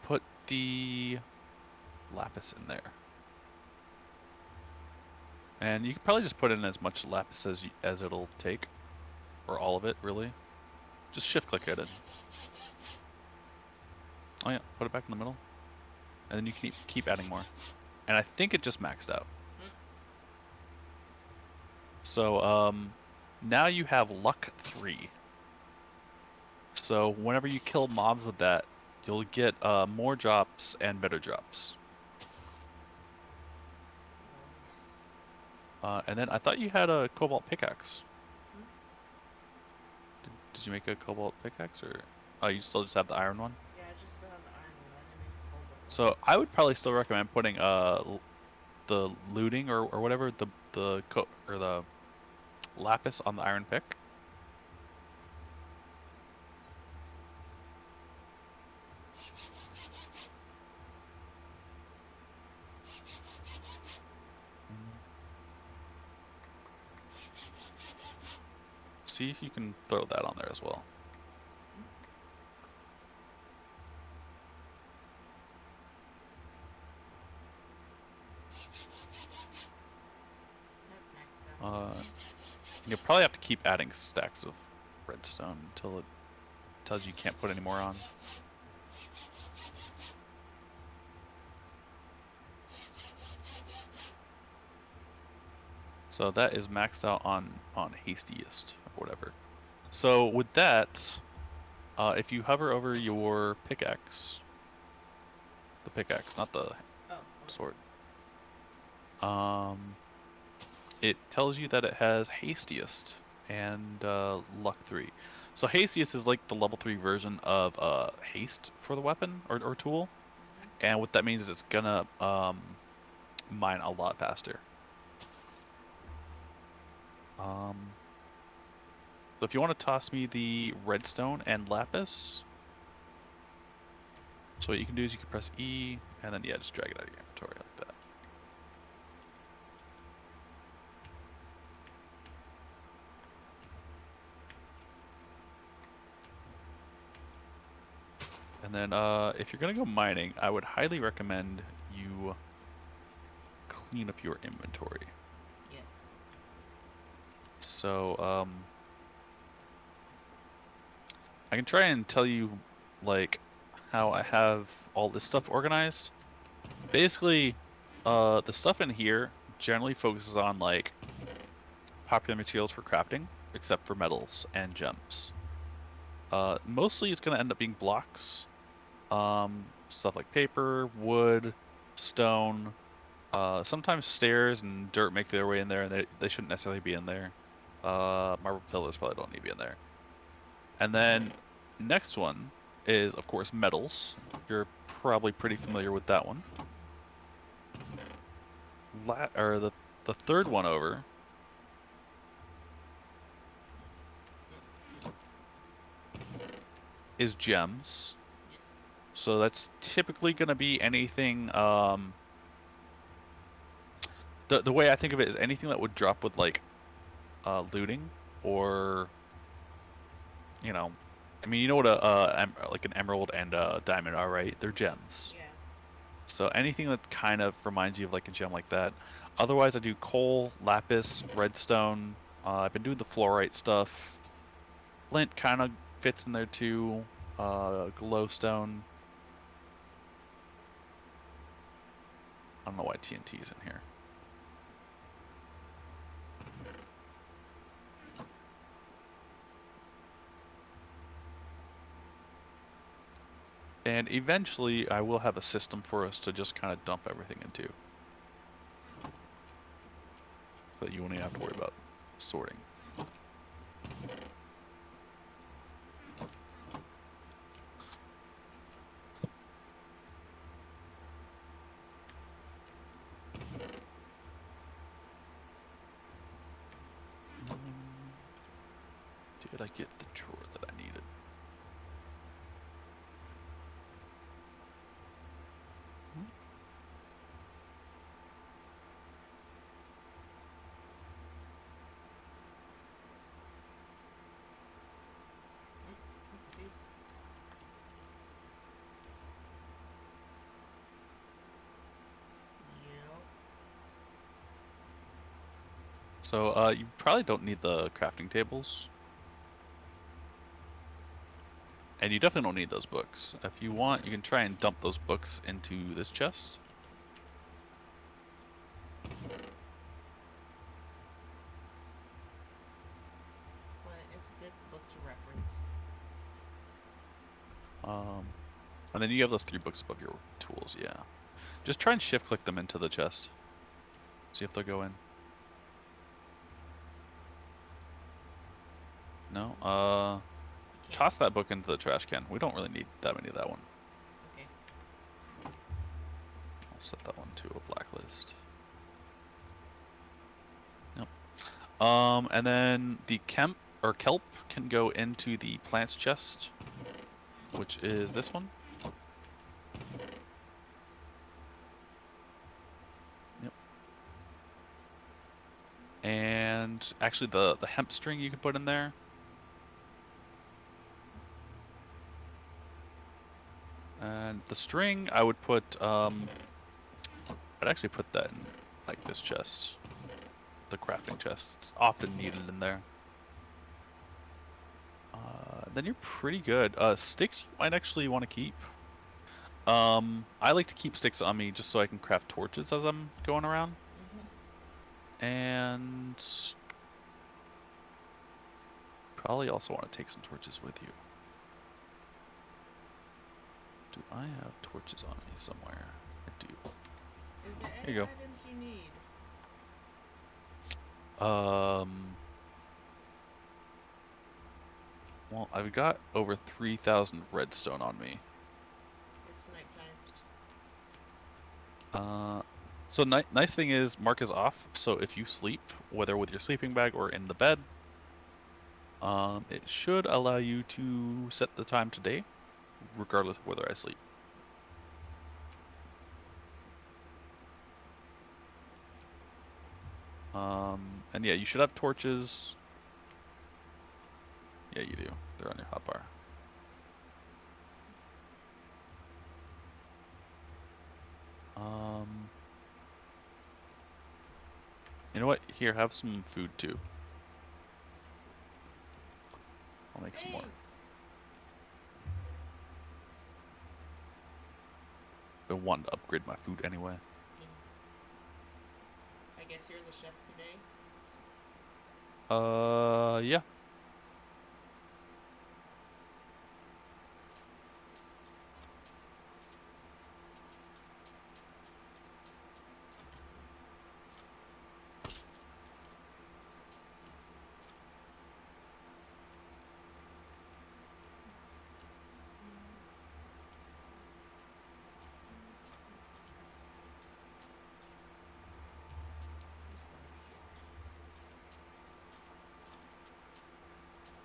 put the lapis in there. And you can probably just put in as much lapis as it'll take. Or all of it, really. Just shift click it in. Oh yeah, put it back in the middle. And then you can keep adding more. And I think it just maxed out. So now you have luck 3. So whenever you kill mobs with that, you'll get more drops and better drops. Nice. And then I thought you had a cobalt pickaxe. Did you make a cobalt pickaxe, or oh, you still just have the iron one? Yeah, I just still have the iron one. I didn't make a cobalt one. So I would probably still recommend putting the looting or whatever the lapis on the iron pick. See if you can throw that on there as well. Yep, maxed out. You'll probably have to keep adding stacks of redstone until it tells you can't put any more on. So that is maxed out on hastiest or whatever. So with that, if you hover over your pickaxe, the pickaxe, not the Oh, sword, it tells you that it has hastiest and luck 3. So hastiest is like the level 3 version of haste for the weapon or tool, and what that means is it's gonna mine a lot faster. So if you want to toss me the redstone and lapis, so what you can do is you can press E and then yeah, just drag it out of your inventory like that. And then if you're gonna go mining, I would highly recommend you clean up your inventory. yes. So I can try and tell you like how I have all this stuff organized. Basically, the stuff in here generally focuses on like popular materials for crafting, except for metals and gems. Mostly it's gonna end up being blocks. Stuff like paper, wood, stone, sometimes stairs and dirt make their way in there, and they shouldn't necessarily be in there. Marble pillars probably don't need to be in there. And then next one is, of course, metals. You're probably pretty familiar with that one. The third one over is gems. Yes. So that's typically going to be anything. The way I think of it is anything that would drop with like looting or, you know, I mean, you know what like an emerald and a diamond are, right? They're gems. Yeah. So anything that kind of reminds you of like a gem like that. Otherwise, I do coal, lapis, redstone. I've been doing the fluorite stuff. Flint kind of fits in there too. Glowstone. I don't know why TNT is in here. And eventually, I will have a system for us to just kind of dump everything into. So that you won't even have to worry about sorting. Did I get the drawer that I needed? Please. Yep. So you probably don't need the crafting tables. And you definitely don't need those books. If you want, you can try and dump those books into this chest. But it's a good book to reference. And then you have those 3 books above your tools, yeah. Just try and shift click them into the chest. See if they'll go in. No? Toss that book into the trash can. We don't really need that many of that one. Okay. I'll set that one to a blacklist. Nope. And then the kelp can go into the plants chest, which is this one. Yep. And actually the hemp string you can put in there. And the string I would put I'd actually put that in like this chest. The crafting chest. It's often needed in there. Then you're pretty good. Sticks you might actually want to keep. I like to keep sticks on me just so I can craft torches as I'm going around. And probably also want to take some torches with you. Do I have torches on me somewhere? I do. Is there Here any you go. items you need? Well, I've got over 3,000 redstone on me. It's nighttime. So nice thing is Mark is off. So if you sleep, whether with your sleeping bag or in the bed, it should allow you to set the time today, regardless of whether I sleep. And yeah, you should have torches. Yeah, you do. They're on your hotbar. You know what? Here, have some food too. I'll make some more. Thanks. I wanted to upgrade my food anyway. I guess you're the chef today. Yeah.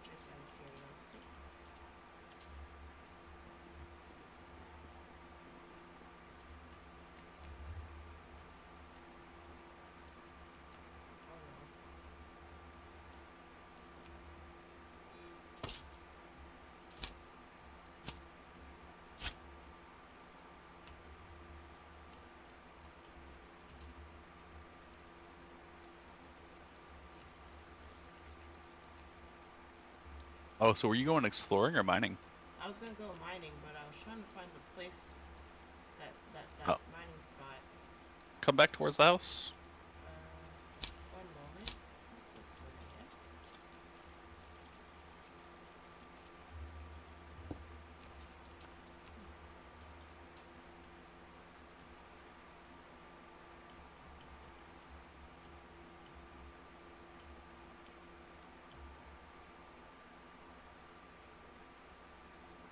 Just out of curiosity. Oh well. Oh, so were you going exploring or mining? I was gonna go mining, but I was trying to find the place that Oh, mining spot. come back towards the house. One moment. What's this over here?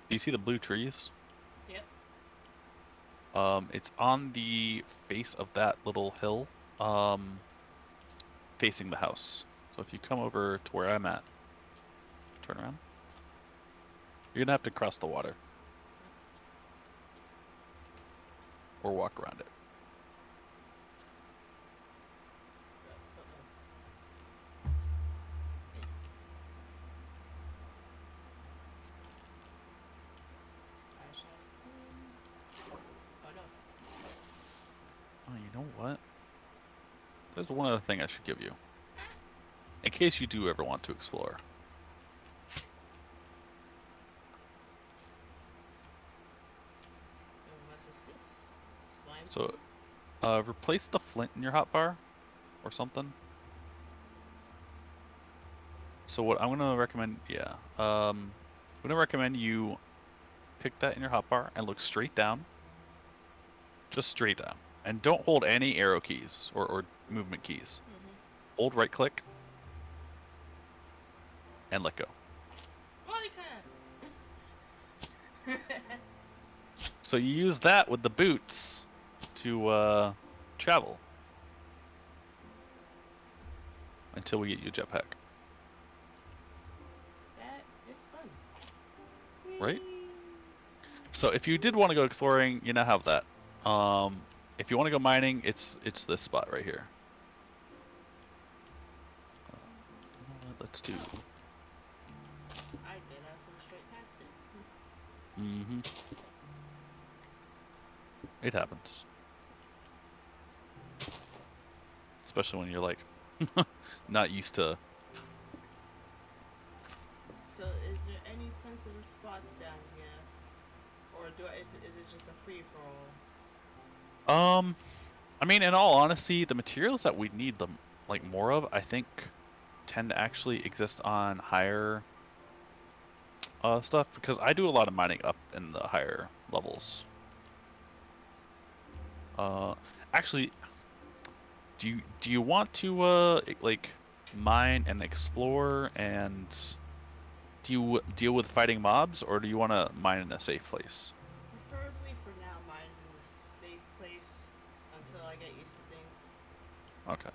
Do you see the blue trees? Yep. It's on the face of that little hill, facing the house. So if you come over to where I'm at, turn around. You're gonna have to cross the water. Or walk around it. I shall soon. Oh no. Oh, you know what? There's one other thing I should give you. In case you do ever want to explore. Unless it's this. Slime So, seed? replace the flint in your hotbar or something. So what I'm gonna recommend, I'm gonna recommend you pick that in your hotbar and look straight down. Just straight down. And don't hold any arrow keys or movement keys. Hold right click and let go. Monica! So you use that with the boots to travel. And until we get you a jetpack. That is fun. Right? Whee! So if you did want to go exploring, you now have that. If you want to go mining, it's this spot right here. You know what, let's do. I did. I just went straight past it. Mm-hmm. It happens. Especially when you're like not used to. So, is there any sensitive spots down here, or is it just a free for all? I mean, in all honesty, the materials that we need them like more of, I think, tend to actually exist on higher stuff because I do a lot of mining up in the higher levels. Actually, do you want to like mine and explore and deal with fighting mobs, or do you want to mine in a safe place? Preferably for now, mine in a safe place until I get used to things. Okay.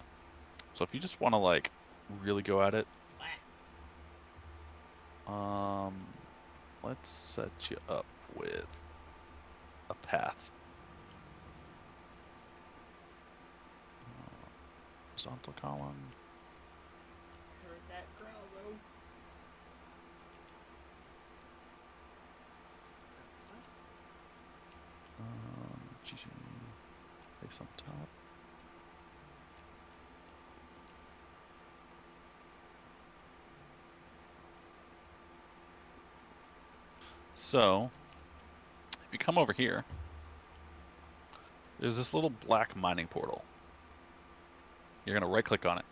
So if you just want to like really go at it, Whack. let's set you up with a path. Horizontal column. Heard that growl though. GG. Place on top. So, if you come over here, there's this little black mining portal. You're going to right click on it.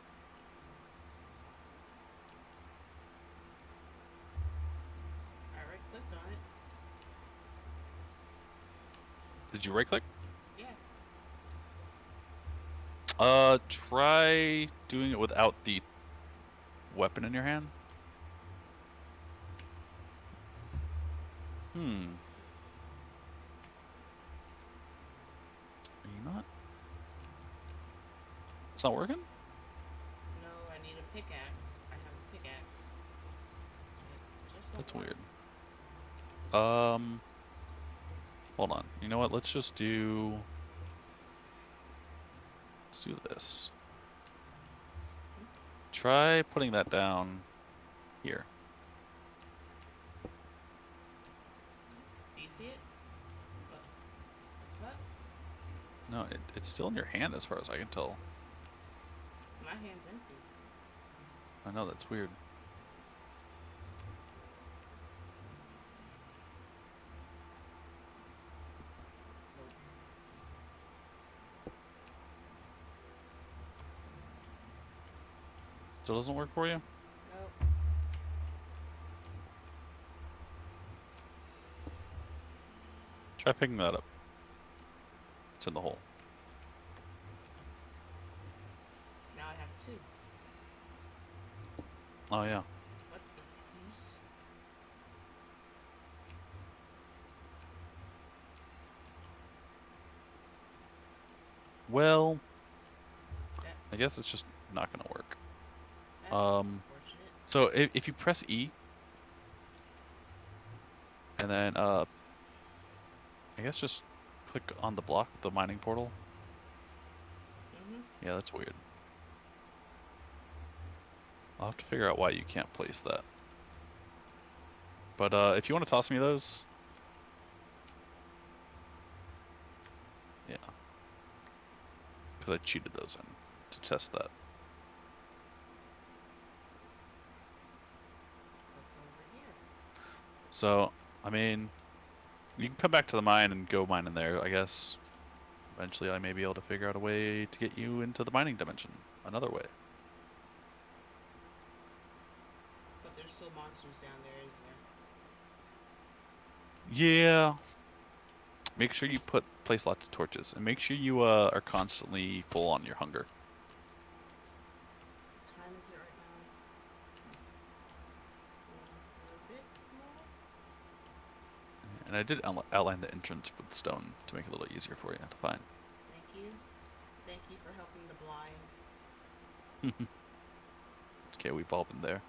I right clicked on it. Did you right click? Yeah. Try doing it without the weapon in your hand. Are you not? It's not working? No, I need a pickaxe. I have a pickaxe. It just won't That's work. weird. Hold on. You know what? Let's do this. Try putting that down here. Do you see it? What? No, it's still in your hand as far as I can tell. My hand's empty. I know, that's weird. Still doesn't work for you? Nope. Try picking that up. It's in the hole. Now I have two. Oh yeah. What the deuce? Well, That's, I guess it's just not gonna work. that's unfortunate. So if you press E, and then I guess just click on the block with the mining portal. Yeah, that's weird. I'll have to figure out why you can't place that. But if you want to toss me those, yeah, because I cheated those in to test that. What's over here? So, I mean, you can come back to the mine and go mine in there, I guess. Eventually I may be able to figure out a way to get you into the mining dimension. Another way. But there's still monsters down there, isn't there? Yeah. Make sure you place lots of torches, and make sure you are constantly full on your hunger. What time is it right now? Still for a bit more? And I did outline the entrance with stone to make it a little easier for you to find. Thank you. Thank you for helping the blind. Okay, we've all been there.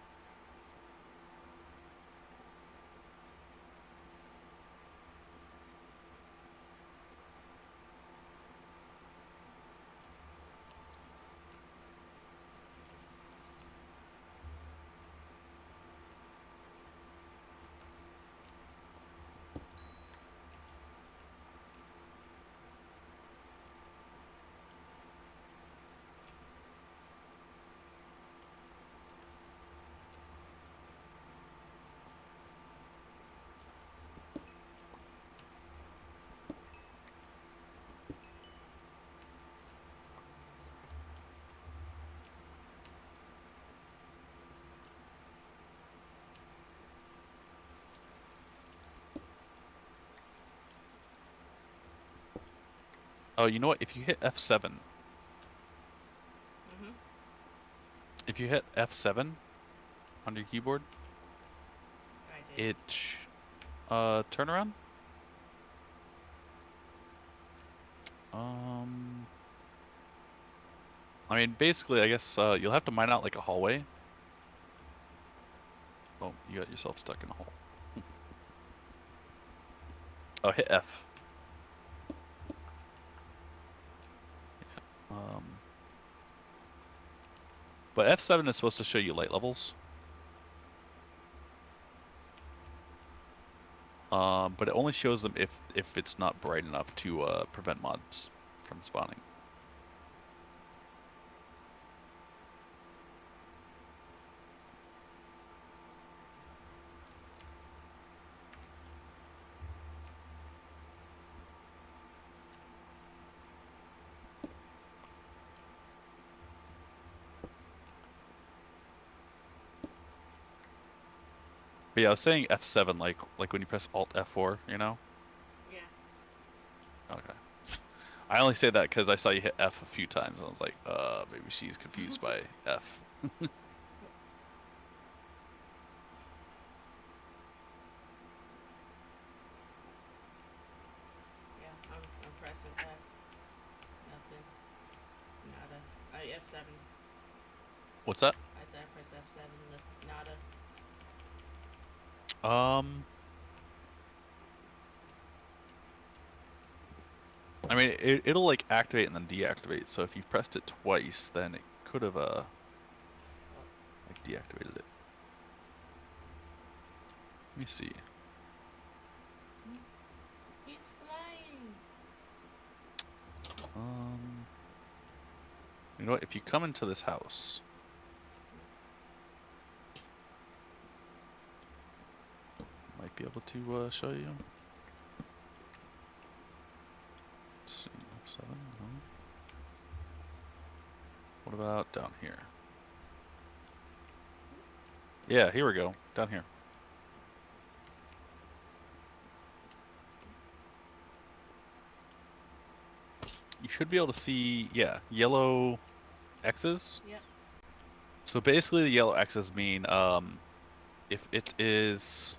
Oh, you know what? If you hit F7, Mhm. if you hit F7 on your keyboard, I did. turn around. Um, I mean, basically, I guess you'll have to mine out like a hallway. Oh, you got yourself stuck in a hole. Oh, hit F. Um, but F7 is supposed to show you light levels. But it only shows them if it's not bright enough to prevent mobs from spawning. But yeah, I was saying F7 like when you press Alt F4, you know? Yeah. Okay. I only say that because I saw you hit F a few times, and I was like, maybe she's confused by F. Yeah. I'm pressing F. Nothing. Nada. F7. What's that? I said I press F7. Nada. Um, I mean, it'll like activate and then deactivate. So if you pressed it twice, then it could have Oh, like deactivated it. Let me see. he's flying. Um, you know what? If you come into this house, might be able to show you. Let's see, F7. No. What about down here? Yeah, here we go. Down here. You should be able to see, yeah, yellow X's. Yep. So basically, the yellow X's mean if it is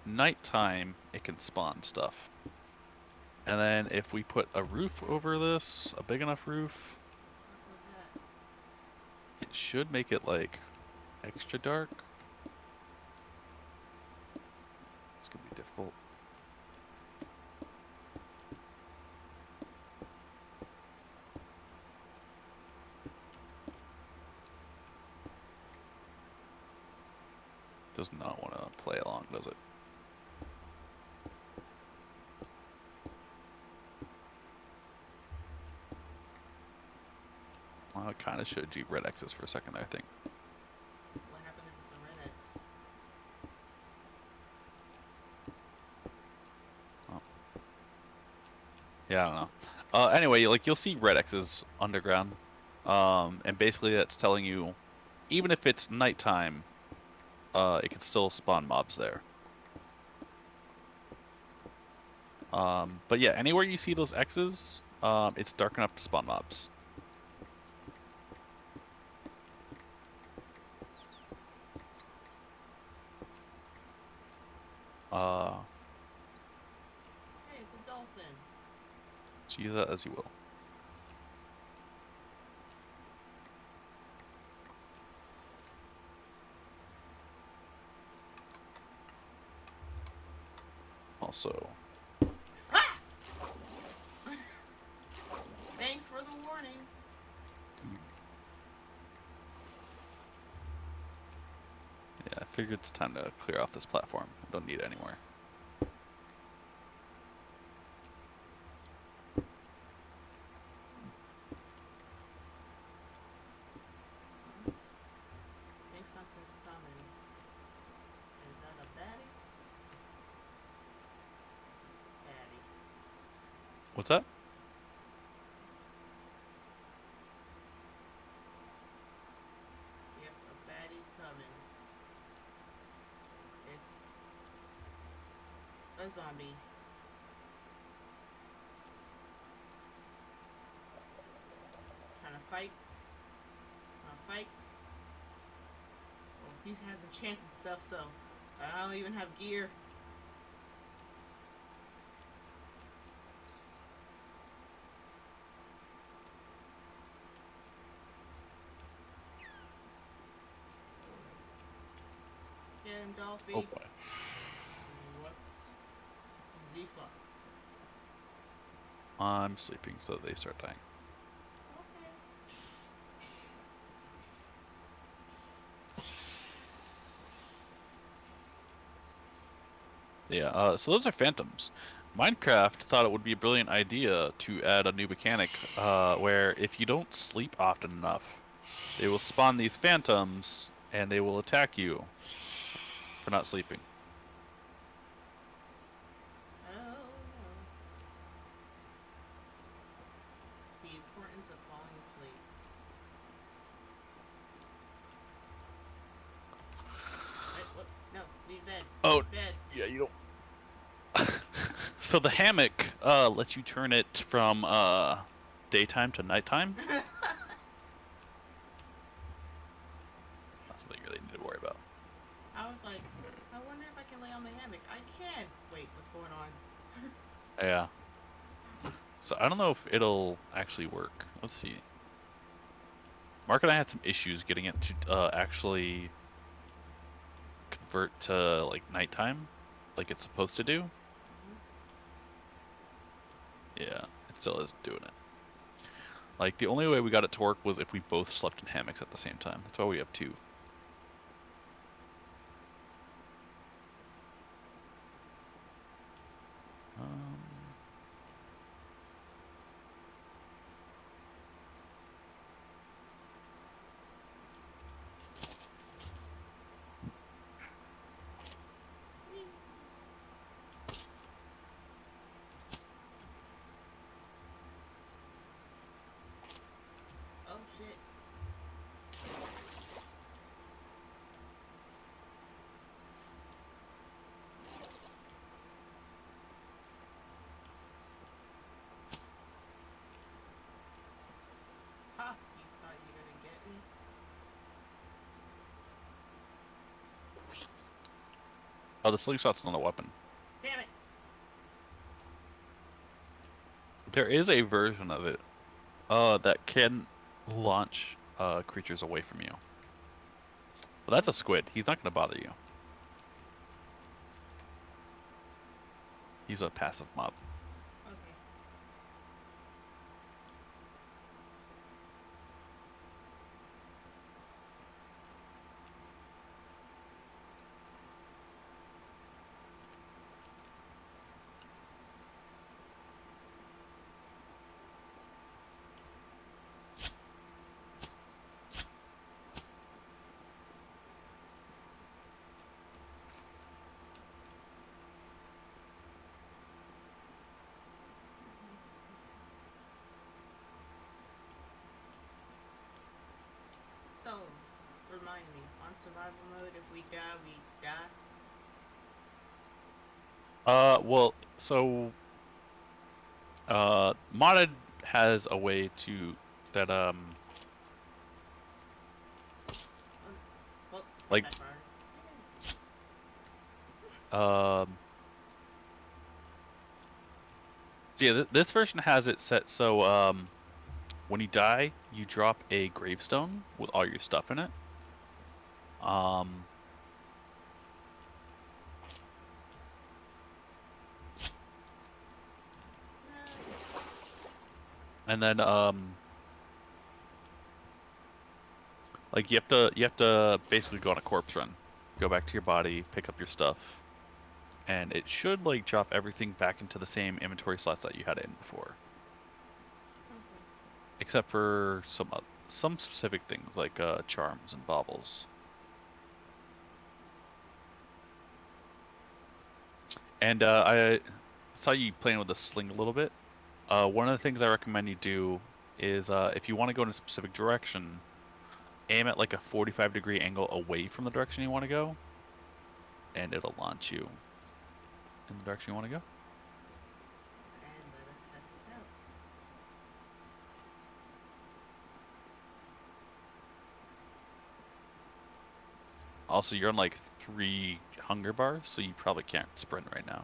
nighttime, it can spawn stuff. And then if we put a roof over this, a big enough roof, What was that? it should make it like extra dark. It's gonna be difficult. Does not want to play along, does it? Well, it kind of showed you red X's for a second there, I think. What happened if it's a red X? Oh. Yeah, I don't know. Anyway, like you'll see red X's underground, and basically that's telling you, even if it's nighttime, it can still spawn mobs there. But yeah, anywhere you see those X's, it's dark enough to spawn mobs. Hey, it's a dolphin. See that as you will. also. Ah! Thanks for the warning. Yeah, I figured it's time to clear off this platform. I don't need it anymore. I think something's coming. Is that a baddie? It's a baddie. What's that? Yep, a baddie's coming. It's a zombie. Trying to fight. Trying to fight. Well, he has enchanted stuff, so I don't even have gear. Get him, Dolphy. Oh boy. What's Z-fuck? I'm sleeping, so they start dying. Okay. Yeah, so those are phantoms. Minecraft thought it would be a brilliant idea to add a new mechanic where if you don't sleep often enough, they will spawn these phantoms and they will attack you for not sleeping. Oh no. The importance of falling asleep. Wait, whoops. No, leave bed. Oh, Leave bed. yeah, you don't. So the hammock lets you turn it from daytime to nighttime. Not something you really need to worry about. I was like, I wonder if I can lay on the hammock. I can. Wait, what's going on? Yeah. So I don't know if it'll actually work. Let's see. Mark and I had some issues getting it to actually convert to like nighttime, like it's supposed to do. Yeah, it still isn't doing it. Like the only way we got it to work was if we both slept in hammocks at the same time. That's why we have two. Um, Oh shit. Ha! You thought you were gonna get me? oh, the slingshot's not a weapon. Damn it! There is a version of it that can launch creatures away from you. But that's a squid. He's not going to bother you. He's a passive mob. Okay. So, remind me, on survival mode, if we die, we die? Well, so modded has a way to that Well, like that far. um so yeah, this version has it set so when you die, you drop a gravestone with all your stuff in it. And then like you have to basically go on a corpse run. Go back to your body, pick up your stuff, and it should like drop everything back into the same inventory slots that you had it in before. Okay. Except for some specific things like charms and baubles. And I saw you playing with the sling a little bit. One of the things I recommend you do is if you want to go in a specific direction, aim at like a 45-degree angle away from the direction you want to go, and it'll launch you in the direction you want to go. And let us test this out. Also, you're on like 3 hunger bars, so you probably can't sprint right now.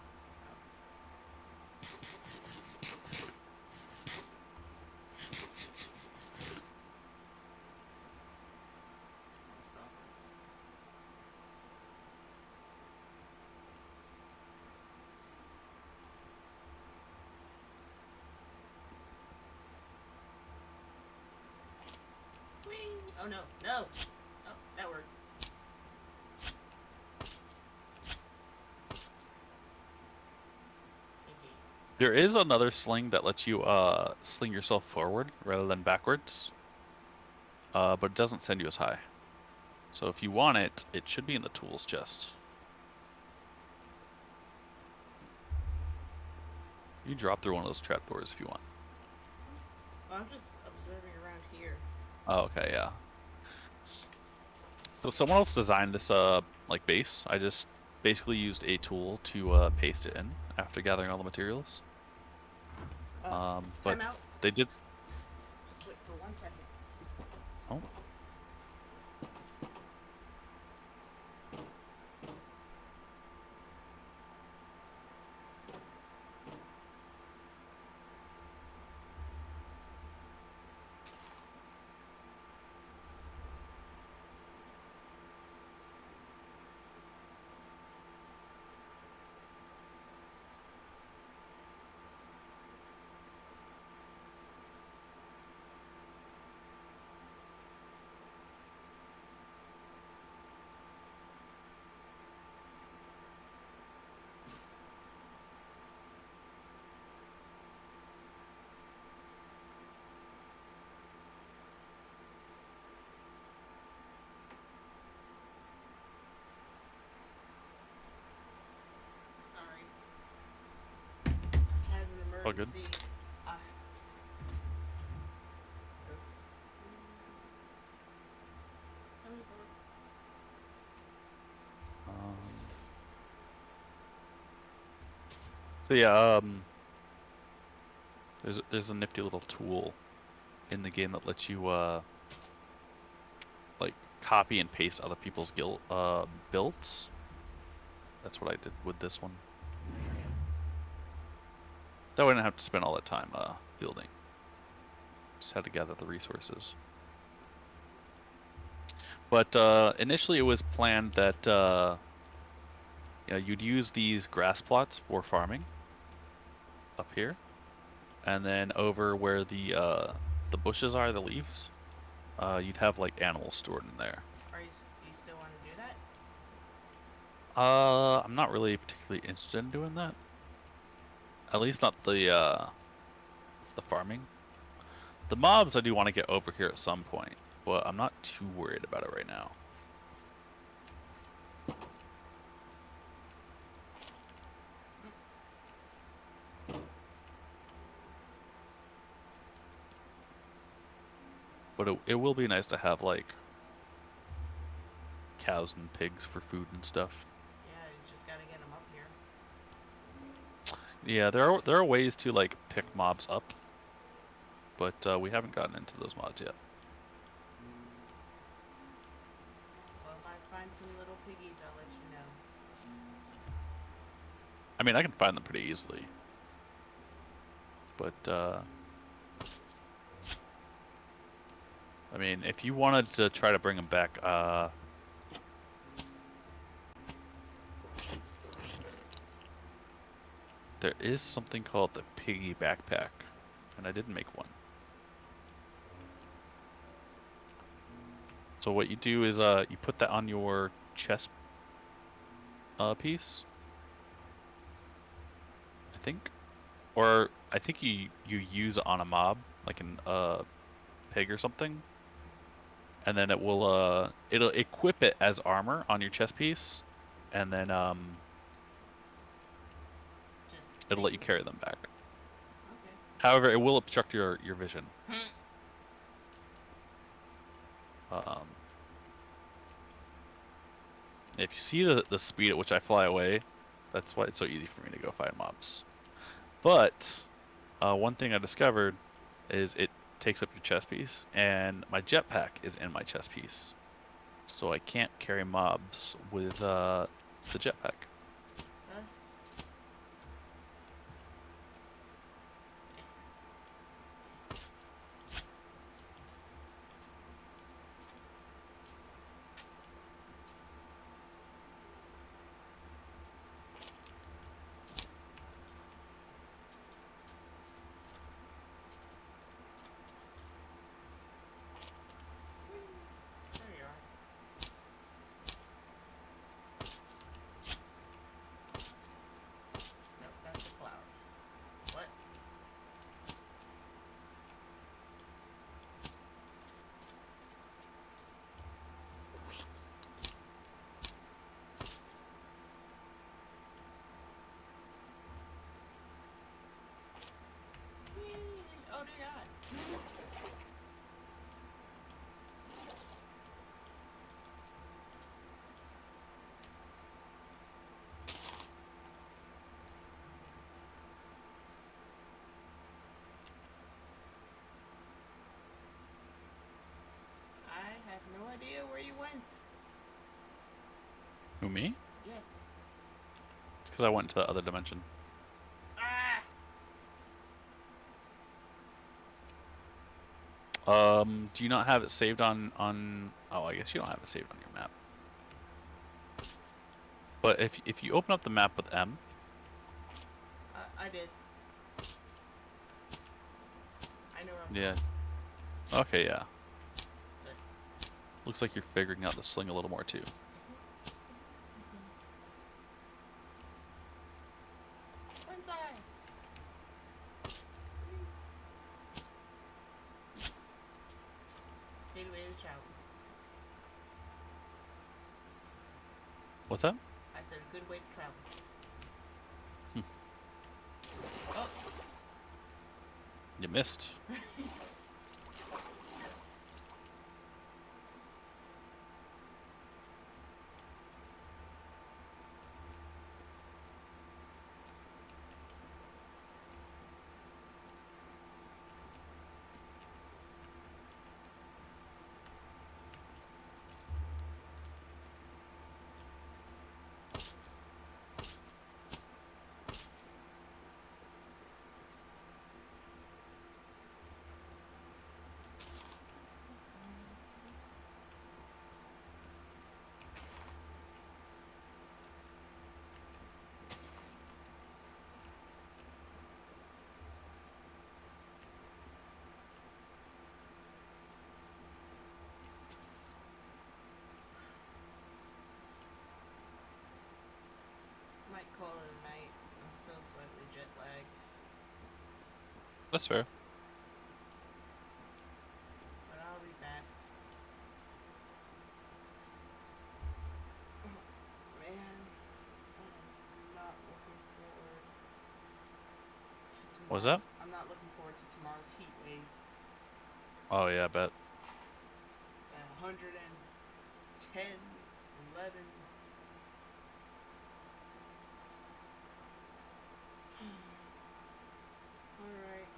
Soften. Whee! Oh no, no! Oh, that worked. Hehe. There is another sling that lets you sling yourself forward rather than backwards, but it doesn't send you as high. So if you want it, it should be in the tools chest. You drop through one of those trapdoors if you want. Well, I'm just observing around here. Oh, okay, yeah. So someone else designed this like base. I just basically used a tool to paste it in after gathering all the materials. Oh, But time out. they did. Just wait for 1 second. Oh. Sorry. I had an All good. emergency. Um, so yeah, there's a nifty little tool in the game that lets you like copy and paste other people's builds. That's what I did with this one. That way I didn't have to spend all that time building. Just had to gather the resources. But initially it was planned that you'd use these grass plots for farming up here, and then over where the bushes are, the leaves, you'd have like animals stored in there. Do you still want to do that? I'm not really particularly interested in doing that. At least not the farming. The mobs I do want to get over here at some point, but I'm not too worried about it right now. But it will be nice to have like cows and pigs for food and stuff. Yeah, you just gotta get them up here. Yeah, there are ways to like pick mobs up, but we haven't gotten into those mods yet. Well, if I find some little piggies, I'll let you know. I mean, I can find them pretty easily, but I mean, if you wanted to try to bring them back, there is something called the piggy backpack, and I did make one. So what you do is you put that on your chest piece, I think, or I think you use it on a mob like an pig or something, and then it will it'll equip it as armor on your chest piece, and then Just it'll take let you it. carry them back. Okay. However, it will obstruct your vision. Hmm. If you see the speed at which I fly away, that's why it's so easy for me to go fight mobs. But one thing I discovered is it takes up your chest piece, and my jetpack is in my chest piece, so I can't carry mobs with the jetpack. Thus. There you are. No, that's a flower. What? Oh dear God. I have no idea where you went. Who, me? Yes. It's because I went to the other dimension. Ah! Do you not have it saved on? Oh, I guess you don't have it saved on your map. But if you open up the map with M, I did. I know where I'm yeah. going. Okay, yeah. Good. Looks like you're figuring out the sling a little more too. When's I? Good way to travel. What's that? I said a good way to travel. Hmm. Oh. You missed. Might call it a night. I'm still slightly jet lagged. That's fair. But I'll be back. Oh, man. I'm not looking forward to What's that? tomorrow's. I'm not looking forward to tomorrow's heat wave. Oh yeah, I bet. At 110, 11. Alright.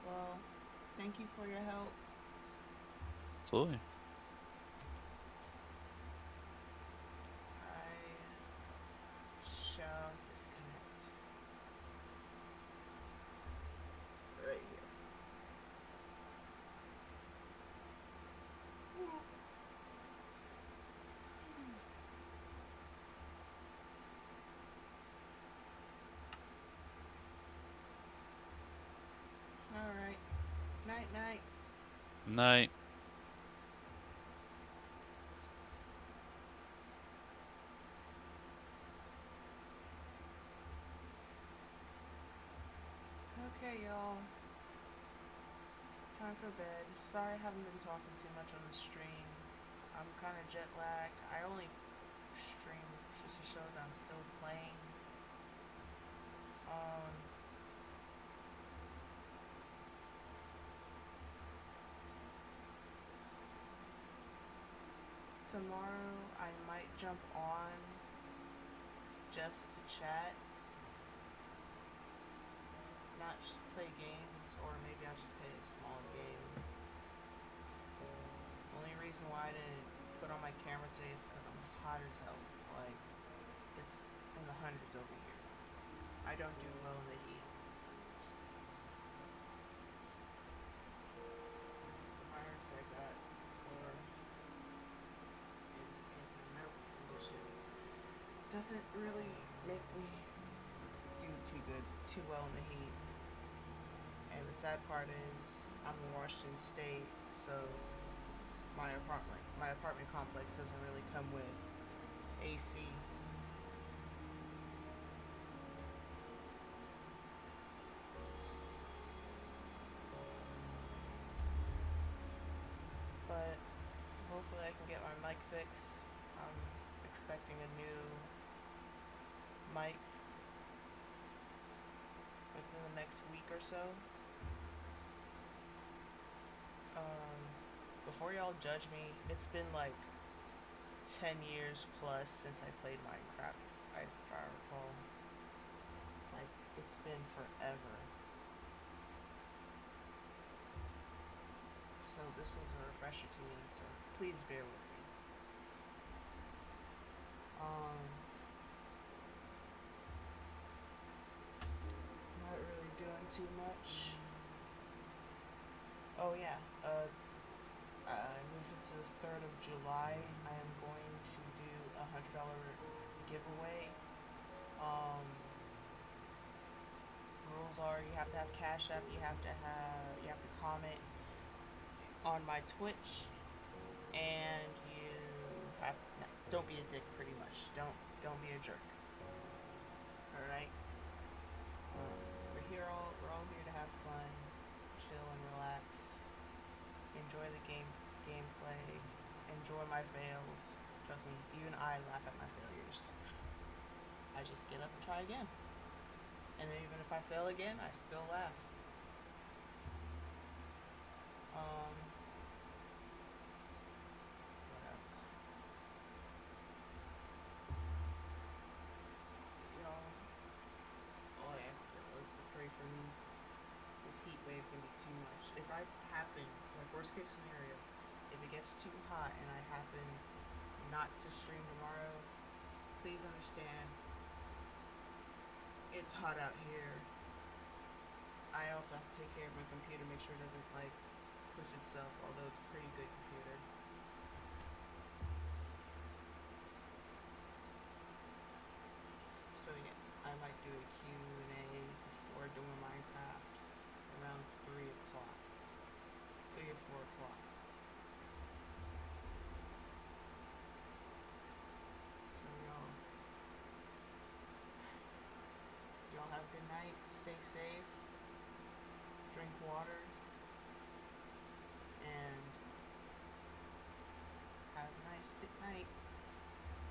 Well, thank you for your help. Absolutely. I shall disconnect. Right here. Alright. Night night. Night. Alright, y'all. Time for bed. Sorry I haven't been talking too much on the stream. I'm kind of jet lagged. I only stream just to show that I'm still playing. Tomorrow I might jump on just to chat, not just play games, or maybe I'll just play a small game. Only reason why I didn't put on my camera today is because I'm hot as hell. Like, it's in the hundreds over here. I don't do well in the heat. The virus I got, or in this case my medical condition, doesn't really make me do too well in the heat. And the sad part is I'm in Washington State, so my apartment complex doesn't really come with AC. But hopefully I can get my mic fixed. I'm expecting a new mic within the next week or so. Before y'all judge me, it's been like 10 years plus since I played Minecraft, if I recall. Like, it's been forever. So this was a refresher to me, so please bear with me. Not really doing too much. Oh yeah, I moved it to the 3rd of July. I am going to do a $100 giveaway. Rules are you have to have Cash App, you have to comment on my Twitch, and don't be a dick, pretty much. Don't be a jerk. Alright? We're all here to have fun, chill and relax. Enjoy the gameplay. Enjoy my fails. Trust me, even I laugh at my failures. I just get up and try again. And even if I fail again, I still laugh. What else? Y'all, all I ask is to pray for me. This heat wave can be too much. If I happen, like worst case scenario, if it gets too hot and I happen not to stream tomorrow, please understand, it's hot out here. I also have to take care of my computer, make sure it doesn't like push itself, although it's a pretty good computer. So yeah, I might do a Q&A before doing Minecraft around 3 o'clock. 3 or 4 o'clock. So y'all have a good night, stay safe, drink water, and have a nice night.